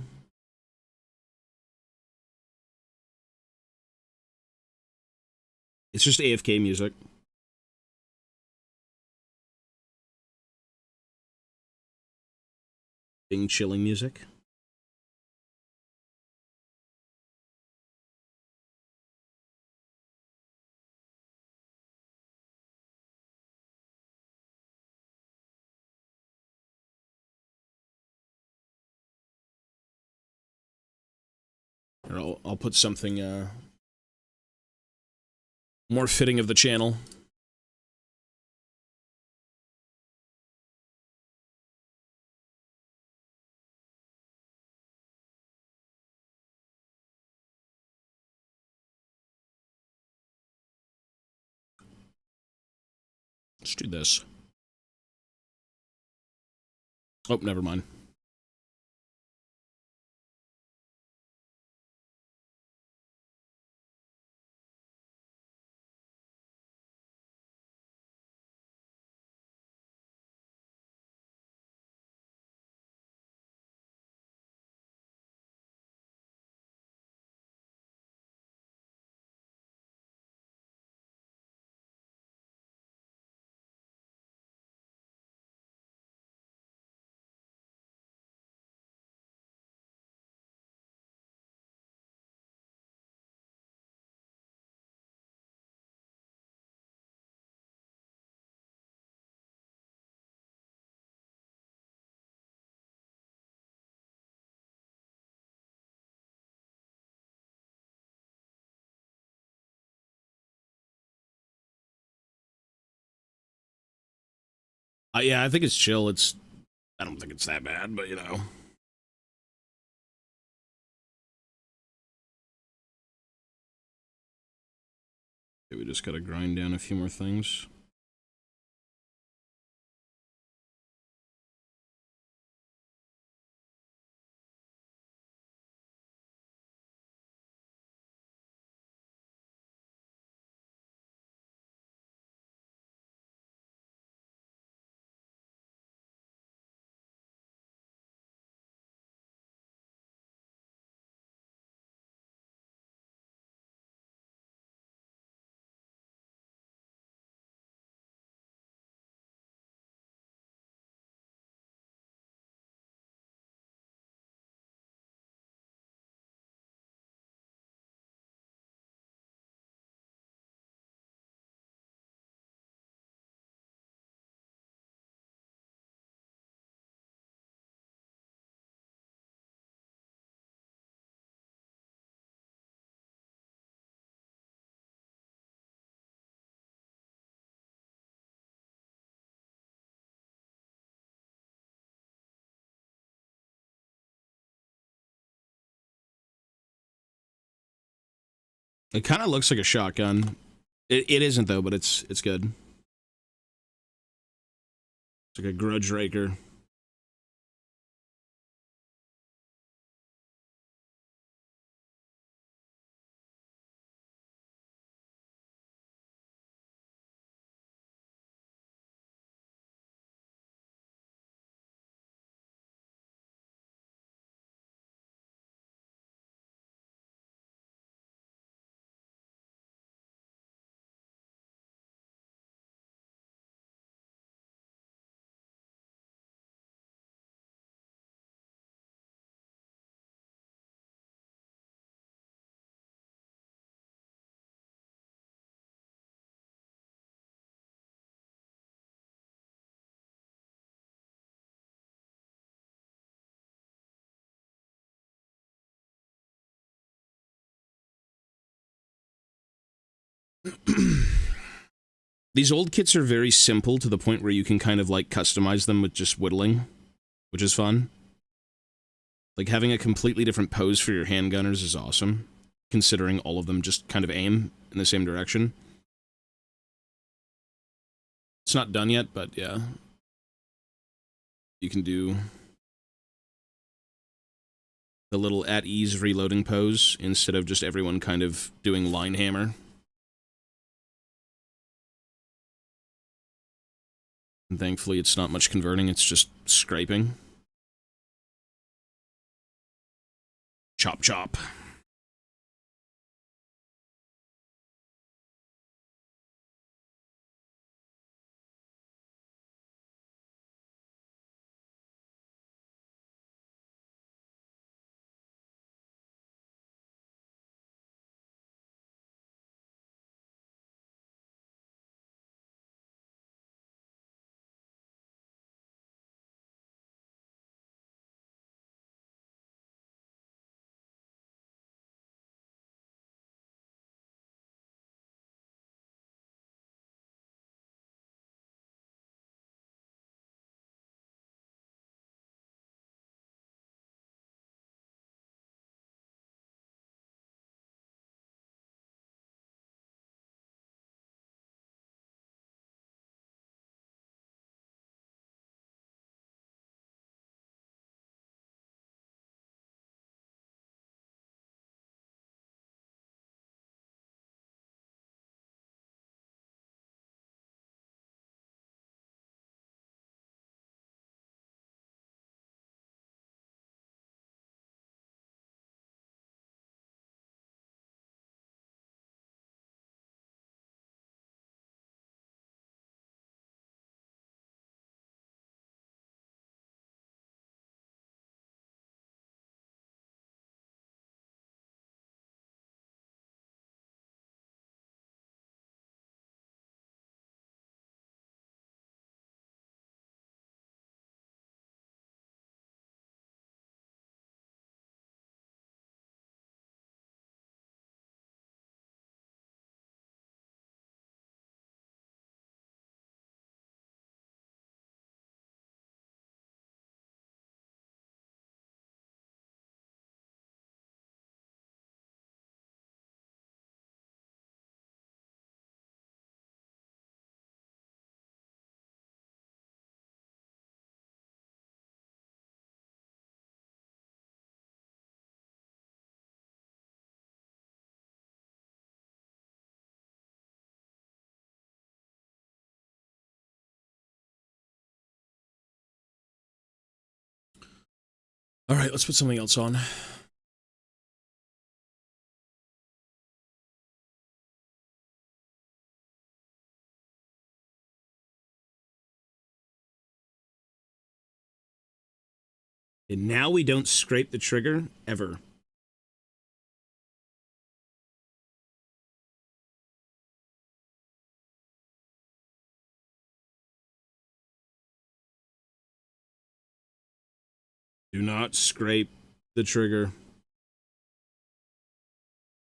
It's just AFK music. Being chilling music. I'll put something more fitting of the channel. Let's do this. Oh, never mind. Yeah, I think it's chill. I don't think it's that bad, but you know. Okay, we just gotta grind down a few more things. It kind of looks like a shotgun. It isn't though, but it's good. It's like a grudge raker. These old kits are very simple to the point where you can kind of like customize them with just whittling, which is fun. Like having a completely different pose for your handgunners is awesome, considering all of them just kind of aim in the same direction. It's not done yet, but yeah. You can do the little at ease reloading pose instead of just everyone kind of doing line hammer. And thankfully it's not much converting, it's just scraping. Chop chop. All right, let's put something else on. And now we don't scrape the trigger, ever. Do not scrape the trigger,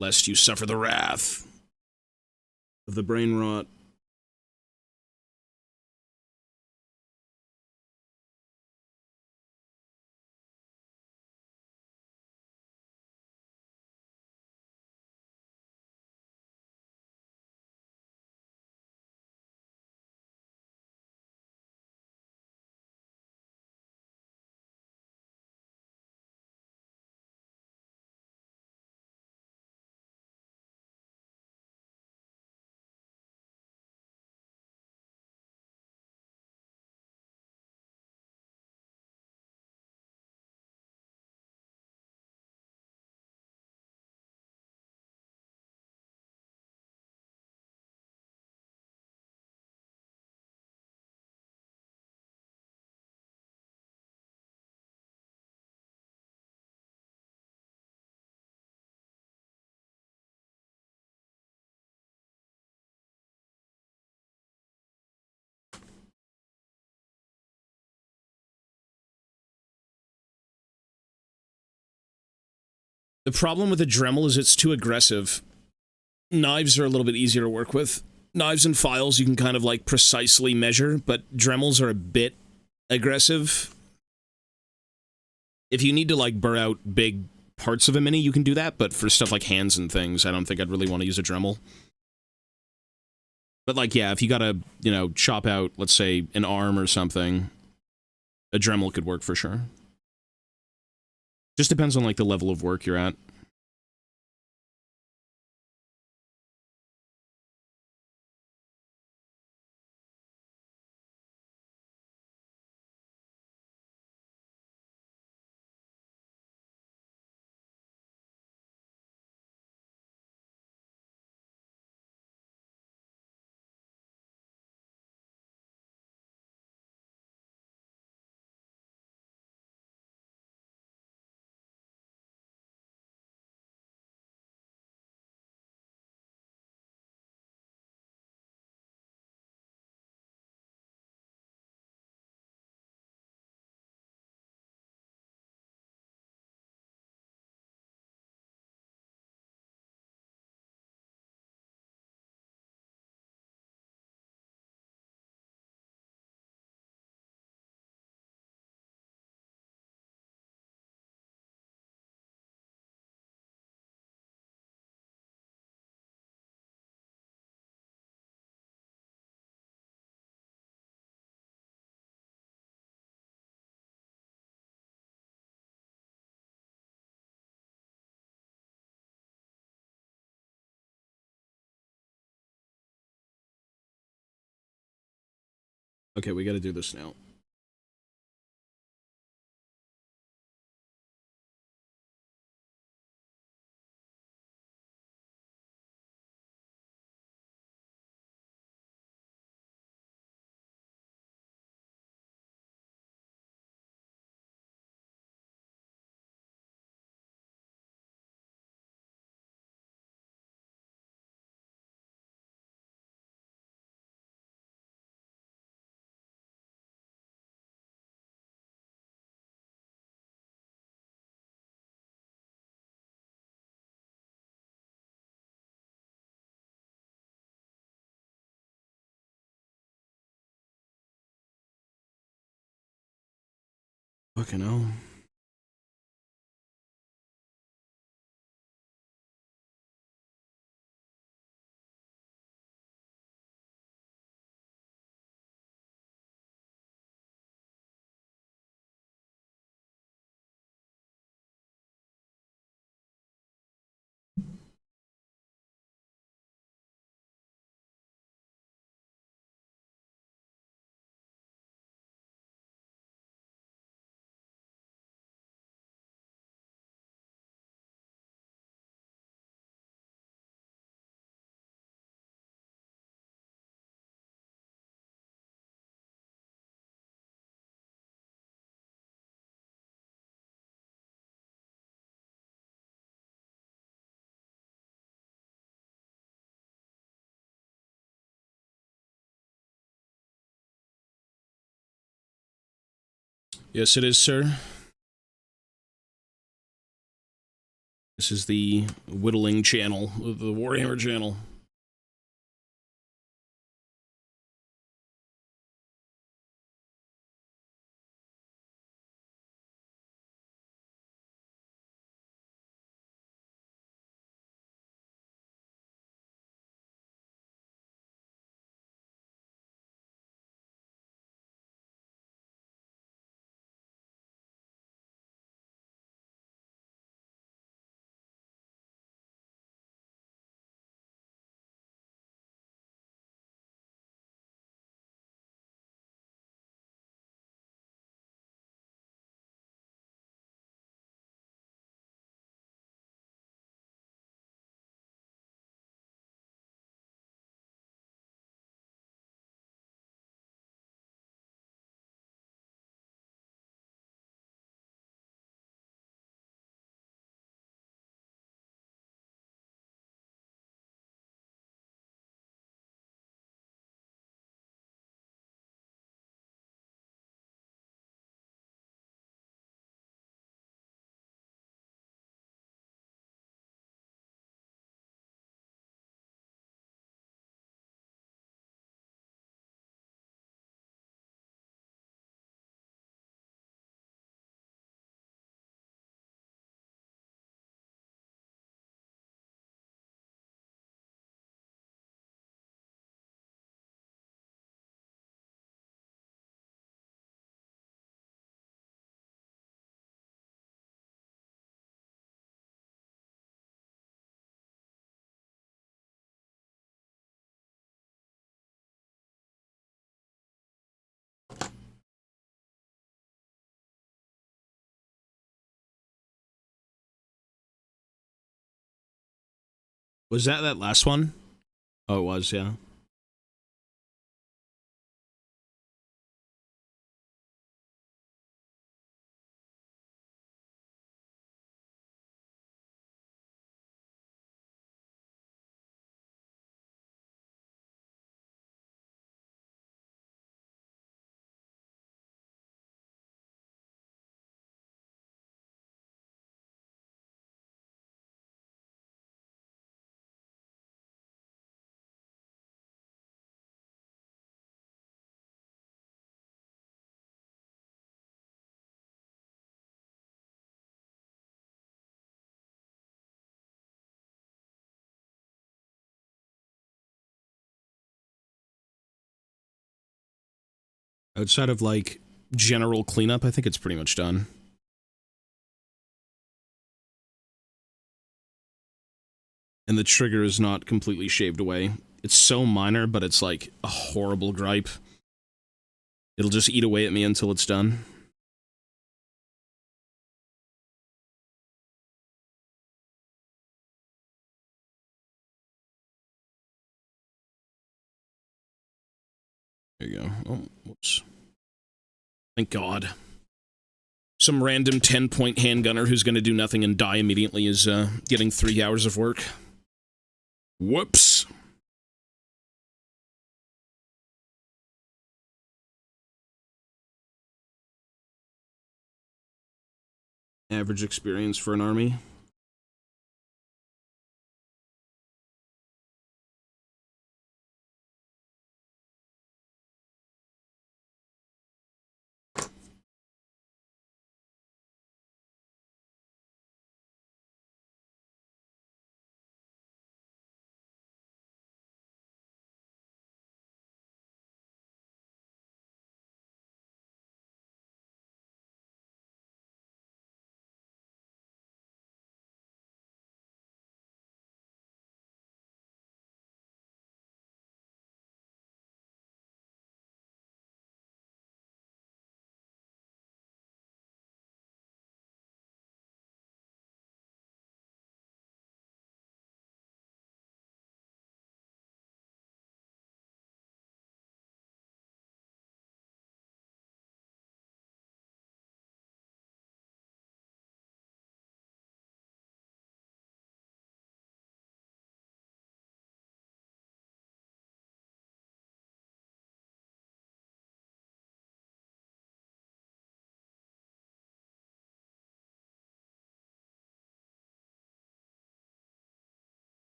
lest you suffer the wrath of the brain rot. The problem with a Dremel is it's too aggressive. Knives are a little bit easier to work with. knives and files you can kind of like precisely measure, but Dremels are a bit aggressive. If you need to like burr out big parts of a mini, you can do that, but for stuff like hands and things, I don't think I'd really want to use a Dremel. But like, yeah, if you gotta, you know, chop out, let's say, an arm or something, a Dremel could work for sure. Just depends on like the level of work you're at. Okay, we gotta do this now. Fucking hell. Yes, it is, sir. This is the whittling channel, the Warhammer channel. Was that last one? Oh, it was, yeah. Outside of, like, general cleanup, I think it's pretty much done. And the trigger is not completely shaved away. It's so minor, but it's like a horrible gripe. It'll just eat away at me until it's done. There you go. Oh, whoops. Thank God. Some random 10-point handgunner who's going to do nothing and die immediately is getting 3 hours of work. Whoops. Average experience for an army.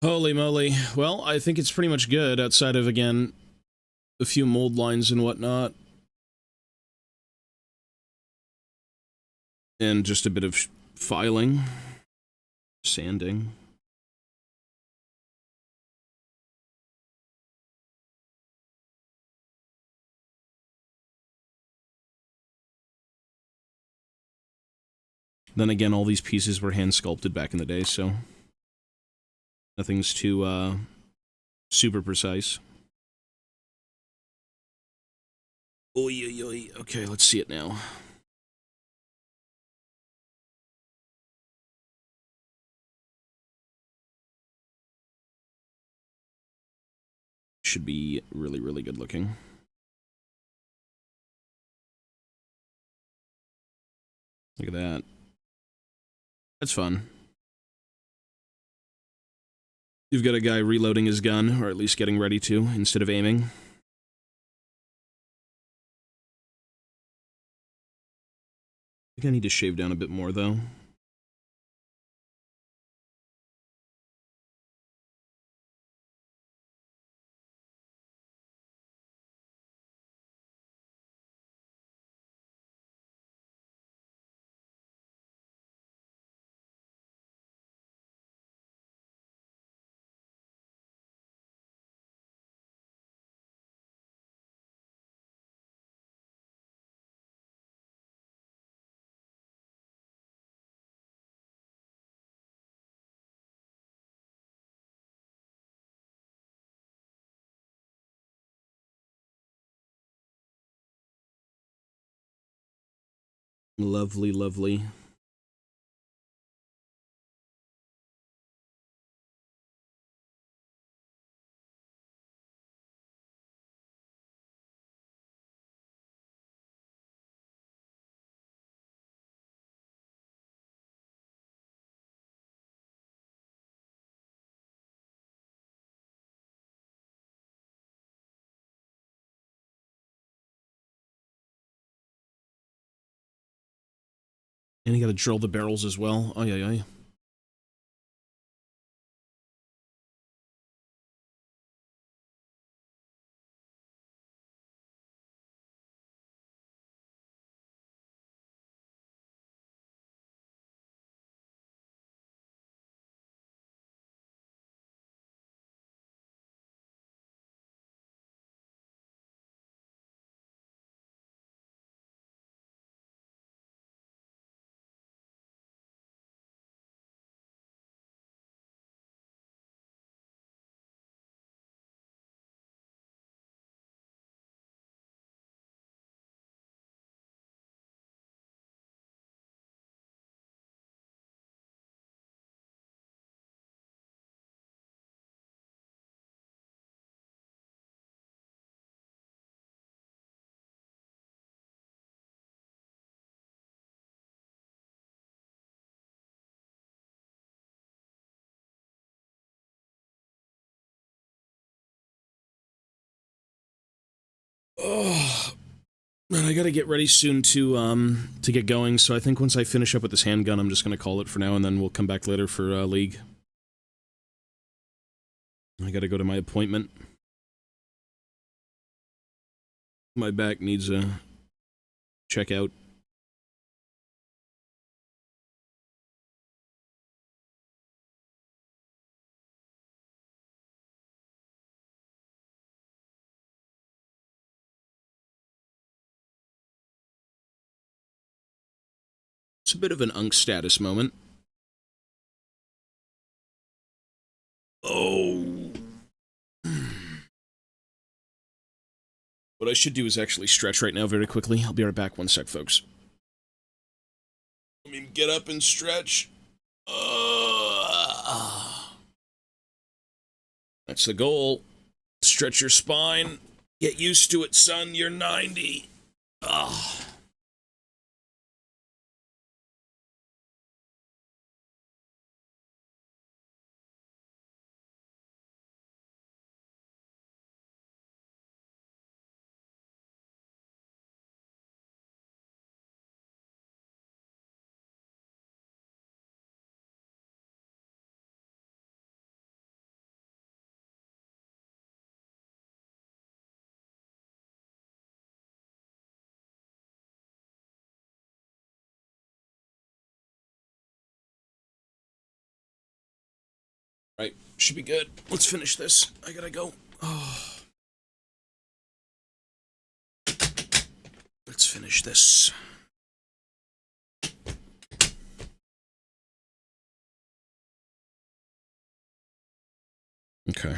Holy moly. Well, I think it's pretty much good outside of, again, a few mold lines and whatnot. And just a bit of filing. Sanding. Then again, all these pieces were hand sculpted back in the day, so nothing's too super precise. Oy, oy, oy. Okay, let's see it now. Should be really, really good looking. Look at that. That's fun. You've got a guy reloading his gun, or at least getting ready to, instead of aiming. I think I need to shave down a bit more, though. Lovely, lovely. And you gotta drill the barrels as well. Ay, ay, ay. Oh, man, I gotta get ready soon to get going, so I think once I finish up with this handgun, I'm just gonna call it for now, and then we'll come back later for League. I gotta go to my appointment. My back needs a checkout. It's a bit of an unk status moment. Oh. What I should do is actually stretch right now very quickly. I'll be right back. 1 sec, folks. I mean, get up and stretch. That's the goal. Stretch your spine. Get used to it, son. You're 90. Ugh. Right, should be good. Let's finish this. I gotta go. Oh. Let's finish this. Okay.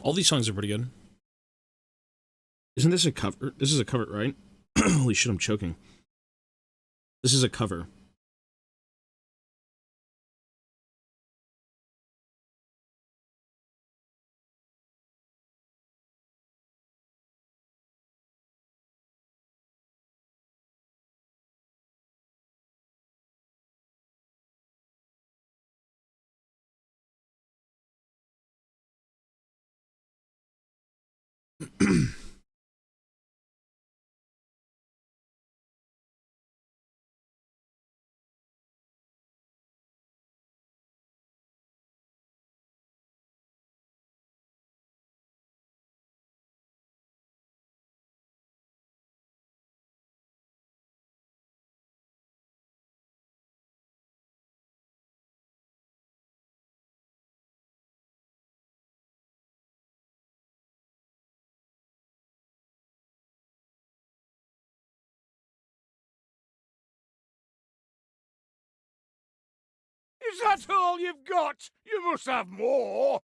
All these songs are pretty good. Isn't this a cover? This is a cover, right? Holy shit, I'm choking. This is a cover. Is that all you've got? You must have more!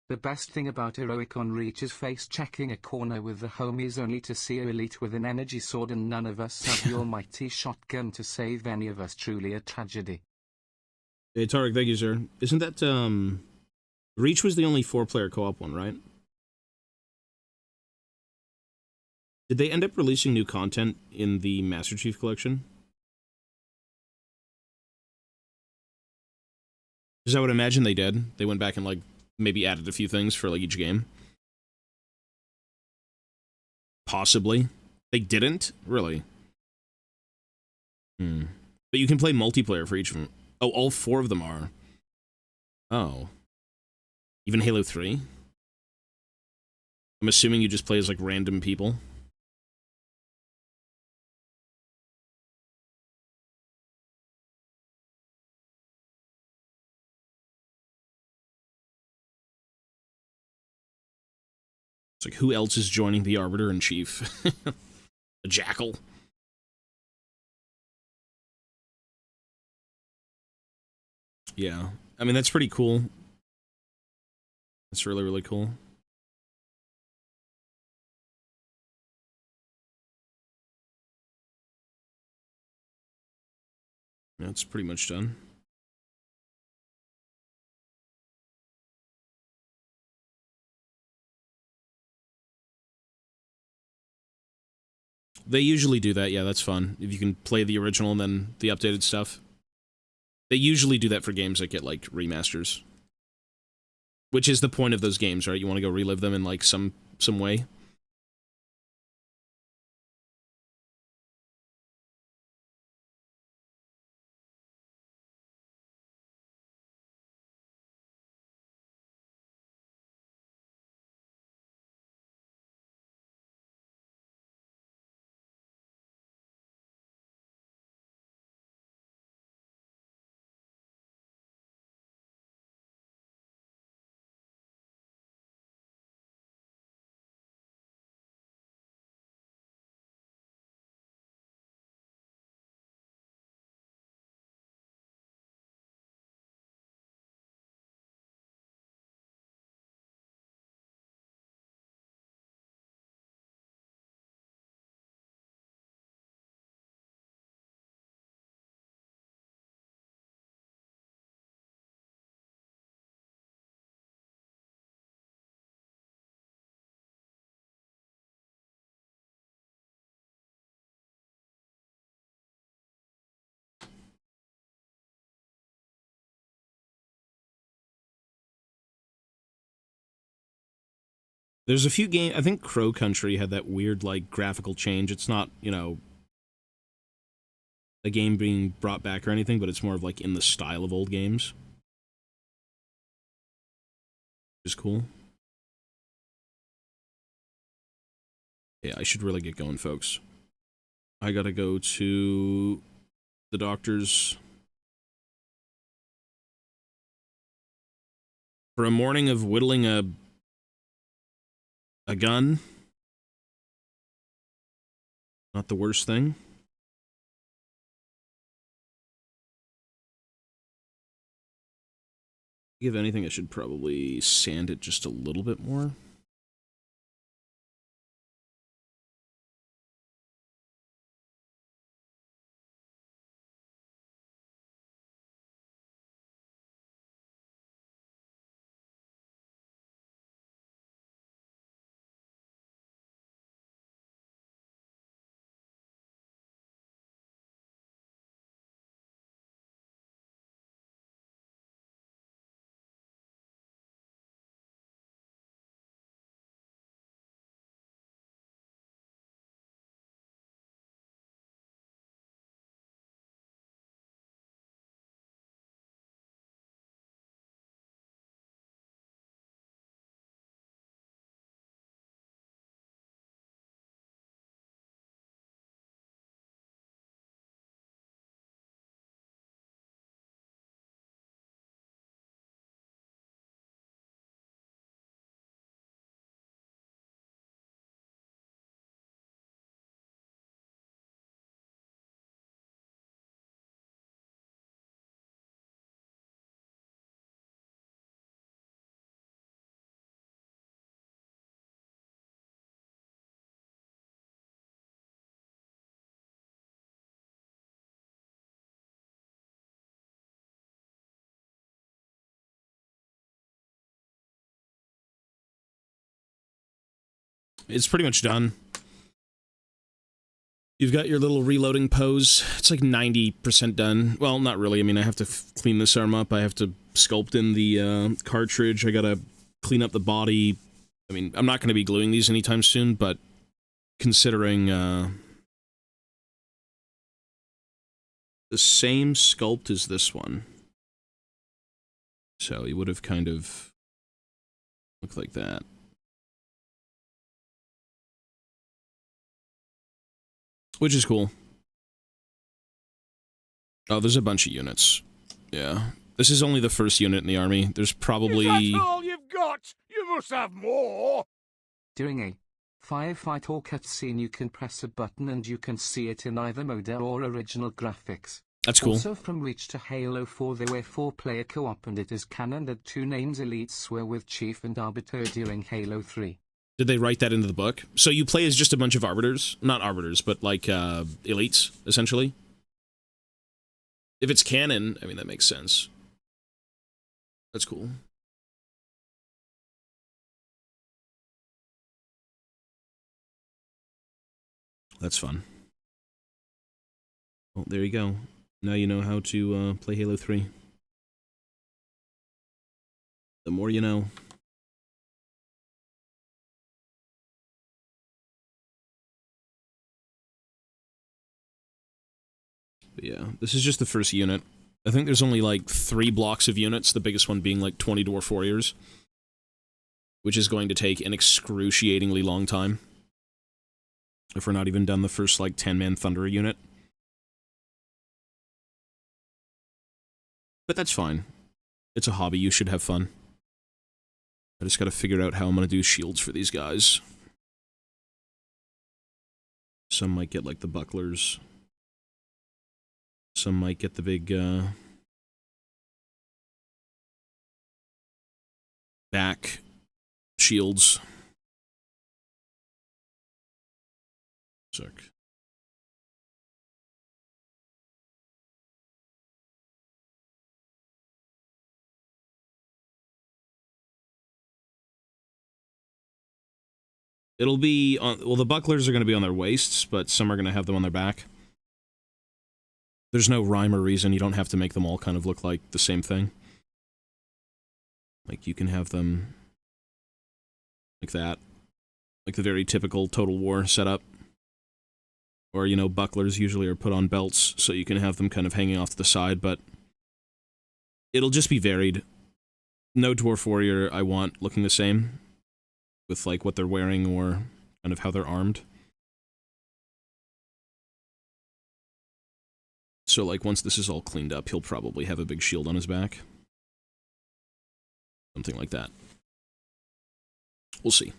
The best thing about Heroic on Reach is face checking a corner with the homies only to see a elite with an energy sword and none of us have the almighty shotgun to save any of us. Truly a tragedy. Hey, Tarek, thank you, sir. Isn't that, Reach was the only 4-player co-op one, right? Did they end up releasing new content in the Master Chief Collection? Because I would imagine they did. They went back and, like, maybe added a few things for, like, each game. Possibly. They didn't? Really? But you can play multiplayer for each of them. Oh, all 4 of them are. Oh. Even Halo 3? I'm assuming you just play as, like, random people. It's like, who else is joining the Arbiter-in-Chief? A jackal? Yeah. I mean, that's pretty cool. That's really, really cool. Yeah, it's pretty much done. They usually do that, yeah, that's fun. If you can play the original and then the updated stuff. They usually do that for games that get, like, remasters. Which is the point of those games, right? You want to go relive them in, like, some way. There's a few games, I think Crow Country had that weird, like, graphical change. It's not, you know, a game being brought back or anything, but it's more of, like, in the style of old games. Which is cool. Yeah, I should really get going, folks. I gotta go to the doctor's for a morning of whittling a gun. Not the worst thing. If anything, I should probably sand it just a little bit more. It's pretty much done. You've got your little reloading pose. It's like 90% done. Well, not really. I mean, I have to clean this arm up. I have to sculpt in the cartridge. I gotta clean up the body. I mean, I'm not going to be gluing these anytime soon, but considering the same sculpt as this one. So he would have kind of looked like that. Which is cool. Oh, there's a bunch of units. Yeah. This is only the first unit in the army. There's probably... Is that all you've got? You must have more! During a firefight or cutscene, you can press a button and you can see it in either mode or original graphics. That's cool. Also, from Reach to Halo 4, there were 4-player co-op, and it is canon that 2 named elites were with Chief and Arbiter during Halo 3. Did they write that into the book? So you play as just a bunch of arbiters? Not arbiters, but like elites, essentially? If it's canon, I mean, that makes sense. That's cool. That's fun. Well, there you go. Now you know how to play Halo 3. The more you know. But yeah, this is just the first unit. I think there's only like 3 blocks of units, the biggest one being like 20 dwarf warriors. Which is going to take an excruciatingly long time. If we're not even done the first like 10-man Thunderer unit. But that's fine. It's a hobby, you should have fun. I just gotta figure out how I'm gonna do shields for these guys. Some might get like the bucklers. Some might get the big, back shields. Sick. It'll be on, well, the bucklers are going to be on their waists, but some are going to have them on their back. There's no rhyme or reason. You don't have to make them all kind of look like the same thing. Like, you can have them like that. Like the very typical Total War setup. Or, you know, bucklers usually are put on belts, so you can have them kind of hanging off to the side, but it'll just be varied. No Dwarf Warrior I want looking the same, with, like, what they're wearing or kind of how they're armed. So, like, once this is all cleaned up, he'll probably have a big shield on his back. Something like that. We'll see.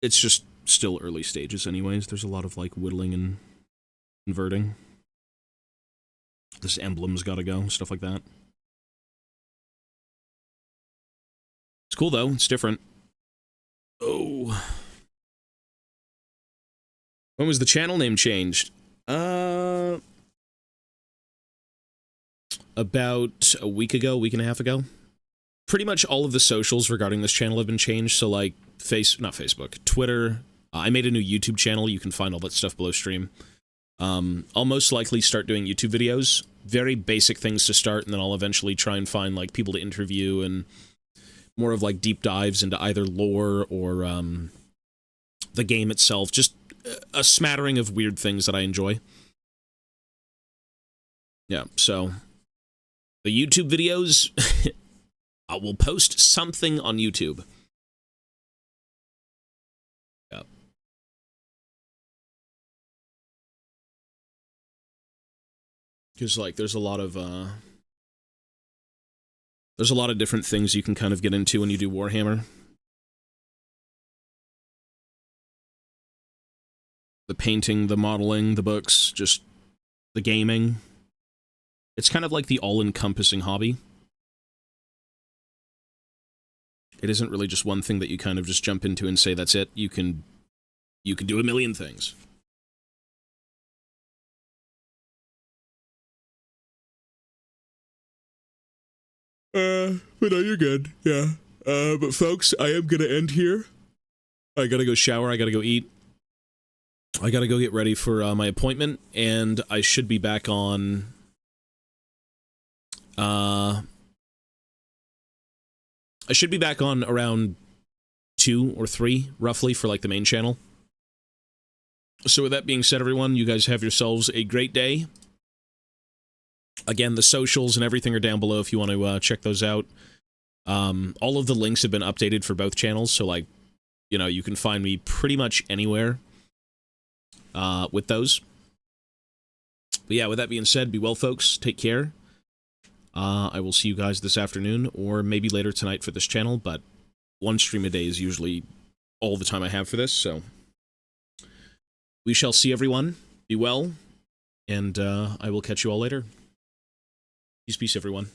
It's just still early stages anyways. There's a lot of, like, whittling and converting. This emblem's gotta go, stuff like that. It's cool, though. It's different. Oh. When was the channel name changed? About a week ago, week and a half ago. Pretty much all of the socials regarding this channel have been changed, so like, not Facebook, Twitter. I made a new YouTube channel. You can find all that stuff below stream. I'll most likely start doing YouTube videos. Very basic things to start, and then I'll eventually try and find, like, people to interview and more of, like, deep dives into either lore or, the game itself. Just a smattering of weird things that I enjoy. Yeah, so the YouTube videos, I will post something on YouTube. Yeah. Because, like, there's a lot of different things you can kind of get into when you do Warhammer. The painting, the modeling, the books, just the gaming. It's kind of like the all-encompassing hobby. It isn't really just one thing that you kind of just jump into and say that's it. You can do a million things. But no, you're good. Yeah. But folks, I am gonna end here. I gotta go shower, I gotta go eat. I gotta go get ready for my appointment, and I should be back on... I should be back on around 2 or 3, roughly, for, like, the main channel. So with that being said, everyone, you guys have yourselves a great day. Again, the socials and everything are down below if you want to check those out. All of the links have been updated for both channels, so, like, you know, you can find me pretty much anywhere with those. But yeah, with that being said, be well, folks. Take care. I will see you guys this afternoon, or maybe later tonight for this channel, but one stream a day is usually all the time I have for this, so... We shall see, everyone. Be well, and I will catch you all later. Peace, everyone.